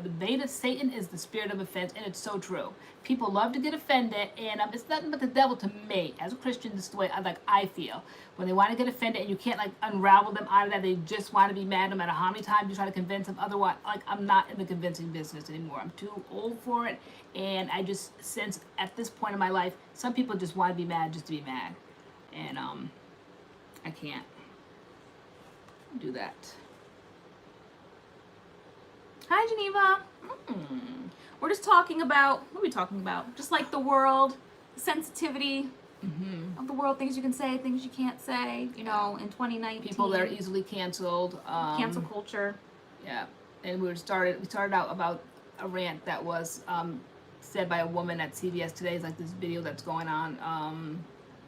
the bait of Satan is the spirit of offense, and it's so true. People love to get offended, and it's nothing but the devil to me. As a Christian, this is the way I feel. When they want to get offended and you can't like unravel them out of that, they just want to be mad no matter how many times you try to convince them otherwise. Like, I'm not in the convincing business anymore. I'm too old for it, and I just sense at this point in my life, some people just want to be mad just to be mad, and I can't do that. Hi, Geneva. We're just talking about, what are we talking about? Just like the world, sensitivity of the world, things you can say, things you can't say, you know, in 2019. People that are easily canceled. Cancel culture. Yeah. And we started out about a rant that was said by a woman at CBS today. It's like this video that's going on.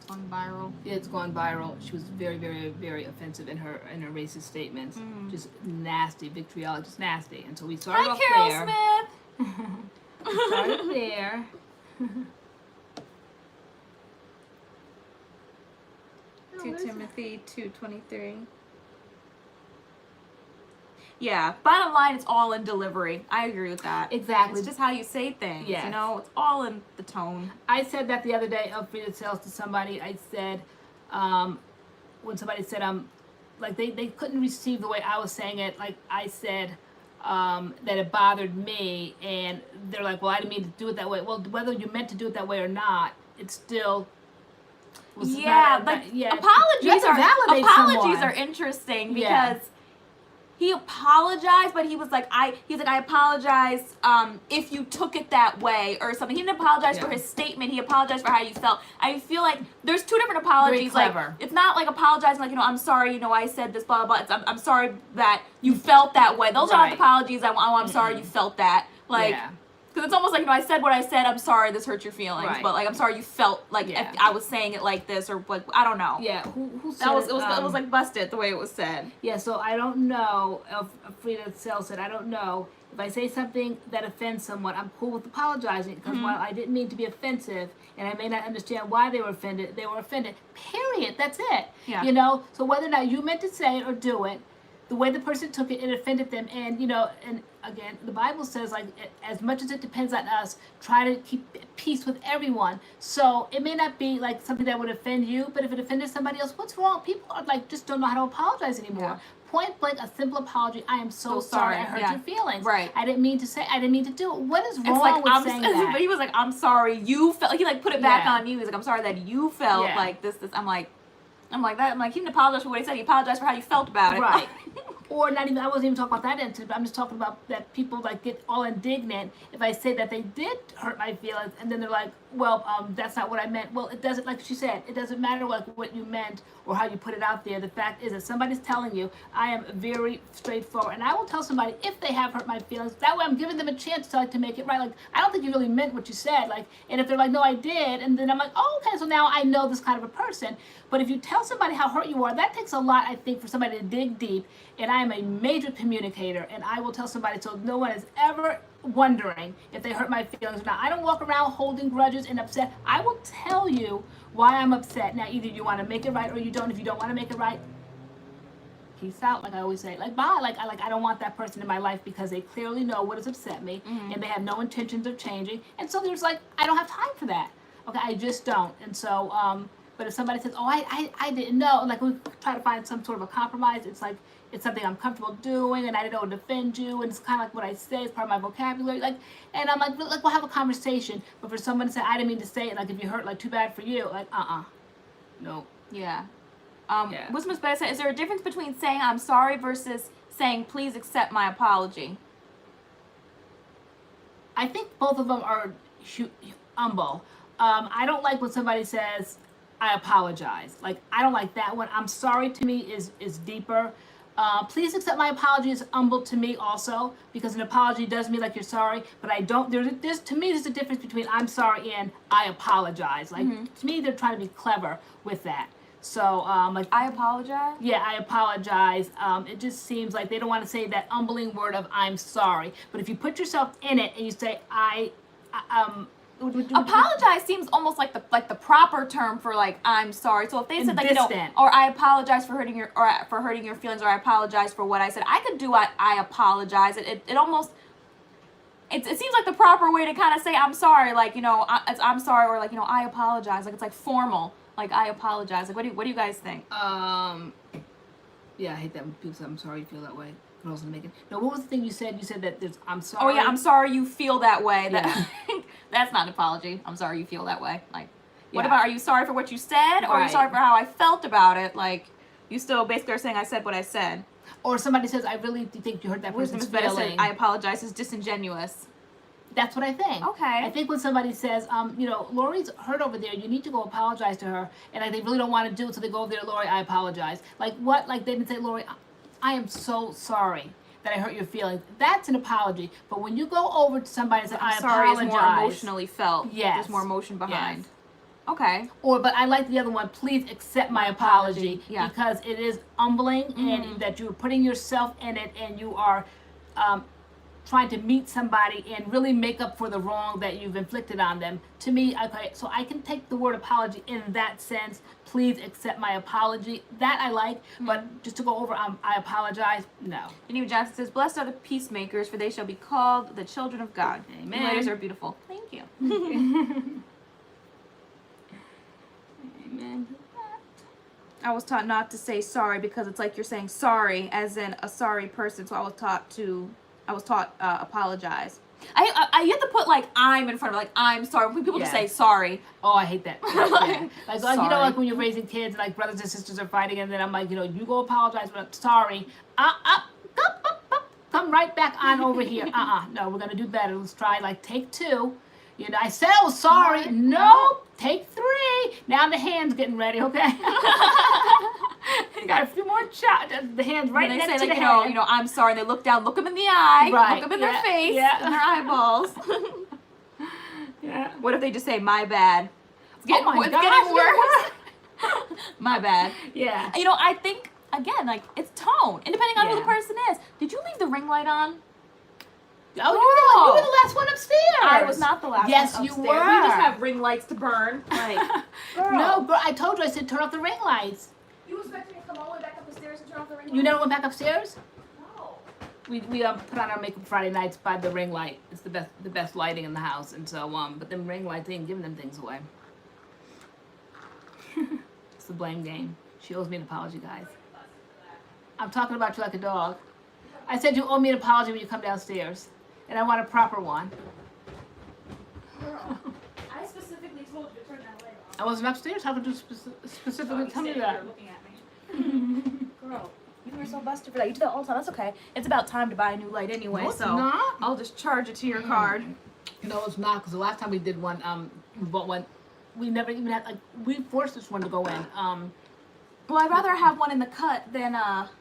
Going viral. It's gone viral. She was very, very, very offensive in her racist statements. Just nasty, vitriolic, just nasty. And so we started off there. Hi, Carol Smith. We started there. 2 Timothy 2:23. Yeah, bottom line, it's all in delivery. I agree with that. Exactly. It's just how you say things. Yes. You know, it's all in the tone. I said that the other day of Frida Sales to somebody. I said, when somebody said, like they couldn't receive the way I was saying it. Like I said, that it bothered me, and they're like, well, I didn't mean to do it that way. Well, whether you meant to do it that way or not, it still was apologies are interesting because he apologized, but he was like, I apologize if you took it that way or something. He didn't apologize for his statement. He apologized for how you felt. I feel like there's two different apologies. Very clever. Like, it's not like apologizing like, you know, I'm sorry, you know, I said this, blah, blah, blah. It's, I'm sorry that you felt that way. Those aren't apologies. I'm sorry you felt that. Like, because it's almost like, you know, I said what I said, I'm sorry this hurt your feelings, but like, I'm sorry you felt like if I was saying it like this, or like, I don't know. Yeah, who said it was like busted the way it was said. Yeah, so I don't know if Frida Sell said, I don't know if I say something that offends someone, I'm cool with apologizing, because while I didn't mean to be offensive, and I may not understand why they were offended, period. That's it. Yeah. You know, so whether or not you meant to say it or do it, the way the person took it, it offended them. And, you know, and again, the Bible says, like, as much as it depends on us, try to keep peace with everyone. So it may not be, like, something that would offend you, but if it offended somebody else, what's wrong? People are, like, just don't know how to apologize anymore. Yeah. Point blank, a simple apology. I am so sorry I hurt your feelings. Right. I didn't mean to do it. What is wrong with saying that? But he was like, I'm sorry you felt, he like put it back on you. He's like, I'm sorry that you felt like this. I'm like, he didn't apologize for what he said. He apologized for how you felt about it. Right. Or not even, I wasn't even talking about that incident, but I'm just talking about that people like get all indignant if I say that they did hurt my feelings, and then they're like, well, that's not what I meant. Well, it doesn't, like she said, it doesn't matter what you meant or how you put it out there. The fact is that somebody's telling you, I am very straightforward, and I will tell somebody if they have hurt my feelings. That way I'm giving them a chance to make it right. Like, I don't think you really meant what you said. Like, and if they're like, no, I did, and then I'm like, oh, okay, so now I know this kind of a person. But if you tell somebody how hurt you are, that takes a lot, I think, for somebody to dig deep. And I am a major communicator, and I will tell somebody so no one is ever wondering if they hurt my feelings or not. I don't walk around holding grudges and upset. I will tell you why I'm upset. Now, either you want to make it right or you don't. If you don't want to make it right, peace out, like I always say. Like, bye. Like I don't want that person in my life because they clearly know what has upset me, and they have no intentions of changing. And so there's like, I don't have time for that. Okay, I just don't. And so, but if somebody says, oh, I didn't know, like we try to find some sort of a compromise, it's like, it's something I'm comfortable doing, and I didn't know it would offend you, and it's kind of like what I say, it's part of my vocabulary, like, and I'm like we'll have a conversation, but for someone to say, I didn't mean to say it, like, if you hurt, like, too bad for you, like, no. Yeah. What's Miss Betty said, is there a difference between saying I'm sorry versus saying please accept my apology? I think both of them are humble. I don't like when somebody says, I apologize. Like, I don't like that one. I'm sorry to me is deeper. Please accept my apology is humble to me also, because an apology does mean like you're sorry, but I don't, to me there's a difference between I'm sorry and I apologize. Like, to me they're trying to be clever with that. So, like, I apologize. yeah, I apologize. It just seems like they don't want to say that humbling word of I'm sorry. But if you put yourself in it and you say Apologize seems almost like the proper term for like I'm sorry. So if they said like distant. or I apologize for hurting your feelings, or I apologize for what I said, I could do I apologize. It almost it seems like the proper way to kind of say I'm sorry, like I'm sorry, or like I apologize, like it's like formal, like I apologize. Like what do you guys think? Yeah, I hate that when people say I'm sorry you feel that way. No, what was the thing you said? You said that there's I'm sorry. Oh yeah, I'm sorry you feel that way. Yeah. That's not an apology. I'm sorry you feel that way. Like, what Yeah. about, are you sorry for what you said, or are you Right. sorry for how I felt about it? Like, you still basically are saying I said what I said. Or somebody says, I really think you hurt that person's Wisdom feeling. said, I apologize is disingenuous. That's what I think. Okay. I think when somebody says, Lori's hurt over there, you need to go apologize to her, and like, they really don't want to do it, so they go over there, Lori, I apologize. Like what? Like they didn't say, Lori, I am so sorry that I hurt your feelings. That's an apology. But when you go over to somebody and say, I sorry apologize. is more emotionally felt. Yes. There's more emotion behind. Yes. Okay. But I like the other one, please accept my apology. Yeah. Because it is humbling and that you're putting yourself in it and you are trying to meet somebody and really make up for the wrong that you've inflicted on them. To me, so I can take the word apology in that sense. Please accept my apology. That I like, but just to go over, I apologize, no. Geneva Johnson says, blessed are the peacemakers, for they shall be called the children of God. Amen. You ladies are beautiful. Thank you. Amen. I was taught not to say sorry because it's like you're saying sorry as in a sorry person. So I was taught apologize. I you have to put like I'm in front of like I'm sorry. When people just say sorry. Oh, I hate that. Yeah. Like Sorry. like when you're raising kids, like brothers and sisters are fighting, and then I'm like, you go apologize, but I'm sorry. Come right back on over here. No, we're gonna do better. Let's try like take 2. I said I was sorry. Nope. Take 3. Now the hand's getting ready. Okay. You got a few more shots. The hand's right next to the head. I'm sorry. They look down, look them in the eye, Right. look them in their face, Yeah. and their eyeballs. Yeah. What if they just say my bad? It's getting, Oh my it's gosh, getting worse. My bad. Yeah. I think again, like it's tone, and depending on who the Yeah. person is. Did you leave the ring light on? Oh, you were the last one upstairs. I was not the last Yes, one you upstairs. were. We just have ring lights to burn. Like, girl. No, girl, I told you, I said turn off the ring lights. You expect me to come all the way back up the stairs and turn off the ring light? You never went back upstairs? No. We put on our makeup Friday nights by the ring light. It's the best lighting in the house, and so but them ring lights, they ain't giving them things away. It's the blame game. She owes me an apology, guys. I'm talking about you like a dog. I said you owe me an apology when you come downstairs, and I want a proper one. Girl, I specifically told you to turn that light off. I wasn't upstairs. How could you specifically tell me that? Looking at me. Girl, you were so busted for that. You do that all the time. That's okay. It's about time to buy a new light anyway, No, it's so not. I'll just charge it to your card. No, it's not, because the last time we did one, we bought one, we never even had, we forced this one to go in. Well, I'd rather have one in the cut than,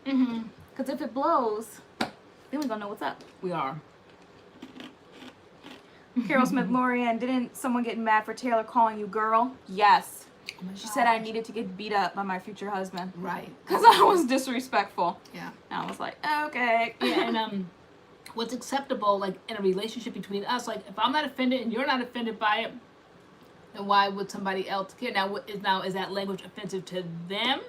because if it blows, then we gonna know what's up. We are. Carol Smith, LoriAnne, didn't someone get mad for Taylor calling you girl? Yes. Oh my She said I needed to get beat up by my future husband. Right. Because I was disrespectful. Yeah. And I was like, okay. Yeah, and what's acceptable, like, in a relationship between us, like, if I'm not offended and you're not offended by it, then why would somebody else care? Now, is that language offensive to them?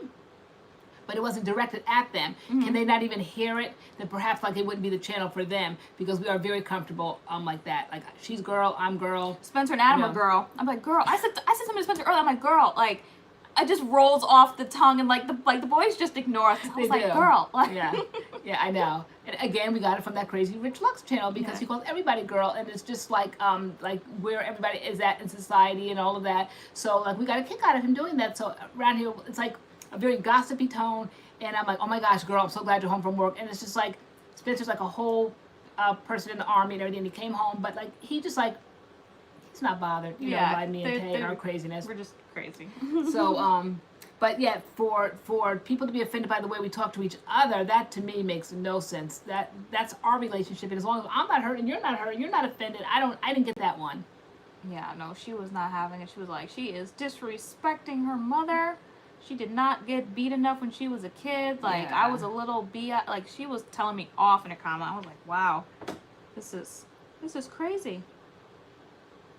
But it wasn't directed at them. Can they not even hear it? Then perhaps like it wouldn't be the channel for them, because we are very comfortable like that. Like she's girl, I'm girl. Spencer and Adam are girl. I'm like, girl. I said something to Spencer earlier. I'm like, girl. Like, it just rolls off the tongue, and like the boys just ignore it. I was like, girl. Like, Yeah, I know. And again, we got it from that crazy Rich Lux channel, because he calls everybody girl, and it's just like where everybody is at in society and all of that. So like we got a kick out of him doing that. So around here, it's like a very gossipy tone, and I'm like, oh my gosh, girl, I'm so glad you're home from work. And it's just like Spencer's like a whole person in the army and everything. He came home, but like he just like he's not bothered, you know, by me and Tay and our craziness. We're just crazy. So but yeah, for people to be offended by the way we talk to each other, that to me makes no sense. That's our relationship, and as long as I'm not hurt and you're not hurt, you're not offended, I didn't get that one. Yeah, no, she was not having it. She was like, she is disrespecting her mother. She did not get beat enough when she was a kid. Like, Yeah. I was a little like, she was telling me off in a comment. I was like, wow, this is crazy.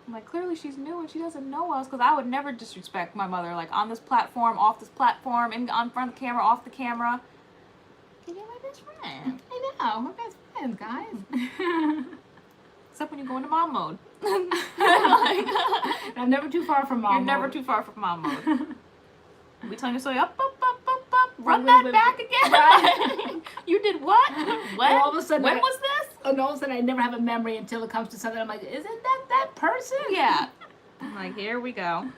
I'm like, clearly she's new and she doesn't know us, because I would never disrespect my mother, like, on this platform, off this platform, on front of the camera, off the camera. You're my best friend. I know, we're best friends, guys. Except when you go into mom mode. I'm never too far from mom You're mode. never too far from mom mode. We telling your story, up, run that back again. Right. You did what? When? All of a sudden, when was this? And all of a sudden, I never have a memory until it comes to something. I'm like, isn't that person? Yeah. I'm like, here we go.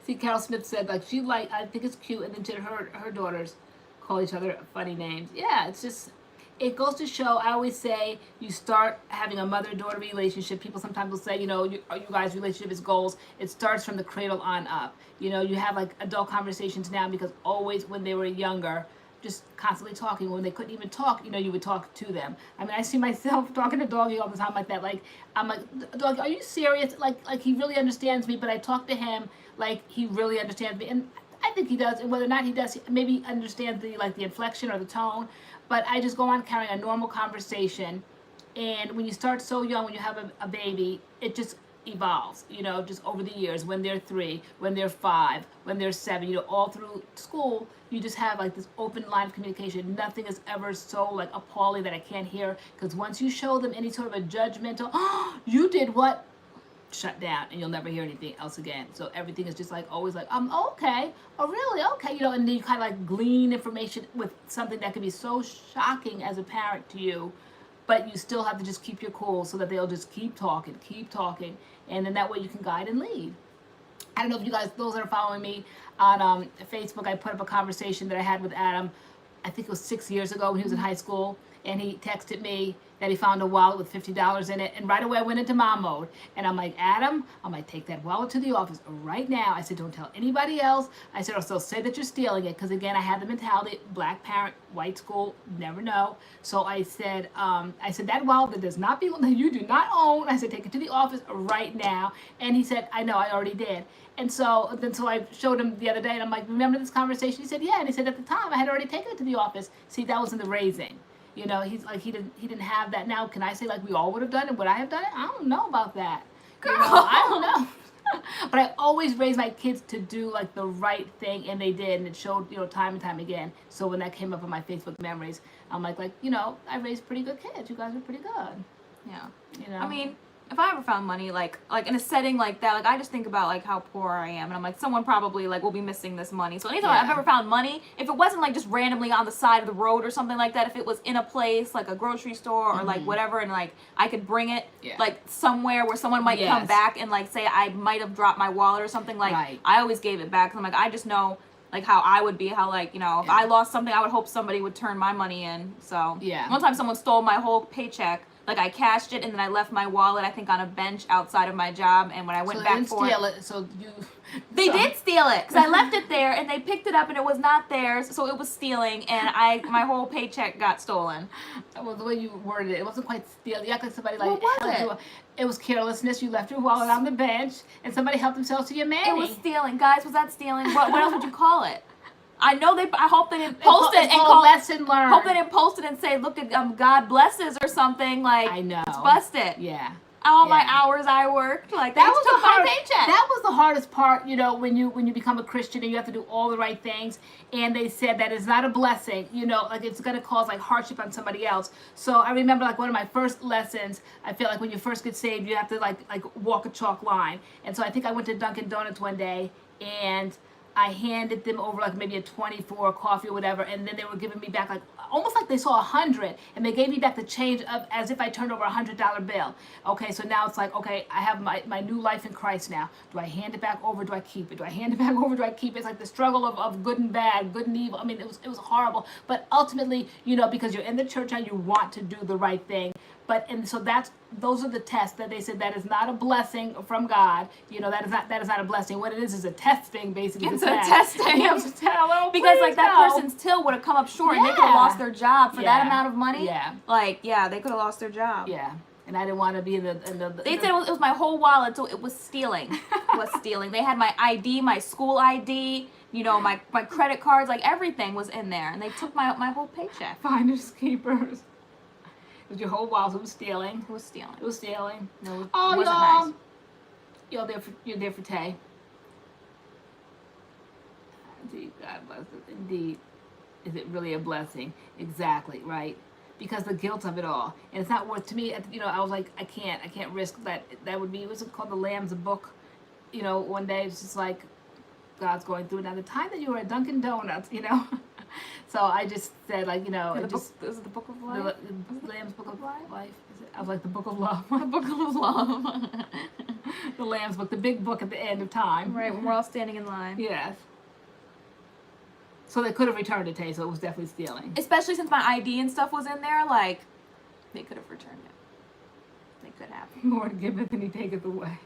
See, Carol Smith said, like, I think it's cute, and then she had her daughters call each other funny names. Yeah, it's just, it goes to show, I always say, you start having a mother-daughter relationship. People sometimes will say, you know, you guys' relationship is goals. It starts from the cradle on up. You know, you have, like, adult conversations now, because always when they were younger, just constantly talking. When they couldn't even talk, you know, you would talk to them. I mean, I see myself talking to Doggy all the time like that. Like, I'm like, Doggy, are you serious? Like he really understands me, but I talk to him like he really understands me. And I think he does, and whether or not he does, maybe he understands the inflection or the tone. But I just go on carrying a normal conversation. And when you start so young, when you have a baby, it just evolves, you know, just over the years. When they're 3, when they're 5, when they're 7, you know, all through school, you just have like this open line of communication. Nothing is ever so like appalling that I can't hear, because once you show them any sort of a judgmental, oh, you did what? Shut down, and you'll never hear anything else again. So everything is just like always like, oh, okay, oh really, okay, you know, and then you kind of like glean information with something that can be so shocking as a parent to you, but you still have to just keep your cool so that they'll just keep talking, and then that way you can guide and lead. I don't know if you guys, those that are following me on Facebook, I put up a conversation that I had with Adam, I think it was 6 years ago when he was in high school, and he texted me that he found a wallet with $50 in it, and right away I went into mom mode, and I'm like, Adam, I'm like, take that wallet to the office right now. I said, don't tell anybody else. I said, also say that you're stealing it, because again, I had the mentality, black parent, white school, never know. So I said, that wallet that does not belong, that you do not own, I said, take it to the office right now. And he said, I know, I already did. And so I showed him the other day, and I'm like, remember this conversation? He said, yeah. And he said, at the time, I had already taken it to the office. See, that was in the raising. You know, he's like, he didn't have that. Now, can I say like we all would have done it? Would I have done it? I don't know about that. Girl. You know, I don't know. But I always raised my kids to do like the right thing, and they did, and it showed, you know, time and time again. So when that came up in my Facebook memories, I'm like, you know, I raised pretty good kids. You guys are pretty good. Yeah. You know. I mean, if I ever found money, like in a setting like that, like I just think about like how poor I am, and I'm like, someone probably like will be missing this money. So anytime I've ever found money, if it wasn't like just randomly on the side of the road or something like that, if it was in a place like a grocery store or like whatever, and like I could bring it like somewhere where someone might come back and like say I might have dropped my wallet or something, like I always gave it back. I'm like, I just know like how I would be, how like, you know, if I lost something, I would hope somebody would turn my money in. So one time someone stole my whole paycheck. Like, I cashed it, and then I left my wallet, I think, on a bench outside of my job, and when I went back for it... They did steal it, because I left it there, and they picked it up, and it was not theirs, so it was stealing, and my whole paycheck got stolen. Well, the way you worded it, it wasn't quite stealing. You act like somebody, like... What was it? It was carelessness. You left your wallet on the bench, and somebody helped themselves to your money. It was stealing. Guys, was that stealing? What else would you call it? I know I hope they didn't post it and call lesson learned. Hope they didn't post it and say, look at God blesses or something, like, I know. It's busted. Yeah. All my hours I worked, like, that was my paycheck. That was the hardest part, you know, when you become a Christian and you have to do all the right things, and they said that it's not a blessing, you know, like it's going to cause like hardship on somebody else. So I remember like one of my first lessons, I feel like when you first get saved, you have to like walk a chalk line. And so I think I went to Dunkin' Donuts one day, and I handed them over like maybe a 24 coffee or whatever, and then they were giving me back like almost like they saw 100, and they gave me back the change of as if I turned over $100 bill. Okay, so now it's like, okay, I have my new life in Christ now. Do I hand it back over? Do I keep it? Do I hand it back over? Do I keep it? It's like the struggle of good and bad, good and evil. I mean, it was horrible, but ultimately, you know, because you're in the church and you want to do the right thing. But and so those are the tests that they said that is not a blessing from God. You know, that is not a blessing. What it is a testing, basically. It's a testing. Yeah, because like that person's till would have come up short, and they could have lost their job for that amount of money. Yeah. Like, they could have lost their job. Yeah. And I didn't want to be in the They said it was my whole wallet, so it was stealing. It was stealing. They had my ID, my school ID, you know, my credit cards, like everything was in there, and they took my whole paycheck. Finders keepers. It was your whole wallet. So it was stealing. It was stealing. It was stealing. No, it Oh, wasn't y'all. nice. You're there for Tay. Indeed, God bless it. Indeed. Is it really a blessing? Exactly, right? Because the guilt of it all. And it's not worth, to me, you know, I was like, I can't risk that. That would be, what's it called, the Lamb's book? You know, one day it's just like, God's going through it. Now, the time that you were at Dunkin' Donuts, you know. So I just said, like, you know, Is it the Book of Life? The Lamb's Book of Life? Is it? I was like, the Book of Love. The Book of Love. The Lamb's Book, the big book at the end of time. Right, when we're all standing in line. Yes. So they could have returned it, Tay, so it was definitely stealing. Especially since my ID and stuff was in there, like, they could have returned it. They could have. More giveth than he taketh away.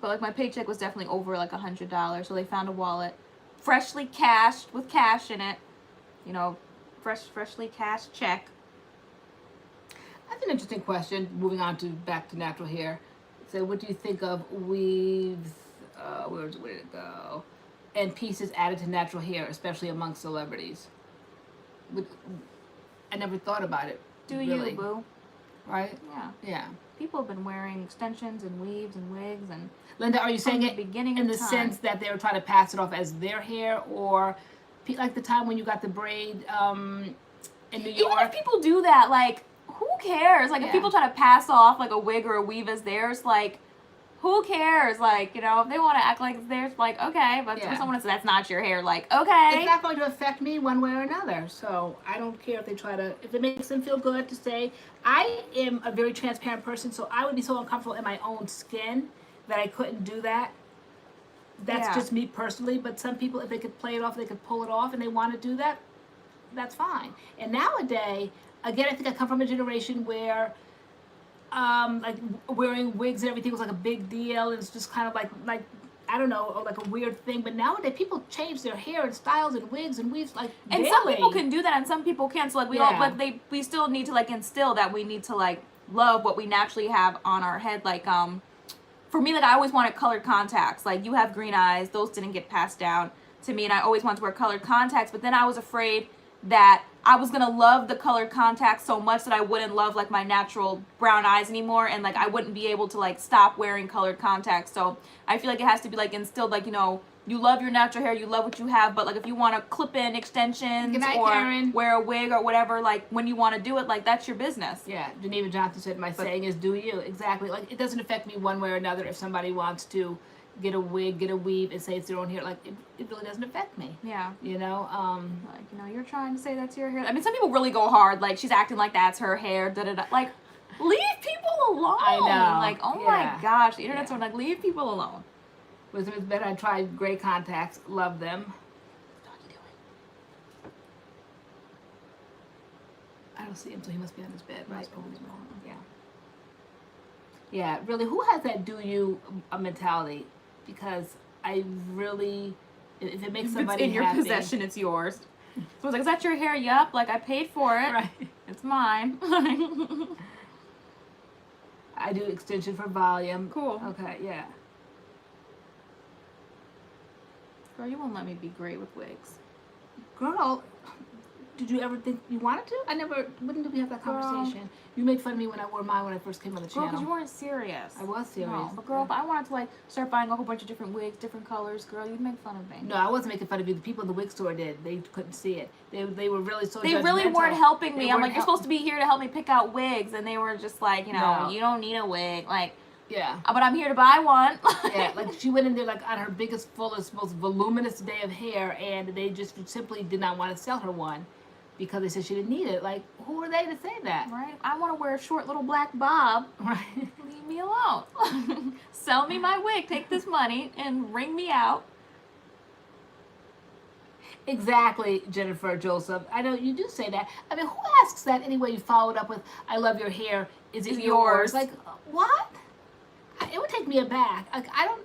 But, like, my paycheck was definitely over, like, $100, so they found a wallet. Freshly cashed, with cash in it. You know, freshly cashed check. That's an interesting question. Moving on to back to natural hair. So, what do you think of weaves? Where did it go? And pieces added to natural hair, especially among celebrities. I never thought about it. Do really. you, boo? Right? Yeah. Yeah. People have been wearing extensions and weaves and wigs and. Linda, are you saying the it beginning in of the time. sense that they were trying to pass it off as their hair, or like the time when you got the braid in New York? Even if people do that, like, who cares? Like, Yeah. if people try to pass off, like, a wig or a weave as theirs, like, who cares? Like, you know, if they want to act like it's theirs, like, okay. But Yeah. if someone says that's not your hair, like, okay. It's not going to affect me one way or another. So I don't care if they try to, if it makes them feel good to say, I am a very transparent person, so I would be so uncomfortable in my own skin that I couldn't do that. That's Yeah. just me personally, but some people, if they could play it off, they could pull it off, and they want to do that, that's fine. And nowadays, again, I think I come from a generation where like wearing wigs and everything was like a big deal. It's just kind of like I don't know, or like a weird thing. But nowadays, people change their hair and styles and wigs and weaves like And daily. some people can do that, and some people can't. So like we all, Yeah. but we still need to like instill that we need to like love what we naturally have on our head. Like for me, like I always wanted colored contacts. Like you have green eyes; those didn't get passed down to me, and I always wanted to wear colored contacts. But then I was afraid that I was gonna love the colored contacts so much that I wouldn't love like my natural brown eyes anymore, and like I wouldn't be able to like stop wearing colored contacts. So I feel like it has to be like instilled, like, you know, you love your natural hair, you love what you have, but like if you want to clip in extensions Good night, or Karen. wear a wig or whatever, like when you want to do it, like that's your business. Yeah, Geneva Johnson said, my saying is do you. Exactly. Like, it doesn't affect me one way or another if somebody wants to get a wig, get a weave, and say it's their own hair. Like, it really doesn't affect me. Yeah. You know? Like, you know, you're trying to say that's your hair. I mean, some people really go hard, like she's acting like that's her hair, da-da-da. Like, leave people alone. I know. Like, oh Yeah. my gosh, the internet's Yeah. like, leave people alone. Wisdom is better. I tried gray contacts. Love them. What's doggy doing? I don't see him, so he must be on his bed, right? Must be. Yeah. Yeah, really, who has that do you mentality? Because I really, if it makes If somebody it's in your happy, possession, it's yours. So it's like, is that your hair? Yup. Like, I paid for it. Right. It's mine. I do extension for volume. Cool. Okay, yeah. Girl, you won't let me be great with wigs. Girl, did you ever think you wanted to? I never, when did we have that Girl. conversation? You made fun of me when I wore mine when I first came on the Girl, channel. because you weren't serious. I was serious. No, but girl, if I wanted to like start buying a whole bunch of different wigs, different colors, girl, you'd make fun of me. No, I wasn't making fun of you. The people in the wig store did. They couldn't see it. They were really so They really weren't judgmental. helping They me. I'm weren't like, you're supposed to be here to help me pick out wigs, and they were just like, you know, No. you don't need a wig, like, Yeah. but I'm here to buy one. Yeah, like she went in there like on her biggest, fullest, most voluminous day of hair, and they just simply did not want to sell her one because they said she didn't need it. Like, who are they to say that? Right? I want to wear a short little black bob. Right. Leave me alone. Sell me my wig. Take this money and ring me out. Exactly, Jennifer Joseph. I know you do say that. I mean, who asks that anyway? You followed up with, "I love your hair. Is it Is yours?" yours. Like, what? It would take me aback. Like, I don't.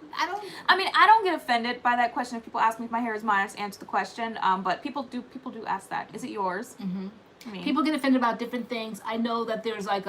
I mean, I don't get offended by that question. If people ask me if my hair is mine, I just answer the question. But people do ask that. Is it yours? Mm-hmm. I mean, People get offended about different things. I know that there's like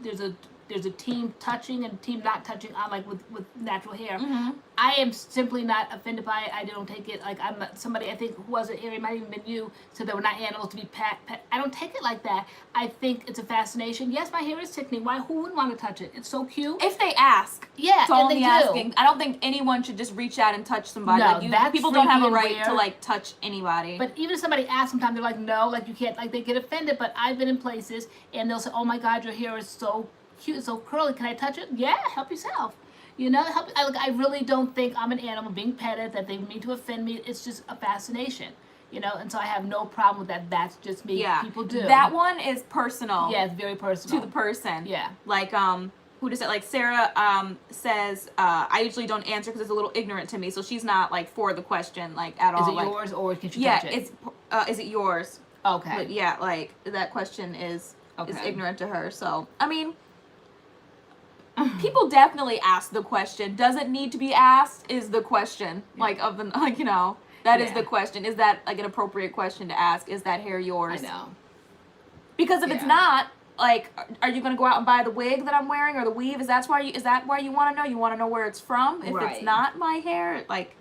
there's a there's a team touching and a team not touching on like with natural hair. Mm-hmm. I am simply not offended by it. I don't take it like I'm not, somebody, I think who was it, Ari, might have even been you, said that we're not animals to be pet. I don't take it like that. I think it's a fascination. Yes, my hair is thickening. Why? Who wouldn't want to touch it? It's so cute. If they ask. Yeah, it's and they only do. asking. I don't think anyone should just reach out and touch somebody. No, like that's people don't have a freaky and right weird. to like touch anybody. But even if somebody asks, sometimes they're like, no, like you can't, like they get offended. But I've been in places and they'll say, oh my God, your hair is so cute, so curly. Can I touch it? Yeah, help yourself. You know, help. I really don't think I'm an animal being petted, that they mean to offend me. It's just a fascination, you know, and so I have no problem with that. That's just me. Yeah. People do. That one is personal. Yeah, it's very personal. To the person. Yeah. Like, who does it? Like Sarah says, I usually don't answer because it's a little ignorant to me. So she's not like for the question, like at all. Is it like, yours or can she yeah, touch it? it's, is it yours? Okay. But yeah, like that question is Okay. ignorant to her. So, I mean, people definitely ask the question. Does it need to be asked? Is the question like of the like, you know, that is the question. Is that like an appropriate question to ask? Is that hair yours? I know. Because if it's not, like, are you gonna go out and buy the wig that I'm wearing or the weave? Is that why you want to know? You want to know where it's from? If it's not my hair, like.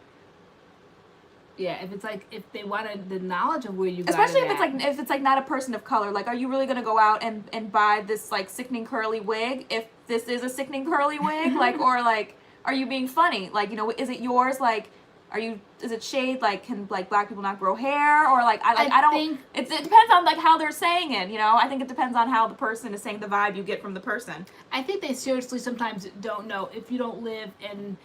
Yeah, if it's like, if they wanted the knowledge of where you got especially it if it's like not a person of color, like, are you really gonna go out and buy this like sickening curly wig if this is a sickening curly wig, like, or like, are you being funny? Like, you know, is it yours? Like, is it shade? Like, can like black people not grow hair? Or like, I don't think it depends on like how they're saying it, you know. I think it depends on how the person is saying, the vibe you get from the person. I think they seriously sometimes don't know if you don't live in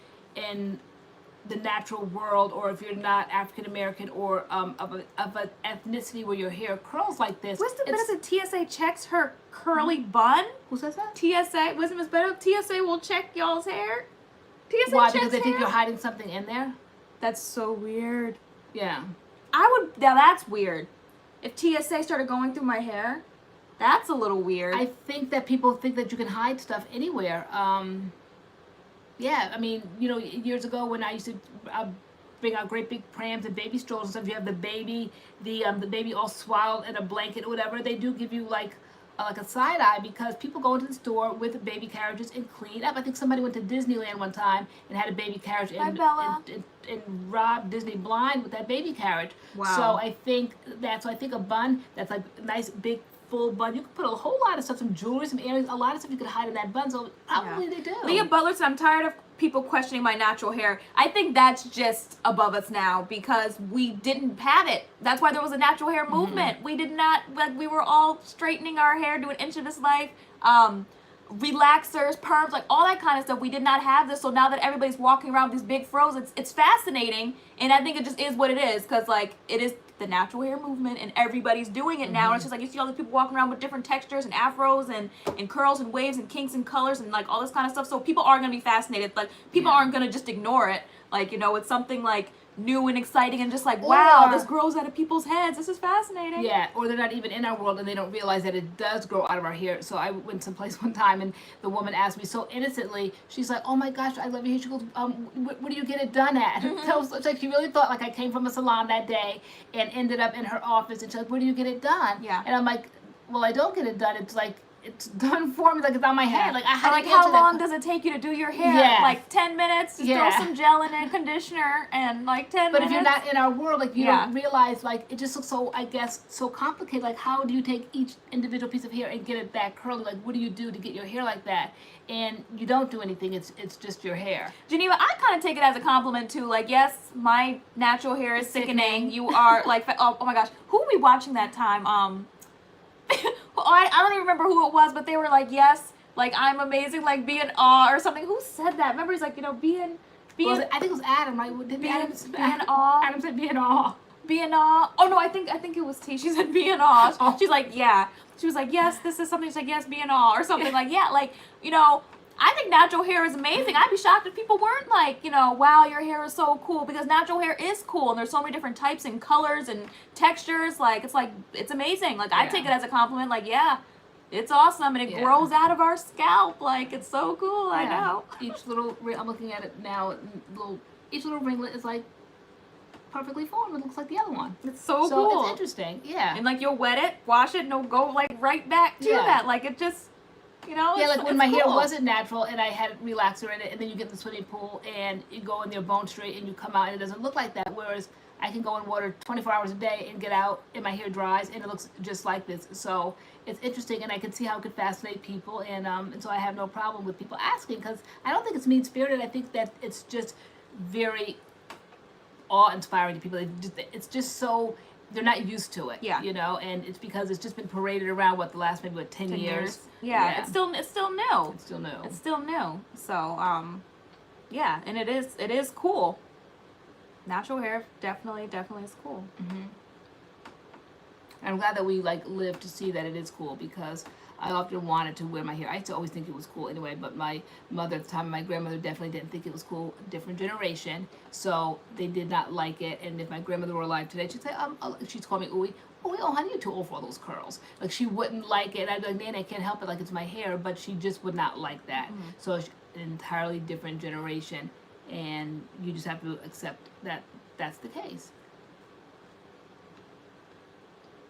the natural world, or if you're not African American or of an ethnicity where your hair curls like this. Wisdom Benefit TSA checks her curly bun. Who says that? TSA, Wisdom is better. TSA will check y'all's hair. TSA Why? checks Because they think hair? you're hiding something in there. That's so weird. Yeah. Now that's weird. If TSA started going through my hair, that's a little weird. I think that people think that you can hide stuff anywhere. Yeah, I mean, you know, years ago when I used to bring out great big prams and baby strollers and stuff, you have the baby all swaddled in a blanket or whatever. They do give you like a side eye because people go into the store with baby carriages and clean up. I think somebody went to Disneyland one time and had a baby carriage and robbed Disney blind with that baby carriage. Wow. So I think a bun that's like a nice big full bun. You could put a whole lot of stuff, some jewelry, some earrings, a lot of stuff you could hide in that bun. So probably they do. Leah Butler said, I'm tired of people questioning my natural hair. I think that's just above us now because we didn't have it. That's why there was a natural hair movement. We did not, like, we were all straightening our hair, doing inch of this life, relaxers, perms, like all that kind of stuff. We did not have this. So now that everybody's walking around with these big fros, it's fascinating. And I think it just is what it is because, like, it is the natural hair movement and everybody's doing it now. And it's just like you see all these people walking around with different textures and afros and curls and waves and kinks and colors and like all this kind of stuff. So people are going to be fascinated. Like, people aren't going to just ignore it. Like, you know, it's something like new and exciting and just like, wow, this grows out of people's heads. This is fascinating. Yeah, or they're not even in our world and they don't realize that it does grow out of our hair. So I went someplace one time and the woman asked me so innocently, she's like, oh my gosh, I love your hair. She goes, where do you get it done at? So it's like she really thought like I came from a salon that day and ended up in her office and she's like, where do you get it done? Yeah. And I'm like, well, I don't get it done. It's like, it's done for me, like it's on my head. Like I had like, how long does it take you to do your hair? Yeah. Like 10 minutes. Just throw some gel in it, conditioner, and like 10 minutes. But if you're not in our world, like you don't realize, like it just looks so, I guess, so complicated. Like how do you take each individual piece of hair and get it that curly? Like what do you do to get your hair like that? And you don't do anything. It's just your hair. Geneva, I kind of take it as a compliment too. Like, yes, my natural hair is sickening. You are like, oh my gosh, who were we watching that time? I don't even remember who it was, but they were like, yes, like I'm amazing, like be in awe or something. Who said that? Remember, he's like, you know, I think it was Adam, right? Did Adam be in awe? Adam said be in awe. Be in awe. Oh no, I think it was T. She said be in awe. Oh. She's like, yeah. She was like, yes, this is something. She's like, yes, be in awe or something. Like, yeah, like, you know, I think natural hair is amazing. I'd be shocked if people weren't like, you know, wow, your hair is so cool, because natural hair is cool and there's so many different types and colors and textures. Like, it's amazing. Like, I take it as a compliment. Like, yeah, it's awesome and it grows out of our scalp. Like, it's so cool. I know. Each little, I'm looking at it now, each little ringlet is like perfectly formed. It looks like the other one. It's so cool. So it's interesting. Yeah. And like, you'll wet it, wash it, and it'll go like right back to that. Like, it just, You know? Yeah, like It's when my hair cool. wasn't natural and I had relaxer in it, and then you get in the swimming pool and you go in there bone straight and you come out and it doesn't look like that. Whereas I can go in water 24 hours a day and get out and my hair dries and it looks just like this. So it's interesting, and I can see how it could fascinate people, and so I have no problem with people asking, because I don't think it's mean-spirited. I think that it's just very awe-inspiring to people. It's just so, they're not used to it, Yeah. you know, and it's because it's just been paraded around, the last maybe 10 years. Yeah, it's still new. It's still new. It's still new. So, yeah, and it is cool. Natural hair definitely is cool. Mm-hmm. I'm glad that we lived to see that it is cool, because I often wanted to wear my hair. I used to always think it was cool anyway, but my mother at the time, my grandmother definitely didn't think it was cool. Different generation, so they did not like it. And if my grandmother were alive today, she'd say, she'd call me Ooey. Oh, honey, you're too old for all those curls. Like, she wouldn't like it. I'd be like, Nana, I can't help it. Like, it's my hair, but she just would not like that. Mm-hmm. So it's an entirely different generation, and you just have to accept that that's the case.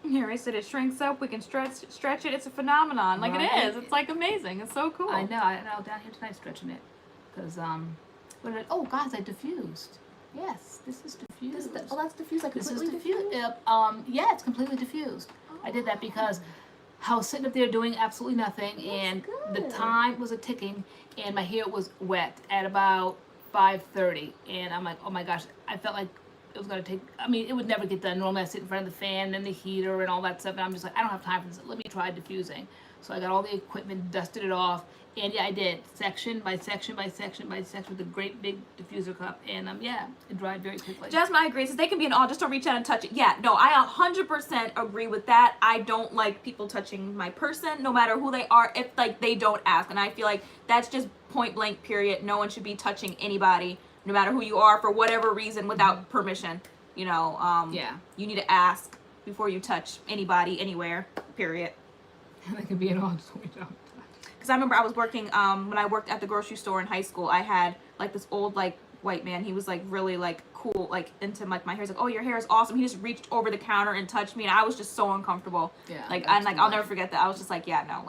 Here, I said it shrinks up. We can stretch it. It's a phenomenon. Like, Right. it is. It's like amazing. It's so cool. I know down here tonight stretching it, because oh guys, I diffused. Yes, this is diffused. That's diffused. Like, This is completely diffused. Yeah, it's completely diffused. I did that because I was sitting up there doing absolutely nothing, and the time was ticking, and my hair was wet at about 5:30, and I'm like, oh my gosh, I felt like it was gonna take. I mean, it would never get done. Normally, I sit in front of the fan and the heater and all that stuff, and I'm just like, I don't have time for this. Let me try diffusing. So I got all the equipment, dusted it off, and yeah, I did section by section by section by section with a great big diffuser cup, and yeah, it dried very quickly. Jasmine, I agree. Since they can be in all, just don't reach out and touch it. Yeah, no, I 100% agree with that. I don't like people touching my person, no matter who they are, if they don't ask. And I feel like that's just point blank, period. No one should be touching anybody, no matter who you are, for whatever reason, without permission. You know, Yeah. You need to ask before you touch anybody, anywhere, period. And they can be in all, just we don't. Because I remember I was working, when I worked at the grocery store in high school, I had this old white man. He was really cool, into my hair. He's like, oh, your hair is awesome. He just reached over the counter and touched me, and I was just so uncomfortable. Yeah. I'll never forget that. I was just like, yeah, no,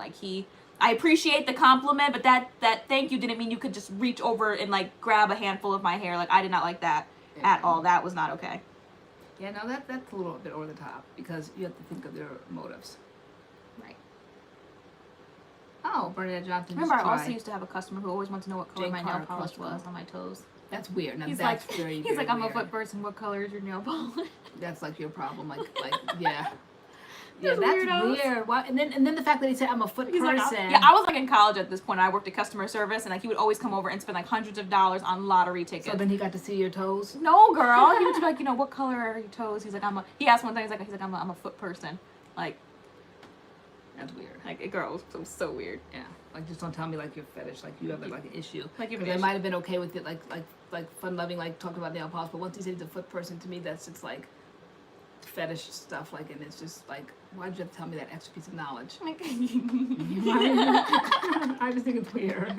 I appreciate the compliment, but that thank you didn't mean you could just reach over and grab a handful of my hair. I did not like that at all. That was not okay. Yeah, no, that's a little bit over the top, because you have to think of their motives. Right. Oh, Bernadette Johnson. Remember, I also used to have a customer who always wanted to know what color Jane my nail Carter polish Color. was on my toes. That's weird. Now He's that's like, very, he's very like, I'm weird. a foot person. What color is your nail polish? That's your problem. Yeah. Yeah, Those that's weirdos. weird. Why? And then the fact that he said I'm a foot He's person. yeah, I was in college at this point. I worked at customer service, and he would always come over and spend hundreds of dollars on lottery tickets. So then he got to see your toes. No, girl. He would just be like, what color are your toes? He's like, he asked one thing. He's like, I'm a foot person. That's weird. Girl, so weird. Yeah. Just don't tell me your fetish, you have an issue. Because I might have been okay with it, fun loving, talking about nail polish, but once he said he's a foot person, to me that's just fetish stuff, and it's just why did you have to tell me that extra piece of knowledge? I just think it's weird.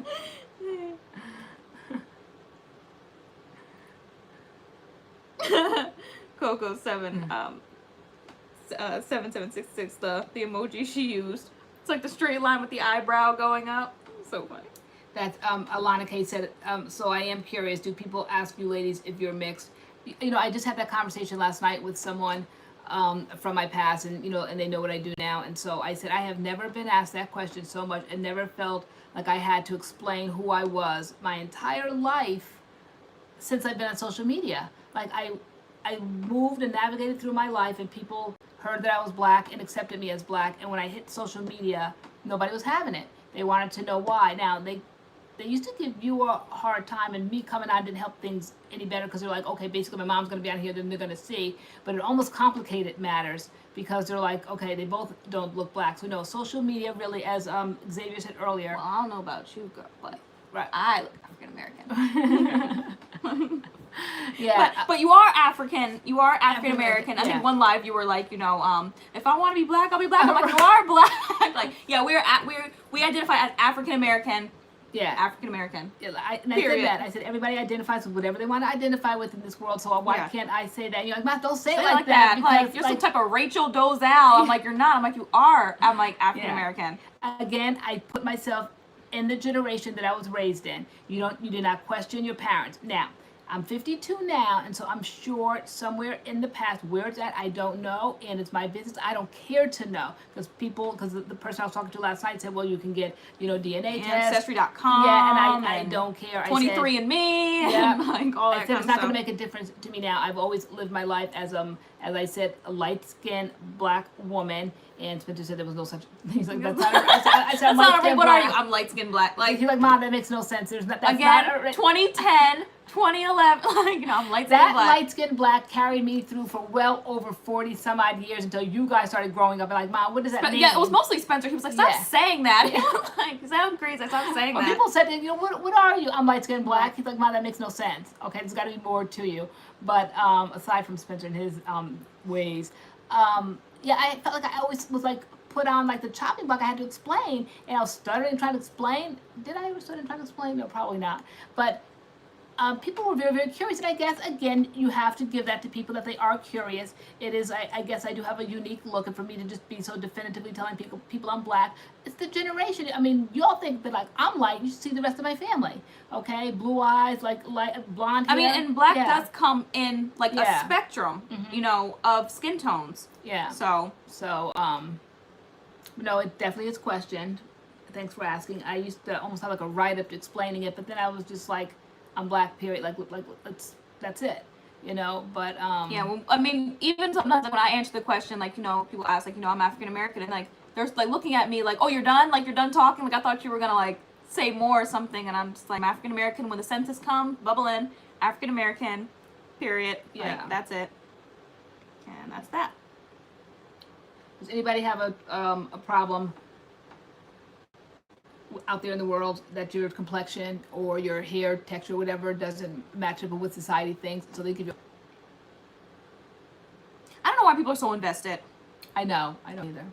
Coco 7766, the emoji she used. It's the straight line with the eyebrow going up. So funny. That's Alana K said, so I am curious, do people ask you ladies if you're mixed? I just had that conversation last night with someone from my past, and and they know what I do now, and so I said I have never been asked that question so much and never felt like I had to explain who I was my entire life since I've been on social media. I moved and navigated through my life, and people heard that I was black and accepted me as black, and when I hit social media, nobody was having it. They wanted to know why. Now, they used to give you a hard time, and me coming out didn't help things any better, because they're like, okay, basically my mom's going to be on here, then they're going to see. But it almost complicated matters, because they're like, okay, they both don't look black. So no, social media really, as Xavier said earlier. Well, I don't know about you, girl, but right. I look African American. Yeah, but you are African. You are African American. I yeah. think one live you were like, if I want to be black, I'll be black. I'm like, you are black. Yeah, we identify as African American, Yeah. African American. Yeah, I said that. I said everybody identifies with whatever they want to identify with in this world. So why can't I say that? You're like, Ma, don't say it like that. Because, like you're some type of Rachel Dolezal. I'm like, you're not. I'm like, you are. I'm like African American. Again, I put myself in the generation that I was raised in. You did not question your parents. Now, I'm 52 now, and so I'm sure somewhere in the past, where it's at, I don't know, and it's my business. I don't care to know, because the person I was talking to last night said, well, you can get, DNA tests. Ancestry.com. Yeah, and I don't care. 23andMe. Yeah, and like all that I said it's kind not of going to make a difference to me now. I've always lived my life as I said, a light-skinned black woman. And Spencer said there was no such thing. He's like, that's not. I said, I'm light-skinned what black. are you? I'm light-skinned black. Like, he's like, Mom, that makes no sense. There's not. That's again, not 2010, 2011. Like, I'm light-skinned black. That light-skinned black carried me through for well over 40 some odd years until you guys started growing up. And like, Mom, what does that mean? Yeah, it was mostly Spencer. He was like, stop saying that. Like, is that crazy? Stop saying that. People said, what are you? I'm light-skinned black. He's like, Mom, that makes no sense. Okay, there's got to be more to you. But aside from Spencer and his ways, I felt like I always was like put on like the chopping block. I had to explain, and I was stuttering trying to explain. Did I ever stutter trying to explain? No, probably not. But people were very, very curious, and I guess again you have to give that to people that they are curious. It is, I guess I do have a unique look, and for me to just be so definitively telling people I'm black, it's the generation. I mean, y'all think that like I'm light, you should see the rest of my family. Okay, blue eyes, like light blonde hair. I mean, and black does come in like a spectrum, of skin tones. Yeah. So no, it definitely is questioned. Thanks for asking. I used to almost have like a write-up to explaining it, but then I was just like, I'm black, period. Like that's it, But yeah, well, I mean, even sometimes when I answer the question, like people ask, like I'm African American, and like they're like looking at me like, oh, you're done, like you're done talking, like I thought you were gonna like say more or something, and I'm just like, I'm African American. When the census comes, bubble in, African American, period. Yeah, like, that's it, and that's that. Does anybody have a problem out there in the world that your complexion or your hair texture, whatever, doesn't match up with what society thinks? So they give you. I don't know why people are so invested. I don't either.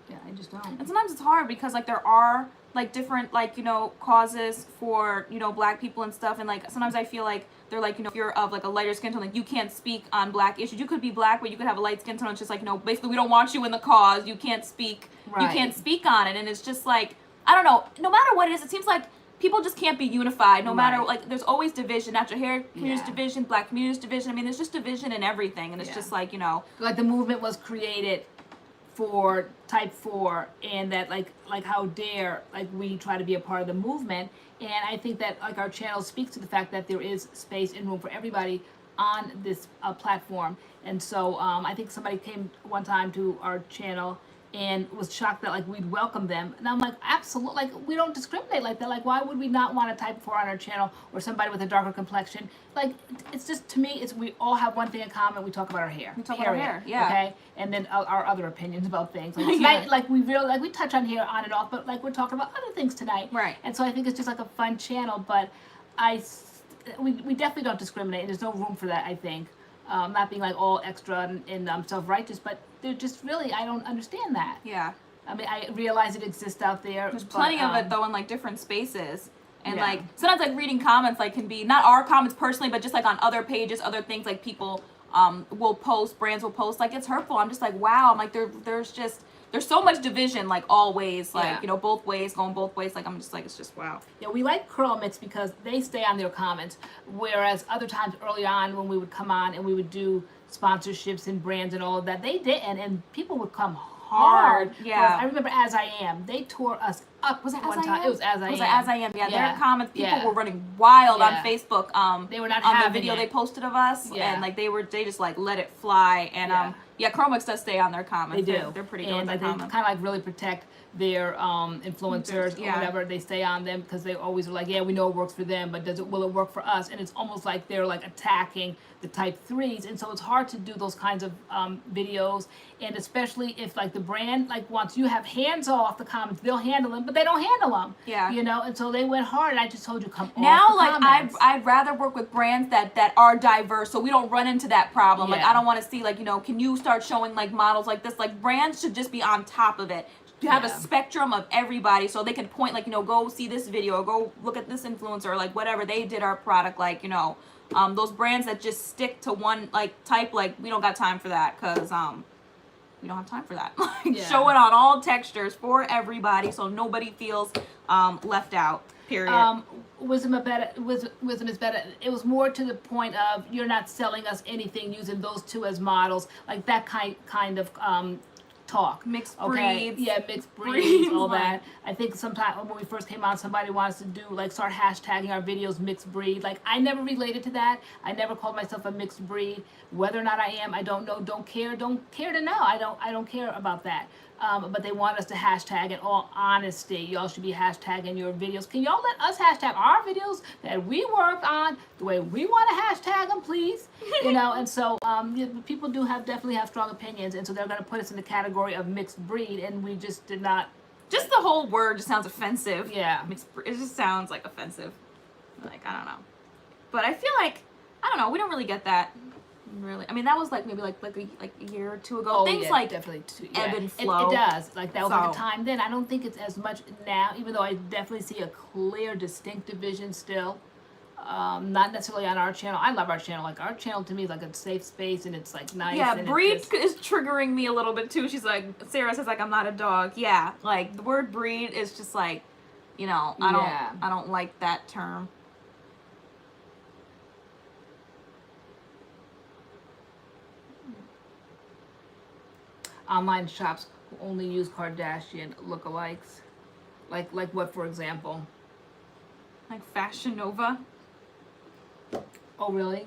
Yeah, I just don't. And sometimes it's hard because like there are like different like causes for black people and stuff, and like sometimes I feel like they're like if you're of like a lighter skin tone, like you can't speak on black issues. You could be black, but you could have a light skin tone. It's just like basically we don't want you in the cause. You can't speak. Right. You can't speak on it, and it's just like I don't know. No matter what it is, it seems like people just can't be unified. No matter like there's always division. Natural hair community's division, black community's division. I mean, there's just division in everything, and it's just like like the movement was created for type 4, and that like how dare like we try to be a part of the movement. And I think that like our channel speaks to the fact that there is space and room for everybody on this platform. And so I think somebody came one time to our channel and was shocked that like we'd welcome them, and I'm like, absolutely, like we don't discriminate like that. Like why would we not want a type 4 on our channel or somebody with a darker complexion? Like it's just, to me, it's we all have one thing in common. We talk about our hair. We talk about our hair, yeah. Okay, and then our other opinions about things. Like tonight, like we really we touch on hair on and off, but like we're talking about other things tonight. Right. And so I think it's just like a fun channel, but we definitely don't discriminate, and there's no room for that. I think. Not being like all extra and self-righteous, but they're just really, I don't understand that. Yeah. I mean, I realize it exists out there. There's plenty of it though in like different spaces. And like sometimes like reading comments like can be not our comments personally, but just like on other pages, other things like people will post, brands will post, like it's hurtful. I'm just like, wow. I'm like there's so much division, like always, like both ways, going both ways. Like I'm just like, it's just wow. Yeah, we like CURLMIX because they stay on their comments, whereas other times early on when we would come on and we would do sponsorships and brands and all of that, they didn't, and people would come hard. Yeah. I remember As I Am, they tore us up. Was it one As I time? Am? It was As I Am. Was it As I Am? Yeah, Yeah. their comments, people Yeah. were running wild Yeah. on Facebook. They were not on having the video it. they posted of us, Yeah. and like they just like let it fly. And CURLMIX does stay on their comments. They do. They're pretty good and with their they comments. kind of like really protect their influencers Yeah. or whatever. They stay on them because they always are like, yeah, we know it works for them, but will it work for us? And it's almost like they're like attacking the type 3s, and so it's hard to do those kinds of videos. And especially if like the brand like wants you have hands off the comments, they'll handle them, but they don't handle them. Yeah. And so they went hard. And I just told you, come now off the like comments. I'd rather work with brands that are diverse, so we don't run into that problem. Like Yeah. I don't want to see like can you start showing like models like this? Like brands should just be on top of it. have a Yeah. spectrum of everybody, so they can point, like, you know, go see this video, or go look at this influencer, or like whatever, they did our product, like, you know, those brands that just stick to one like type, like, we don't got time for that, because we don't have time for that. Like, Yeah. show it on all textures for everybody, so nobody feels left out, period. Wisdom is better. It was more to the point of, you're not selling us anything using those two as models, like that kind of talk. Mixed Okay, breeds. yeah, mixed breeds, all like- that. I think sometimes when we first came on, somebody wants to do, like, start hashtagging our videos mixed breed. Like, I never related to that. I never called myself a mixed breed. Whether or not I am, I don't know. Don't care to know. I don't care about that. But they want us to hashtag. In all honesty, y'all should be hashtagging your videos. Can y'all let us hashtag our videos that we work on the way we want to hashtag them, please? You know, and so people definitely have strong opinions, and so they're going to put us in the category of mixed breed, and we just did not. Just the whole word just sounds offensive. Yeah. It just sounds like offensive. Like, I don't know. But I feel like, I don't know, we don't really get that. Really, I mean, that was like maybe like a year or two ago. Oh, Things yeah, like definitely ebb and flow. It does. Like, that was like a So- time then. I don't think it's as much now, even though I definitely see a clear, distinct division still. Not necessarily on our channel. I love our channel. Like, our channel to me is like a safe space, and it's like nice. Yeah, and breed it's just, is triggering me a little bit too. She's like, Sarah says, like, I'm not a dog. Yeah, like the word breed is just like, you know, Yeah. I don't like that term. online shops who only use Kardashian lookalikes. Like what, for example? Like Fashion Nova. Oh, really?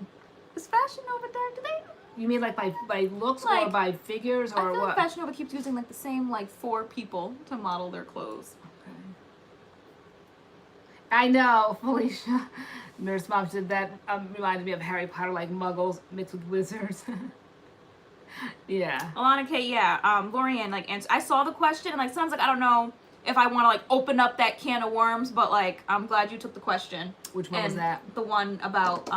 Is Fashion Nova there? Do they? You mean like by looks, or Like, by figures, I or feel what? like Fashion Nova keeps using like the same like 4 people to model their clothes. Okay. I know, Felicia. Nurse Mom said that reminded me of Harry Potter, like muggles mixed with wizards. Yeah. Alana K, yeah. LoriAnne, like, I saw the question, and like, sounds like, I don't know if I want to like open up that can of worms, but like, I'm glad you took the question. Which one And was that? the one about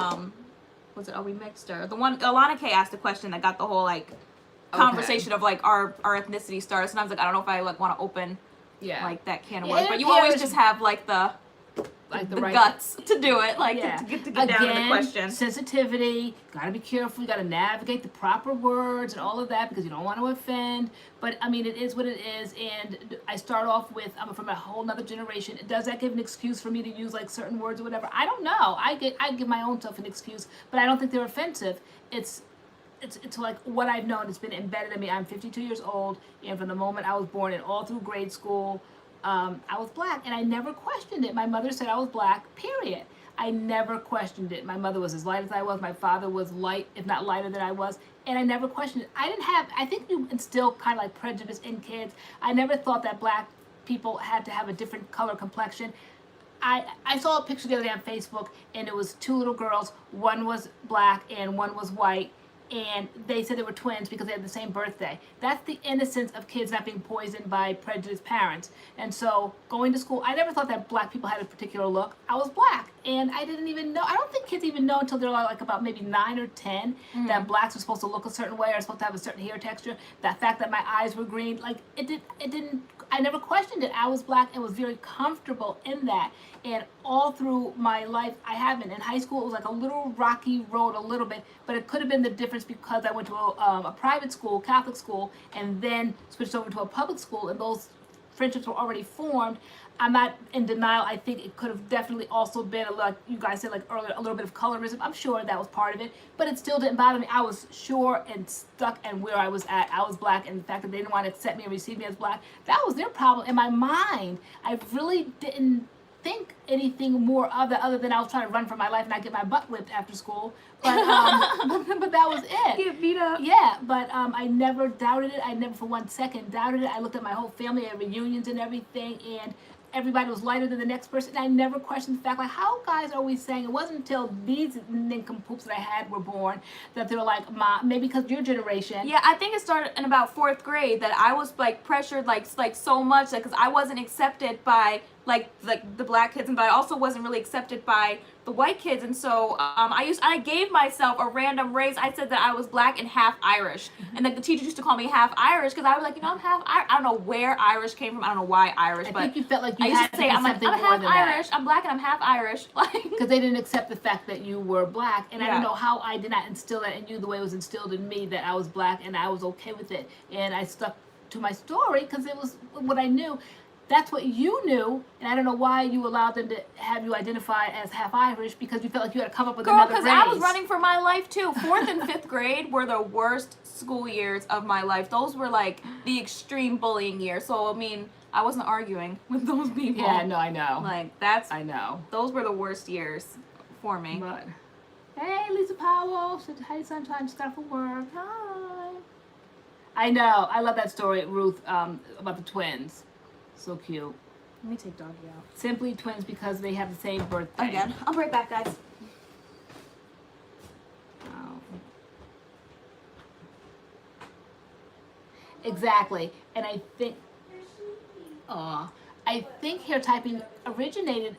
was it Are We Mixed, or the one Alana K asked a question that got the whole like conversation of like our ethnicity started. Sometimes like, I don't know if I like want to open Yeah. like that can of Yeah, worms, it but you always appears- just have like the right guts to do it, like Yeah. to get down to the question. Sensitivity, gotta be careful, you gotta navigate the proper words and all of that, because you don't want to offend. But I mean, it is what it is, and I start off with, I'm from a whole nother generation. Does that give an excuse for me to use like certain words or whatever? I don't know. I give my own self an excuse, but I don't think they're offensive. It's like what I've known. It's been embedded in me. I'm 52 years old, and from the moment I was born and all through grade school, I was black, and I never questioned it. My mother said I was black, period. I never questioned it. My mother was as light as I was. My father was light, if not lighter than I was, and I never questioned it. I think you instill kind of like prejudice in kids. I never thought that black people had to have a different color complexion. I saw a picture the other day on Facebook, and it was 2 little girls. One was black and one was white. And they said they were twins because they had the same birthday. That's the innocence of kids not being poisoned by prejudiced parents. And so going to school, I never thought that black people had a particular look. I was black, and I didn't even know. I don't think kids even know until they're like about maybe 9 or 10 that blacks are supposed to look a certain way, or supposed to have a certain hair texture. That fact that my eyes were green, like it didn't. I never questioned it. I was black and was very comfortable in that. And all through my life, I haven't. In high school, it was like a little rocky road, a little bit, but it could have been the difference because I went to a private school, Catholic school, and then switched over to a public school, and those friendships were already formed. I'm not in denial. I think it could have definitely also been, like you guys said like earlier, a little bit of colorism. I'm sure that was part of it, but it still didn't bother me. I was sure and stuck and where I was at. I was black, and the fact that they didn't want to accept me and receive me as black, that was their problem. In my mind, I really didn't think anything more of that other than I was trying to run for my life and not get my butt whipped after school. But but that was it. Get beat up. Yeah, but I never doubted it. I never for 1 second doubted it. I looked at my whole family at reunions and everything, and everybody was lighter than the next person. And I never questioned the fact, like, how guys are we saying? It wasn't until these nincompoops that I had were born that they were like, Mom, maybe because your generation. Yeah, I think it started in about 4th grade that I was like pressured like so much, like, because I wasn't accepted by like the black kids, but I also wasn't really accepted by the white kids, and so I gave myself a random race. I said that I was black and half Irish, and like the teachers used to call me half Irish because I was like, I'm half Irish. I don't know where Irish came from. I don't know why Irish, but I think you felt like you I used had to say I'm half Irish. I'm black and I'm half Irish, like because they didn't accept the fact that you were black, and I Yeah. don't know how I did not instill that in you the way it was instilled in me that I was black and I was okay with it, and I stuck to my story because it was what I knew. That's what you knew, and I don't know why you allowed them to have you identify as half Irish because you felt like you had to come up with another race. because I was running for my life too. 4th and 5th grade were the worst school years of my life. Those were like the extreme bullying years. So I mean, I wasn't arguing with those people. Yeah, no, I know. Like I know. those were the worst years for me. But hey, Lisa Powell said, "Hey, sunshine, just got for work." Hi. I know. I love that story, Ruth, about the twins. So cute. Let me take doggy out. Simply twins because they have the same birthday. Again. I'll be right back, guys. Oh. Exactly. And I think hair typing originated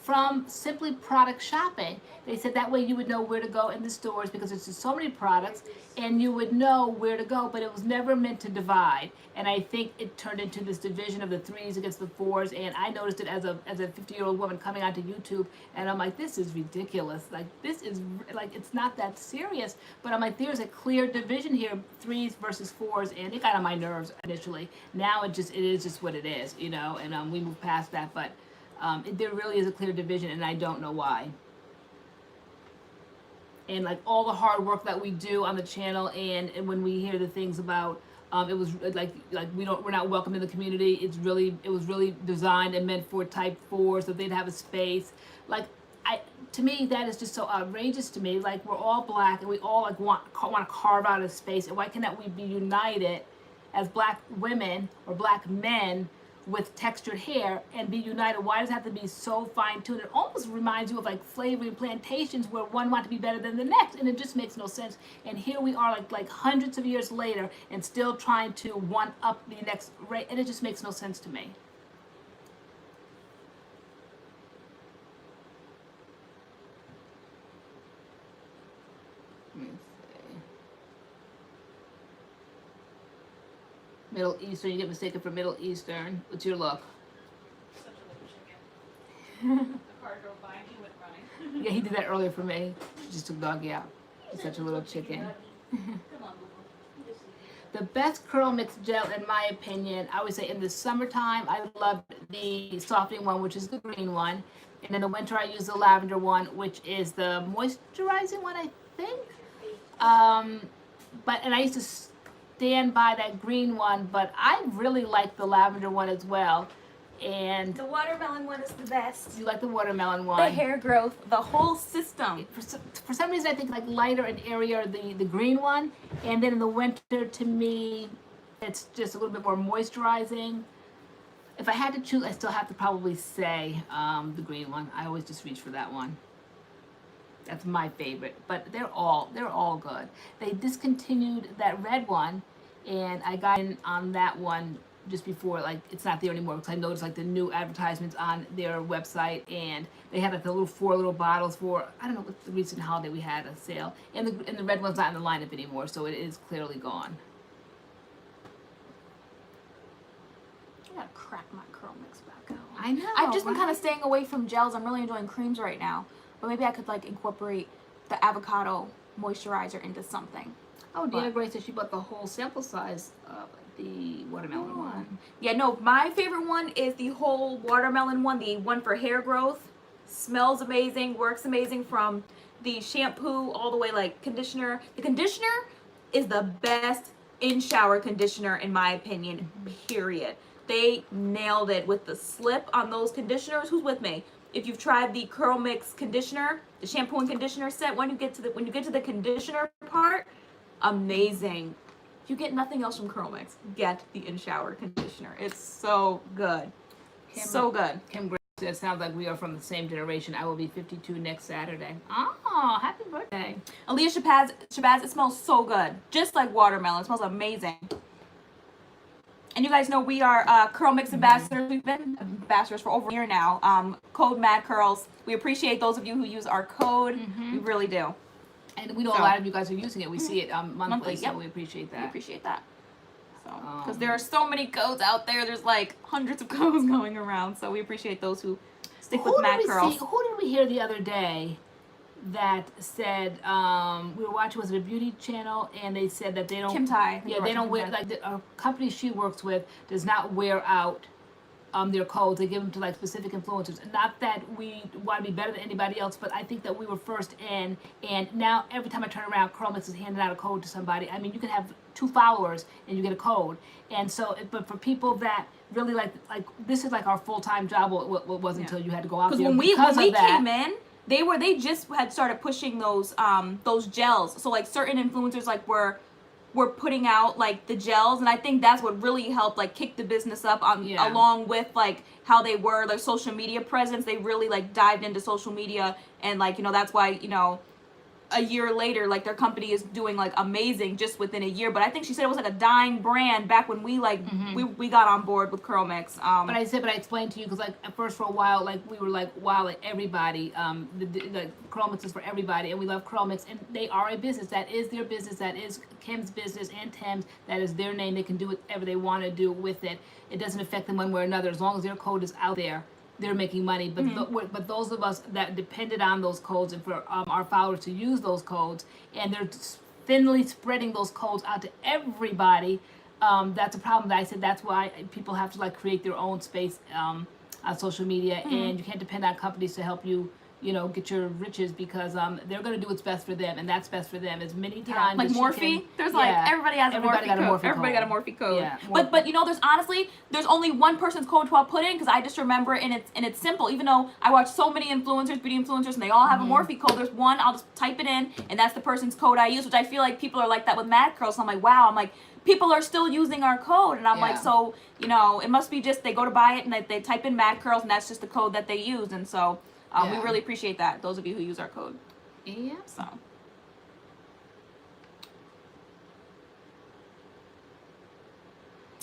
from simply product shopping. They said that way you would know where to go in the stores because there's just so many products and you would know where to go, but it was never meant to divide. And I think it turned into this division of the 3s against the 4s, and I noticed it as a 50-year-old woman coming onto YouTube, and I'm like, this is ridiculous. Like, this is, like, it's not that serious, but I'm like, there's a clear division here, 3s versus 4s, and it got on my nerves initially. Now it is just what it is, you know, and we move past that, but there really is a clear division, and I don't know why. And like all the hard work that we do on the channel, and when we hear the things about, it was like we're not welcome in the community. It was really designed and meant for type 4, so they'd have a space. Like to me, that is just so outrageous to me. Like, we're all black and we all like want to carve out a space, and why cannot we be united as black women or black men with textured hair and be united? Why does it have to be so fine-tuned? It almost reminds you of like slavery and plantations where one wanted to be better than the next, and it just makes no sense. And here we are like hundreds of years later and still trying to one up the next race, and it just makes no sense to me. Let me see. Middle Eastern, you get mistaken for Middle Eastern. What's your look? Such a little chicken. The car drove by and he went running. Yeah, he did that earlier for me. He just took doggy out. He's such a little chicken. Come on, Boo. The best curl mix gel, in my opinion, I would say in the summertime, I love the softening one, which is the green one. And in the winter, I use the lavender one, which is the moisturizing one, I think. And I used to stand by that green one, but I really like the lavender one as well. And The watermelon one is the best. you like the watermelon one. The hair growth, the whole system. For some reason, I think like lighter and airier the green one, and then in the winter, to me, it's just a little bit more moisturizing. If I had to choose, I still have to probably say the green one. I always just reach for that one. That's my favorite, but they're all good. They discontinued that red one, and I got in on that one just before, like, it's not there anymore, because I noticed like the new advertisements on their website, and they had like the four little bottles for, I don't know what the recent holiday we had a sale, and the red one's not in the lineup anymore, so it is clearly gone. I gotta crack my curl mix back out. I know. I've just been right? kind of staying away from gels. I'm really enjoying creams right now, but maybe I could like incorporate the avocado moisturizer into something. Oh, Deanna Grace said she bought the whole sample size of the watermelon one. Yeah, no, my favorite one is the whole watermelon one, the one for hair growth. Smells amazing, works amazing from the shampoo all the way like conditioner. The conditioner is the best in-shower conditioner in my opinion, period. They nailed it with the slip on those conditioners. Who's with me? If you've tried the CURLMIX conditioner, the shampoo and conditioner set, when you get to the conditioner part, amazing. If you get nothing else from CURLMIX, get the in-shower conditioner. It's so good. So good. Kim Grace said, sounds like we are from the same generation. I will be 52 next Saturday. Oh, happy birthday. Aaliyah Shabazz, it smells so good. Just like watermelon. It smells amazing. And you guys know we are CURLMIX ambassadors. We've been ambassadors for over a year now. Code MADCURLS. We appreciate those of you who use our code. We really do. And we know a lot of you guys are using it. We see it monthly, so yep. we appreciate that. We appreciate that. So, because there are so many codes out there. There's like hundreds of codes going around. So we appreciate those who stick with MADCURLS. Who did we hear the other day that said we were watching, was it a beauty channel, and they said that they don't Kim Tai. Yeah, they don't wear, like a company she works with does not wear out their codes. They give them to like specific influencers. Not that we want to be better than anybody else, but I think that we were first in, and now every time I turn around, CURLMIX is handing out a code to somebody. I mean, you can have 2 followers and you get a code. And so, but for people that really like this is like our full-time job. Well, it wasn't until you had to go out there. Because when we came in, they just had started pushing those gels. So like certain influencers like were putting out like the gels, and I think that's what really helped like kick the business up along with like how they were like social media presence. They really like dived into social media, and like, you know, that's why, you know, a year later, like their company is doing like amazing just within a year. But I think she said it was like a dying brand back when we like we got on board with CURLMIX. But I explained to you, because like at first for a while, like we were like, wow, like everybody, the CURLMIX is for everybody, and we love CURLMIX, and they are a business. That is their business. That is Kim's business and Tim's. That is their name. They can do whatever they want to do with it. It doesn't affect them one way or another. As long as their code is out there, they're making money. But but those of us that depended on those codes, and for our followers to use those codes, and they're thinly spreading those codes out to everybody, that's a problem. That I said that's why people have to like create their own space on social media, and you can't depend on companies to help you, you know, get your riches, because they're going to do what's best for them, and that's best for them as many times like as Morphe. There's like everybody has a Morphe code. Everybody got a Morphe code. Yeah, but you know, there's only one person's code to put in, because I just remember, and it's simple. Even though I watch so many influencers, beauty influencers, and they all have a Morphe code, there's one. I'll just type it in, and that's the person's code I use. Which I feel like people are like that with MADCURLS. So I'm like, wow. I'm like, people are still using our code, and I'm like, so, you know, it must be just they go to buy it and they type in MADCURLS, and that's just the code that they use, and so. We really appreciate that, those of you who use our code. Yeah. So.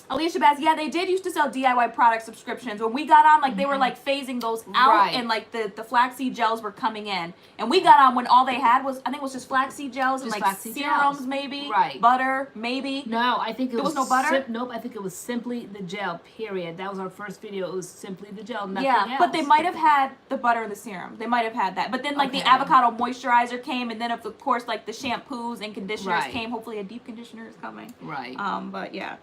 Alicia Bass, yeah, they did used to sell DIY product subscriptions. When we got on, like, they were, like, phasing those out, and, like, the flaxseed gels were coming in. And we got on when all they had was, I think it was just flaxseed gels and, like, serums, maybe. Right. Butter, maybe. No, I think it was no butter? Nope, I think it was simply the gel, period. That was our first video. It was simply the gel, nothing else. else. But they might have had the butter and the serum. They might have had that. But then, like, the avocado moisturizer came, and then, of course, like, the shampoos and conditioners came. Hopefully a deep conditioner is coming. Right. But, yeah.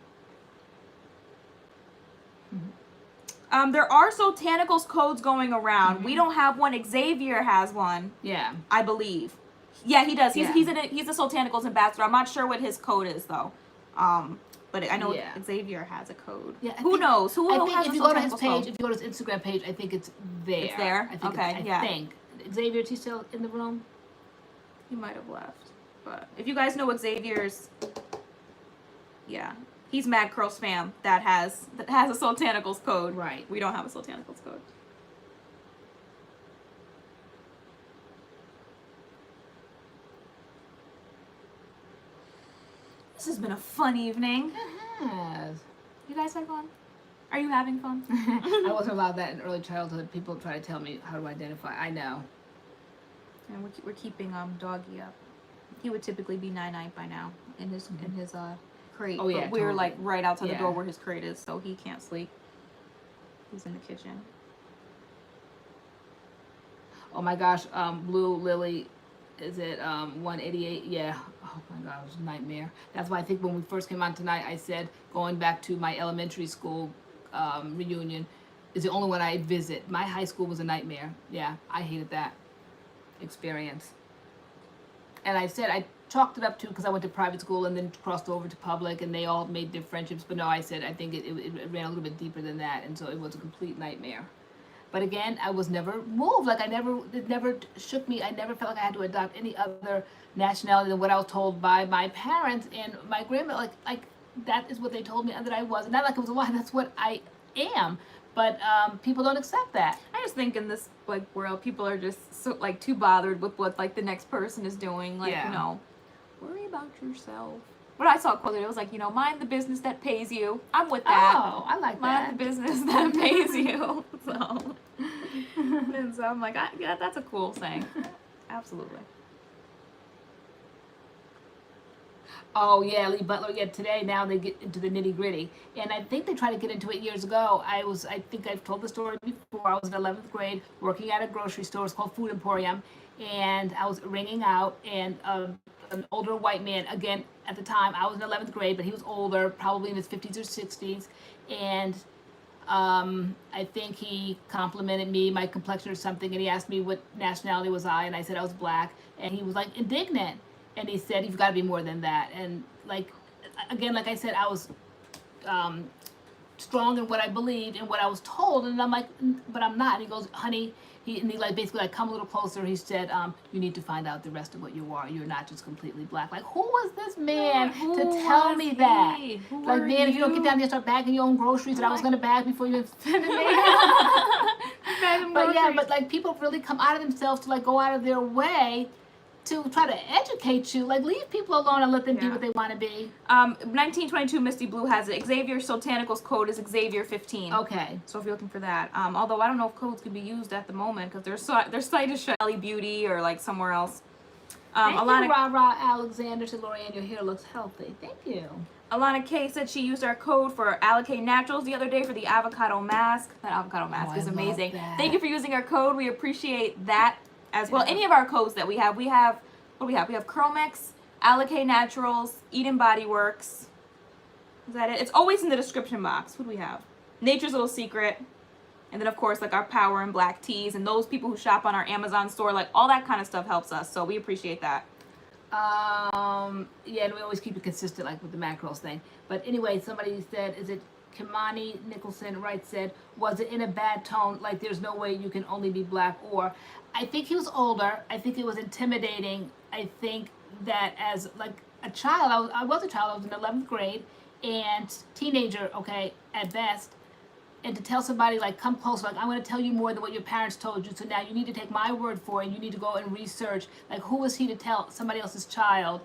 There are Sotanicals codes going around. We don't have one. Xavier has one. Yeah. I believe. Yeah, he does. He's a Sotanicals ambassador. I'm not sure what his code is though. But I know Xavier has a code. Yeah. Who knows? Who has if you go to his page, if you go to his Instagram page, I think it's there. It's there? I think I think. Xavier, is he still in the room? He might have left. But if you guys know Xavier's, he's MADCURLS fam that has a Sotanicals code. Right. We don't have a Sotanicals code. This has been a fun evening. It has. You guys have fun? Are you having fun? I wasn't allowed that in early childhood. People try to tell me how to identify. I know. And we're keeping Doggy up. He would typically be 9-9 by now in his crate. Oh, yeah, but we're like right outside the door where his crate is, so he can't sleep. He's in the kitchen. Oh my gosh, Blue Lily, is it 188? Yeah. Oh my gosh, it was a nightmare. That's why I think when we first came on tonight, I said going back to my elementary school reunion is the only one I visit. My high school was a nightmare. Yeah, I hated that experience. And I said I chalked it up to because I went to private school and then crossed over to public, and they all made their friendships. But no, I said I think it ran a little bit deeper than that, and so it was a complete nightmare. But again, I was never moved. Like it never shook me. I never felt like I had to adopt any other nationality than what I was told by my parents and my grandma. Like that is what they told me that I was. Not like it was a lie. That's what I am. But people don't accept that. I just think in this like world, people are just so like too bothered with what like the next person is doing. Like, you know, worry about yourself. But I saw a quote that it was like, you know, mind the business that pays you. I'm with that. Oh, I like Mind that. the business that pays you. So, and so I'm like, yeah, that's a cool saying. Absolutely. Oh yeah, Lee Butler. Yeah, today now they get into the nitty gritty, and I think they tried to get into it years ago. I think I've told the story before. I was in 11th grade working at a grocery store. It's called Food Emporium, and I was ringing out, and an older white man. Again, at the time I was in 11th grade, but he was older, probably in his 50s or 60s, and I think he complimented me, my complexion or something, and he asked me what nationality was I, and I said I was black, and he was like indignant. And he said, you've got to be more than that. And like, again, like I said, I was strong in what I believed and what I was told. And I'm like, but I'm not. And he goes, honey, he like basically like come a little closer. He said, you need to find out the rest of what you are. You're not just completely black. Like, who was this man Who to tell me that? Who Like, are man, if you don't get you? down there and start bagging your own groceries, that I was going to bag before you offended me. But yeah, but like people really come out of themselves to like go out of their way to try to educate you. Like, leave people alone and let them be what they want to be. 1922 Misty Blue has it. Xavier Sotanical's code is Xavier 15. Okay. So if you're looking for that, although I don't know if codes can be used at the moment because their site is Shelly Beauty or like somewhere else. Thank you, Ra Alexander. Said LoriAnne, your hair looks healthy. Thank you. Alana K said she used our code for Alikay Naturals the other day for the avocado mask. That avocado mask is amazing. Thank you for using our code. We appreciate that as well. Any of our codes that we have. What do we have? We have CURLMIX, Alikay Naturals, Eden BodyWorks. Is that it? It's always in the description box. What do we have? Nature's Little Secret. And then, of course, like our Power and Black Teas. And those people who shop on our Amazon store, like all that kind of stuff helps us. So we appreciate that. Yeah, and we always keep it consistent, like with the MADCURLS thing. But anyway, somebody said, is it Kimani Nicholson, right, said, was it in a bad tone? Like, there's no way you can only be black. Or, I think he was older. I think it was intimidating. I think that as, like, a child, I was a child. I was in 11th grade and teenager, okay, at best. And to tell somebody, like, come close, like, I'm going to tell you more than what your parents told you. So now you need to take my word for it. And you need to go and research. Like, who was he to tell somebody else's child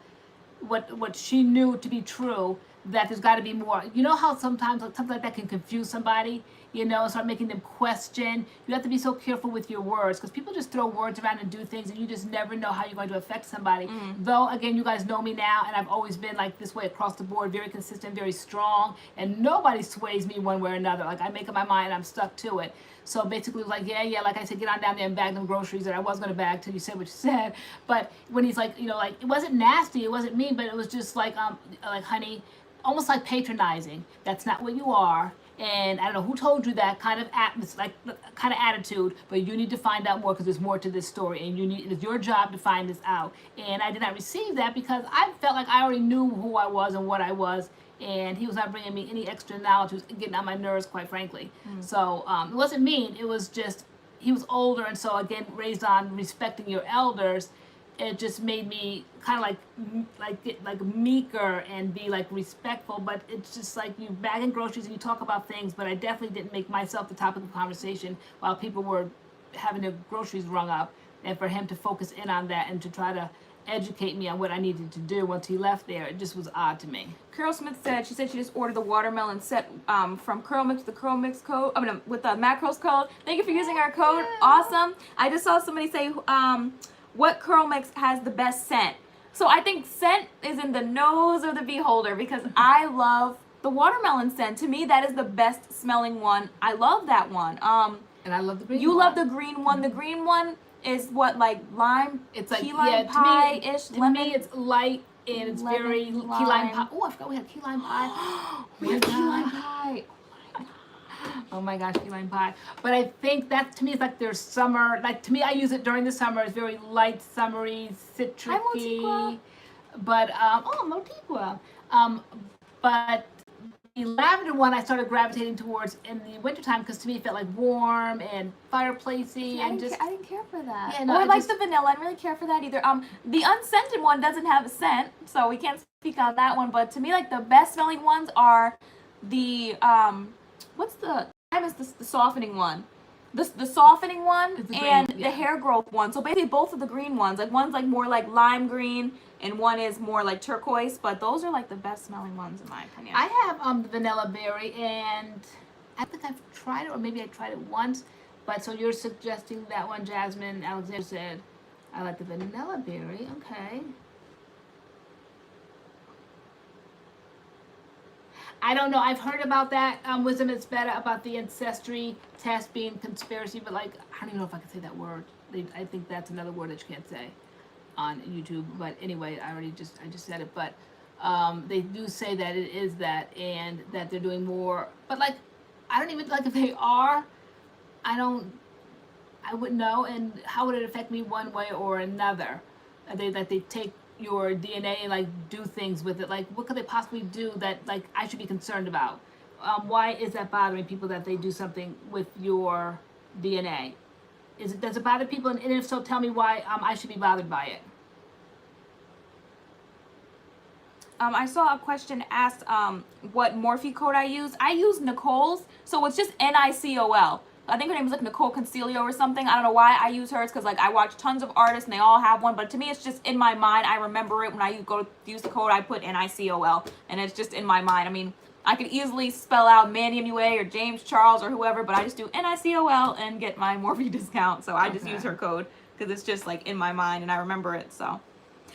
what she knew to be true, that there's got to be more? You know how sometimes like, something like that can confuse somebody, you know, and start making them question. You have to be so careful with your words because people just throw words around and do things and you just never know how you're going to affect somebody. Though, again, you guys know me now and I've always been like this way across the board, very consistent, very strong, and nobody sways me one way or another. Like, I make up my mind and I'm stuck to it. So basically it was like, yeah, like I said, get on down there and bag them groceries that I was going to bag till you said what you said. But when he's like, you know, like, it wasn't nasty, it wasn't mean, but it was just like honey, almost like patronizing. That's not what you are. And I don't know who told you that kind of attitude, but you need to find out more because there's more to this story, and it's your job to find this out. And I did not receive that because I felt like I already knew who I was and what I was, and he was not bringing me any extra knowledge. He was getting on my nerves, quite frankly. So it wasn't mean. It was just he was older, and so again, raised on respecting your elders. It just made me kind of like meeker and be like respectful, but it's just like you bagging groceries and you talk about things, but I definitely didn't make myself the topic of conversation while people were having their groceries rung up, and for him to focus in on that and to try to educate me on what I needed to do once he left there, it just was odd to me. Carol Smith said she just ordered the watermelon set from CURLMIX with the CURLMIX code. I mean, with the MADCURLS code. Thank you for using our code. Awesome. I just saw somebody say what CURLMIX has the best scent. So I think scent is in the nose of the beholder because I love the watermelon scent. To me, that is the best smelling one. I love that one. And I love the green one. You love the green one. The green one is what, like lime? It's like key lime pie-ish. To me, it's light and it's lemon, very key lime pie. Oh, I forgot we had key lime pie. We have key lime pie. Oh my gosh, key lime pie. But I think that to me is like their summer. Like to me, I use it during the summer. It's very light, summery, citricy. But Motiqua. But the lavender one I started gravitating towards in the wintertime because to me it felt like warm and fireplacey. I didn't care for that. Yeah, no, I like the vanilla. I didn't really care for that either. The unscented one doesn't have a scent, so we can't speak on that one. But to me, like the best smelling ones are the what's the? I miss the softening one. The softening one It's the green, and yeah. the hair growth one. So basically both of the green ones. Like one's like more like lime green and one is more like turquoise, but those are like the best smelling ones in my opinion. I have the vanilla berry, and I think I've tried it, or maybe I tried it once. But so you're suggesting that one, Jasmine Alexander said, I like the vanilla berry. Okay. I don't know. I've heard about that. Wisdom is better about the ancestry test being conspiracy, but like I don't even know if I can say that word. I think that's another word that you can't say on YouTube. But anyway, I just said it. But they do say that it is that, and that they're doing more. But like, I don't even like if they are. I wouldn't know. And how would it affect me one way or another? That they take your DNA and like do things with it. Like, what could they possibly do that like I should be concerned about? Why is that bothering people that they do something with your DNA? Does it bother people? And if so, tell me why I should be bothered by it. I saw a question asked what Morphe code I use. I use Nicole's, so it's just NICOL. I think her name is like Nicole Concilio or something. I don't know why I use hers because like I watch tons of artists and they all have one, but to me it's just in my mind. I remember it when I go to use the code. I put NICOL and it's just in my mind. I mean, I could easily spell out Manny MUA or James Charles or whoever, but I just do NICOL and get my Morphe discount. So I just use her code because it's just like in my mind and I remember it. So,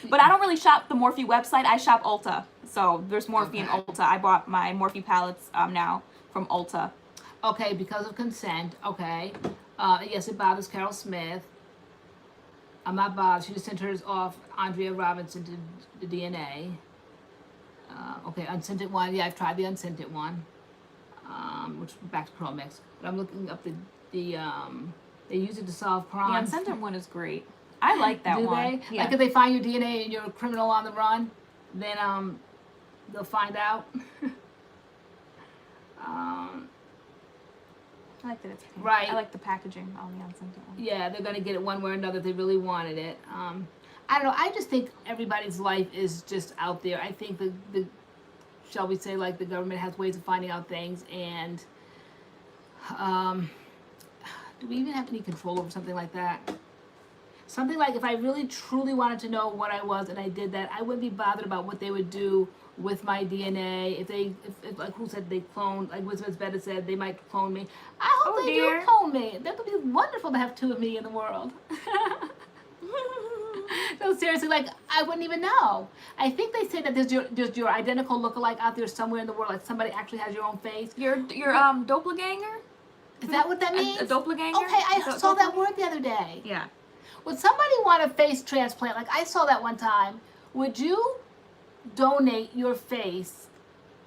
but I don't really shop the Morphe website. I shop Ulta. So there's Morphe in Ulta. I bought my Morphe palettes now from Ulta. Okay, because of consent. Okay. Yes, it bothers Carol Smith. I'm not bothered. She just sent hers off. Andrea Robinson did the DNA. Okay, unscented one. Yeah, I've tried the unscented one. Which back to CURLMIX. But I'm looking up the they use it to solve crimes. The unscented one is great. I like that one. Do they? Yeah. Like if they find your DNA and you're a criminal on the run, then they'll find out. I like that it's pink. Right. I like the packaging on the unscented one. Yeah, they're gonna get it one way or another if they really wanted it. I don't know. I just think everybody's life is just out there. I think the shall we say like the government has ways of finding out things, and do we even have any control over something like that? Something like if I really truly wanted to know what I was and I did that, I wouldn't be bothered about what they would do with my DNA. If like who said they cloned, like Wisdom's Better said they might clone me. I hope they do clone me. That would be wonderful to have two of me in the world. No, seriously, like I wouldn't even know. I think they say that there's your identical lookalike out there somewhere in the world, like somebody actually has your own face. Your doppelganger? Is that what that means? A doppelganger? Okay, I saw that word the other day. Yeah. Would somebody want a face transplant? Like I saw that one time. Would you donate your face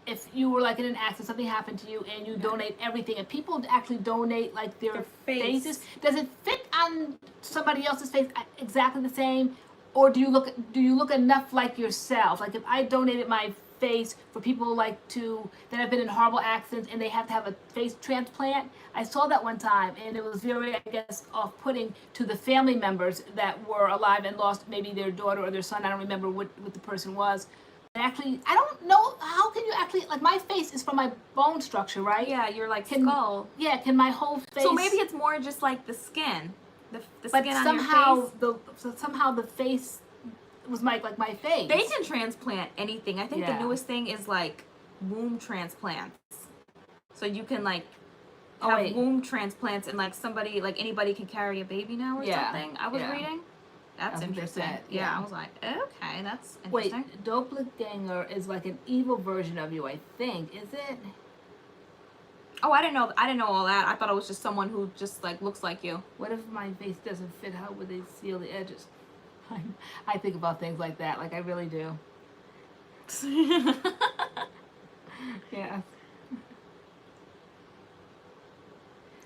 if you were like in an accident, something happened to you, and you donate everything, and people actually donate like their faces? Does it fit on somebody else's face exactly the same, or do you look enough like yourself? Like if I donated my face for people like that have been in horrible accidents and they have to have a face transplant. I saw that one time and it was very, I guess, off-putting to the family members that were alive and lost maybe their daughter or their son. I don't remember what the person was. And actually, I don't know, how can you actually, like my face is from my bone structure, right? Yeah, you're like skull. Yeah, can my whole face... So maybe it's more just like the skin. The skin on somehow your face. Somehow the face was my face. They can transplant anything. I think the newest thing is like womb transplants. So you can like have womb transplants and like anybody can carry a baby now or something. I was reading. That's interesting. Yeah, I was like, okay, that's interesting. Wait, doppelganger is like an evil version of you, I think. Is it? Oh, I didn't know all that. I thought it was just someone who just like looks like you. What if my face doesn't fit? How would they seal the edges? I think about things like that, like I really do. Yeah.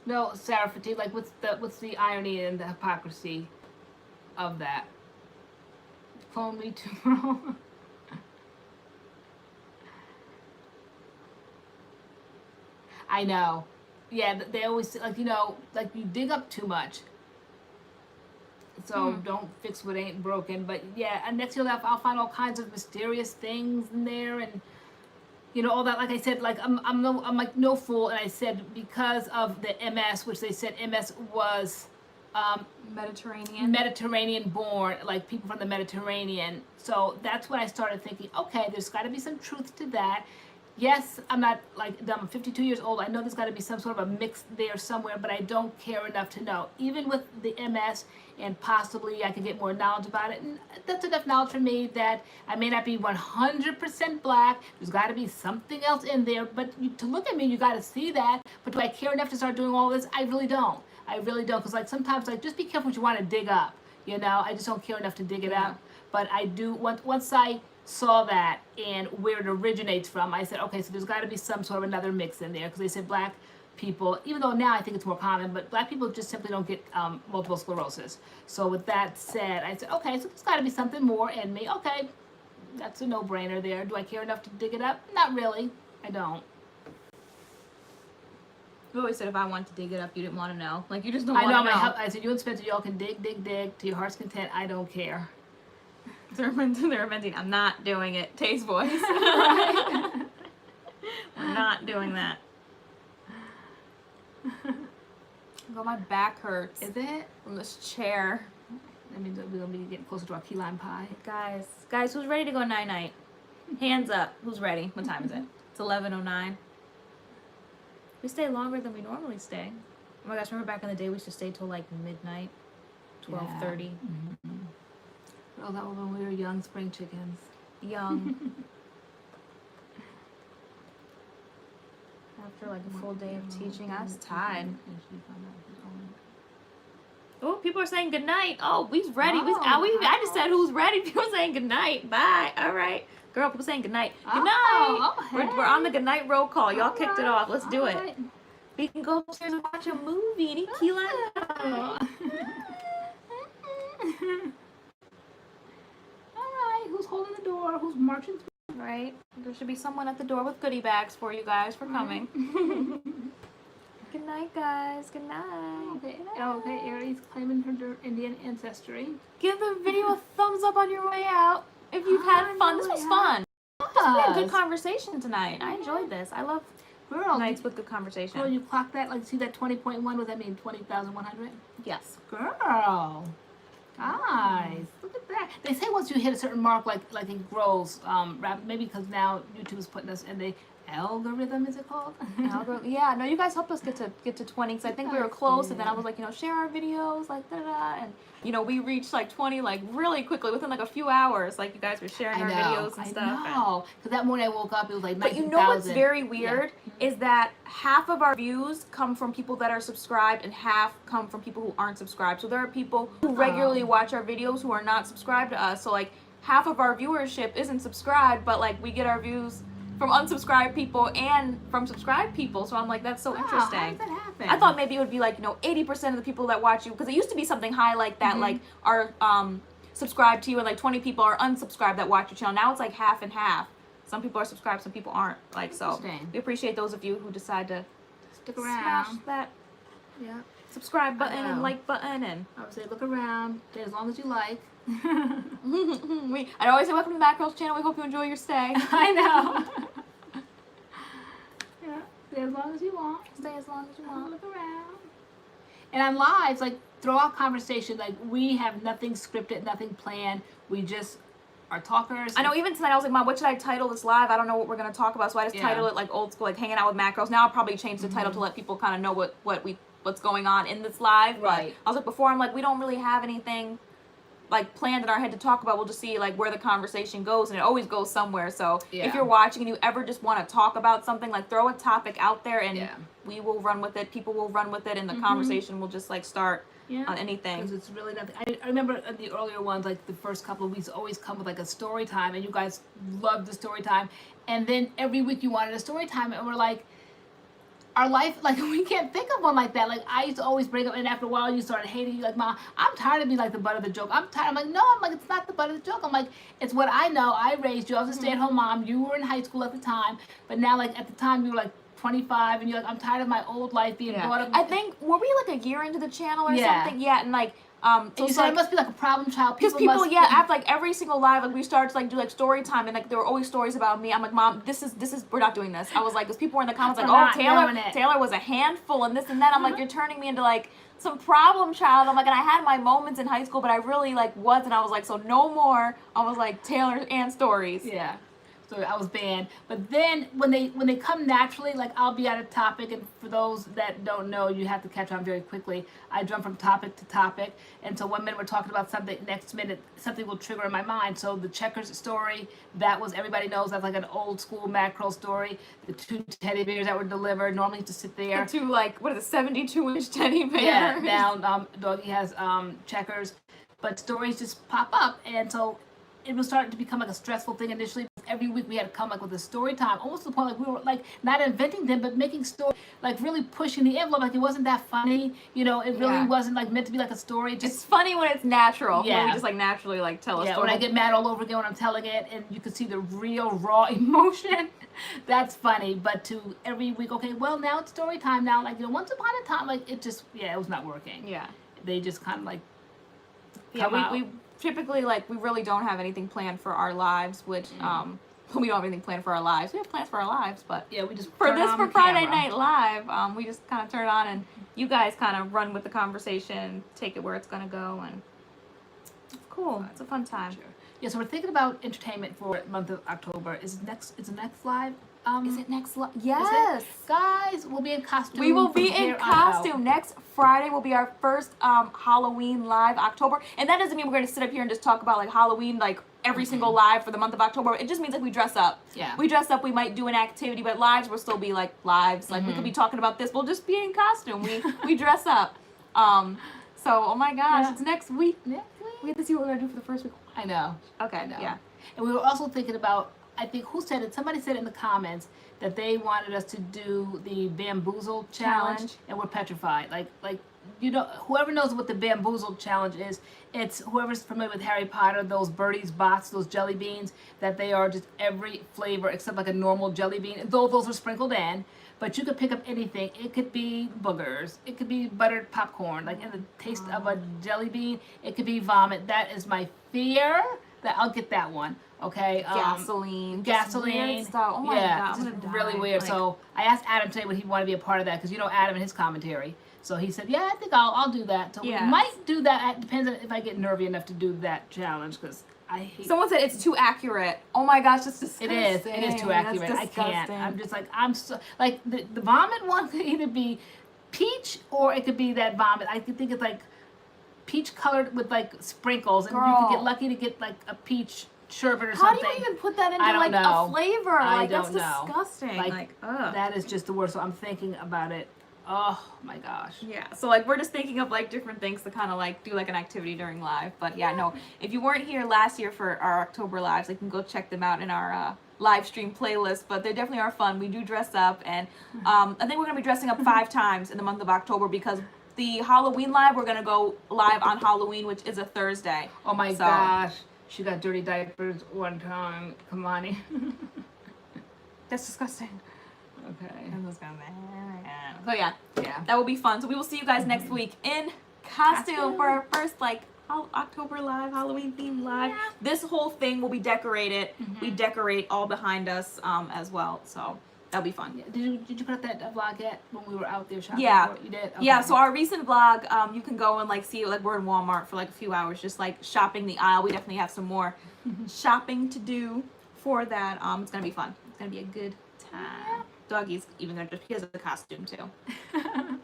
No, Sarah Fatigue, like what's the irony and the hypocrisy of that? Clone me tomorrow. I know. Yeah, they always like like you dig up too much. So don't fix what ain't broken. But yeah, and next year I'll find all kinds of mysterious things in there, and you know, all that, like I said, like I'm like no fool, and I said because of the MS, which they said MS was Mediterranean born, like people from the Mediterranean. So that's when I started thinking, okay, there's got to be some truth to that. Yes, I'm not like dumb. I'm 52 years old. I know there's got to be some sort of a mix there somewhere, but I don't care enough to know. Even with the MS, and possibly I could get more knowledge about it. And that's enough knowledge for me that I may not be 100% black. There's got to be something else in there. But to look at me, you got to see that. But do I care enough to start doing all this? I really don't. I really don't. Because like sometimes, like just be careful what you want to dig up. You know, I just don't care enough to dig it up. But I do. Once I saw that and where it originates from, I said, okay, so there's got to be some sort of another mix in there, because they said black people, even though now I think it's more common, but black people just simply don't get multiple sclerosis. So with that said, I said, okay, so there's got to be something more in me. Okay, that's a no-brainer there. Do I care enough to dig it up? Not really. I don't. You always said if I wanted to dig it up, you didn't want to know. Like, you just don't I want know. to know. I said, you and Spencer, y'all can dig to your heart's content. I don't care. They're inventing, I'm not doing it. Tay's voice. We're not doing that. Oh, my back hurts. Is it? From this chair. That means that we're going to be getting closer to our key lime pie. Guys, who's ready to go night-night? Hands up. Who's ready? What time is it? It's 11:09. We stay longer than we normally stay. Oh my gosh, remember back in the day we used to stay till like midnight? 12:30. Yeah. Mm-hmm. Oh, that was when we were young spring chickens. Young. After like a full day of teaching, I was tired. Oh, people are saying good night. Oh, we's ready. I just said who's ready. People saying good night. Bye. All right. Girl, people saying good night. Good night. Oh, We're on the good night roll call. Y'all kicked it off. Let's do it. Right. We can go upstairs and watch a movie and eat key lime pie. Who's holding the door? Who's marching through? Right. There should be someone at the door with goodie bags for you guys for coming. Good night, guys. Good night. Okay, Aries claiming her Indian ancestry. Give the video a thumbs up on your way out if you've had fun. This was fun. We had a good conversation tonight. I enjoyed this. I love nights with good conversation. Girl, you clocked that? Like, see that 20.1? What does that mean? 20,100? Yes. Girl. Nice. Look at that. They say once you hit a certain mark, like it grows. Maybe because now YouTube is putting us in the algorithm. Is it called? Yeah. No, you guys helped us get to 20. Because I think we were close, and then I was like, share our videos, like and we reached like 20 like really quickly within like a few hours. Like you guys were sharing our videos and stuff. I know. Because that morning I woke up, it was like 19,000. But you know what's very weird is that half of our views come from people that are subscribed and half come from people who aren't subscribed. So there are people who regularly watch our videos who are not subscribed to us. So like half of our viewership isn't subscribed, but like we get our views from unsubscribed people and from subscribed people. So I'm like, that's so interesting. How does that happen? I thought maybe it would be like 80% of the people that watch you, because it used to be something high like that, like are subscribed to you, and like 20 people are unsubscribed that watch your channel. Now it's like half and half. Some people are subscribed, some people aren't. Like, so we appreciate those of you who decide to stick around, smash that subscribe button and like button, and I would say look around, stay as long as you like. I always say welcome to the MADCURLS channel. We hope you enjoy your stay. I know. Stay as long as you want. Stay as long as you want. Look around. And on lives, like throw out conversation. Like we have nothing scripted, nothing planned. We just are talkers. I know. Even tonight, I was like, Mom, what should I title this live? I don't know what we're gonna talk about, so I just title it like old school, like hanging out with MADCURLS. Now I'll probably change the title to let people kind of know what's going on in this live. Right. But I was like, before, I'm like, we don't really have anything like planned in our head to talk about. We'll just see like where the conversation goes, and it always goes somewhere. So if you're watching and you ever just want to talk about something, like throw a topic out there and we will run with it. People will run with it, and the conversation will just like start on anything. Because it's really nothing. I remember in the earlier ones, like the first couple of weeks, always come with like a story time, and you guys loved the story time. And then every week you wanted a story time, and we're like, our life, like we can't think of one like that. Like I used to always bring up, and after a while you started hating. You like, Mom, I'm tired of being like the butt of the joke. I'm tired. I'm like, no, it's not the butt of the joke. I'm like, it's what I know. I raised you. I was a stay-at-home mom. You were in high school at the time, but now like at the time you were like 25, and you're like, I'm tired of my old life being brought up. I think, were we like a year into the channel or something? Yeah, and like So And you it's said like, it must be like a problem child. because people, yeah, after like every single live, like we started to like do like story time, and like there were always stories about me. I'm like, Mom, this is we're not doing this. I was like, because people were in the comments like, We're oh, not doing it. Taylor was a handful and this and that. I'm like, you're turning me into like some problem child. I'm like, and I had my moments in high school, but I really like was, and I was like, so no more. I was like TaylorAnne stories. Yeah. So I was banned. But then when they come naturally, like I'll be at a topic, and for those that don't know, you have to catch on very quickly. I jump from topic to topic, and so 1 minute we're talking about something, next minute something will trigger in my mind. So the checkers story, that was, everybody knows that's like an old school MADCURLS story. The 2 teddy bears that were delivered, normally you have to sit there. To like, what is it, 72-inch teddy bear? Yeah, now Doggy has checkers, but stories just pop up, and so it was starting to become like a stressful thing initially. Every week we had to come like with a story time, almost to the point like we were like not inventing them, but making story, like really pushing the envelope. Like it wasn't that funny, you know. It really wasn't like meant to be like a story. It's funny when it's natural. Yeah. When we just like naturally like tell a Yeah, story. when I get mad all over again when I'm telling it, and you can see the real raw emotion. That's funny. But to every week, okay, well now it's story time now. Like, you know, once upon a time, like it just, it was not working. Yeah. They just kind of like Yeah, we typically like we really don't have anything planned for our lives, which we don't have anything planned for our lives. We have plans for our lives, but yeah, we just for turn this on for the Friday camera. Night Live, we just kind of turn it on and you guys kind of run with the conversation, take it where it's gonna go, and it's cool. It's a fun time. Sure. Yeah, so we're thinking about entertainment for the month of October. Is the next live? Is it next? Is Yes. it? Guys, we'll be in costume. We will be from in here on out. costume. Next Friday will be our first Halloween live, October. And that doesn't mean we're going to sit up here and just talk about like Halloween, like every single live for the month of October. It just means like we dress up. Yeah. We dress up, we might do an activity, but lives will still be like lives. Like we could be talking about this. We'll just be in costume. We dress up. So, oh my gosh, Yeah. it's next week. Next We have to see what we're going to do for the first week. I know. Okay, I know. yeah. And we were also thinking about, I think, who said it? Somebody said it in the comments that they wanted us to do the bamboozle challenge, and we're petrified. Like you know, whoever knows what the bamboozle challenge is, it's whoever's familiar with Harry Potter, those Birdie's bots, those jelly beans, that they are just every flavor except like a normal jelly bean, though those are sprinkled in. But you could pick up anything. It could be boogers. It could be buttered popcorn, like in the taste of a jelly bean. It could be vomit. That is my fear. That I'll get that one. Okay. Gasoline. Gasoline. Weird stuff. Oh my yeah, God, it's I'm just gonna really die. weird. Like, So I asked Adam today would he want to be a part of that, because you know Adam and his commentary. So he said, yeah, I think I'll do that. So Yes. we might do that. It depends on if I get nervy enough to do that challenge, because I hate. someone said it's too accurate. Oh my gosh, it's disgusting. It is too accurate. That's I can't. disgusting. I'm just like, I'm so, like the vomit one could either be peach or it could be that vomit. I could think it's like peach colored with like sprinkles, and you Girl. could get lucky to get like a peach sherbet or How something. do you even put that into I don't like know. a flavor? I Like don't that's know. disgusting. Like, ugh. That is just the worst. So I'm thinking about it. Oh my gosh. Yeah, so like we're just thinking of like different things to kind of like do like an activity during live. But yeah, no, if you weren't here last year for our October lives, you can go check them out in our live stream playlist. But they definitely are fun. We do dress up, and I think we're gonna be dressing up 5 times in the month of October, because the Halloween live, we're gonna go live on Halloween, which is a Thursday. Oh my So- gosh. She got dirty diapers one time. Kamani. That's disgusting. Okay. So yeah, Yeah. that will be fun. So we will see you guys next week in costume for our first like October live, Halloween themed live. Yeah. This whole thing will be decorated. We decorate all behind us as well. So that'll be fun. Did you put up that vlog yet when we were out there shopping? Yeah. For it? You did? Yeah, Okay. so our recent vlog, you can go and like see it, like we're in Walmart for like a few hours, just like shopping the aisle. We definitely have some more shopping to do for that. It's gonna be fun. It's gonna be a good time. Doggy's even gonna just, he has a costume too.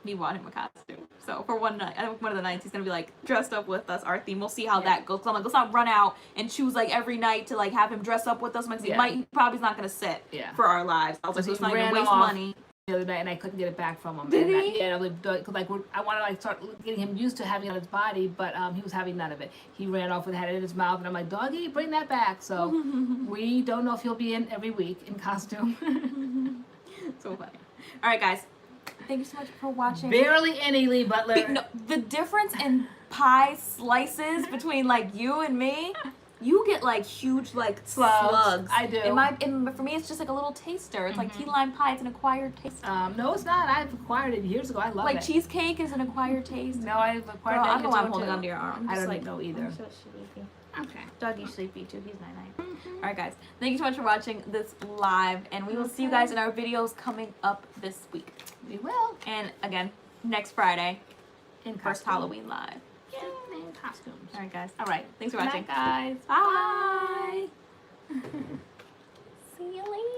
We bought him a costume. So for one night, I think one of the nights he's gonna be like dressed up with us, our theme. We'll see how that goes. So I'm like, let's not run out and choose like every night to like have him dress up with us. Because he probably not gonna sit Yeah. for our lives. I was like, So let's he not even ran waste off money. the other night, and I couldn't get it back from him. Did And he? Yeah, because like I want to like start getting him used to having it on his body, but he was having none of it. He ran off and had it in his mouth, and I'm like, doggy, bring that back. So we don't know if he'll be in every week in costume. So funny. All right, guys. Thank you so much for watching. Barely any Lee Butler. No, the difference in pie slices between like you and me, You get like huge like slugs. I do. For me, it's just like a little taster. It's like key lime pie. It's an acquired taste. No, it's not. I've acquired it years ago. I love it. Like cheesecake is an acquired taste. No, I've acquired Girl, that. I don't know why I'm years holding ago, onto your arm. I Just don't like, know either. I'm so sleepy. Okay. Doggy's sleepy too. He's night-night. All right, guys. Thank you so much for watching this live, and we will see you guys in our videos coming up this week. We will. And again, next Friday, In first costume. Halloween live. In costumes. All right, guys. All right. Thanks for Good watching. night, guys. Bye. See you later.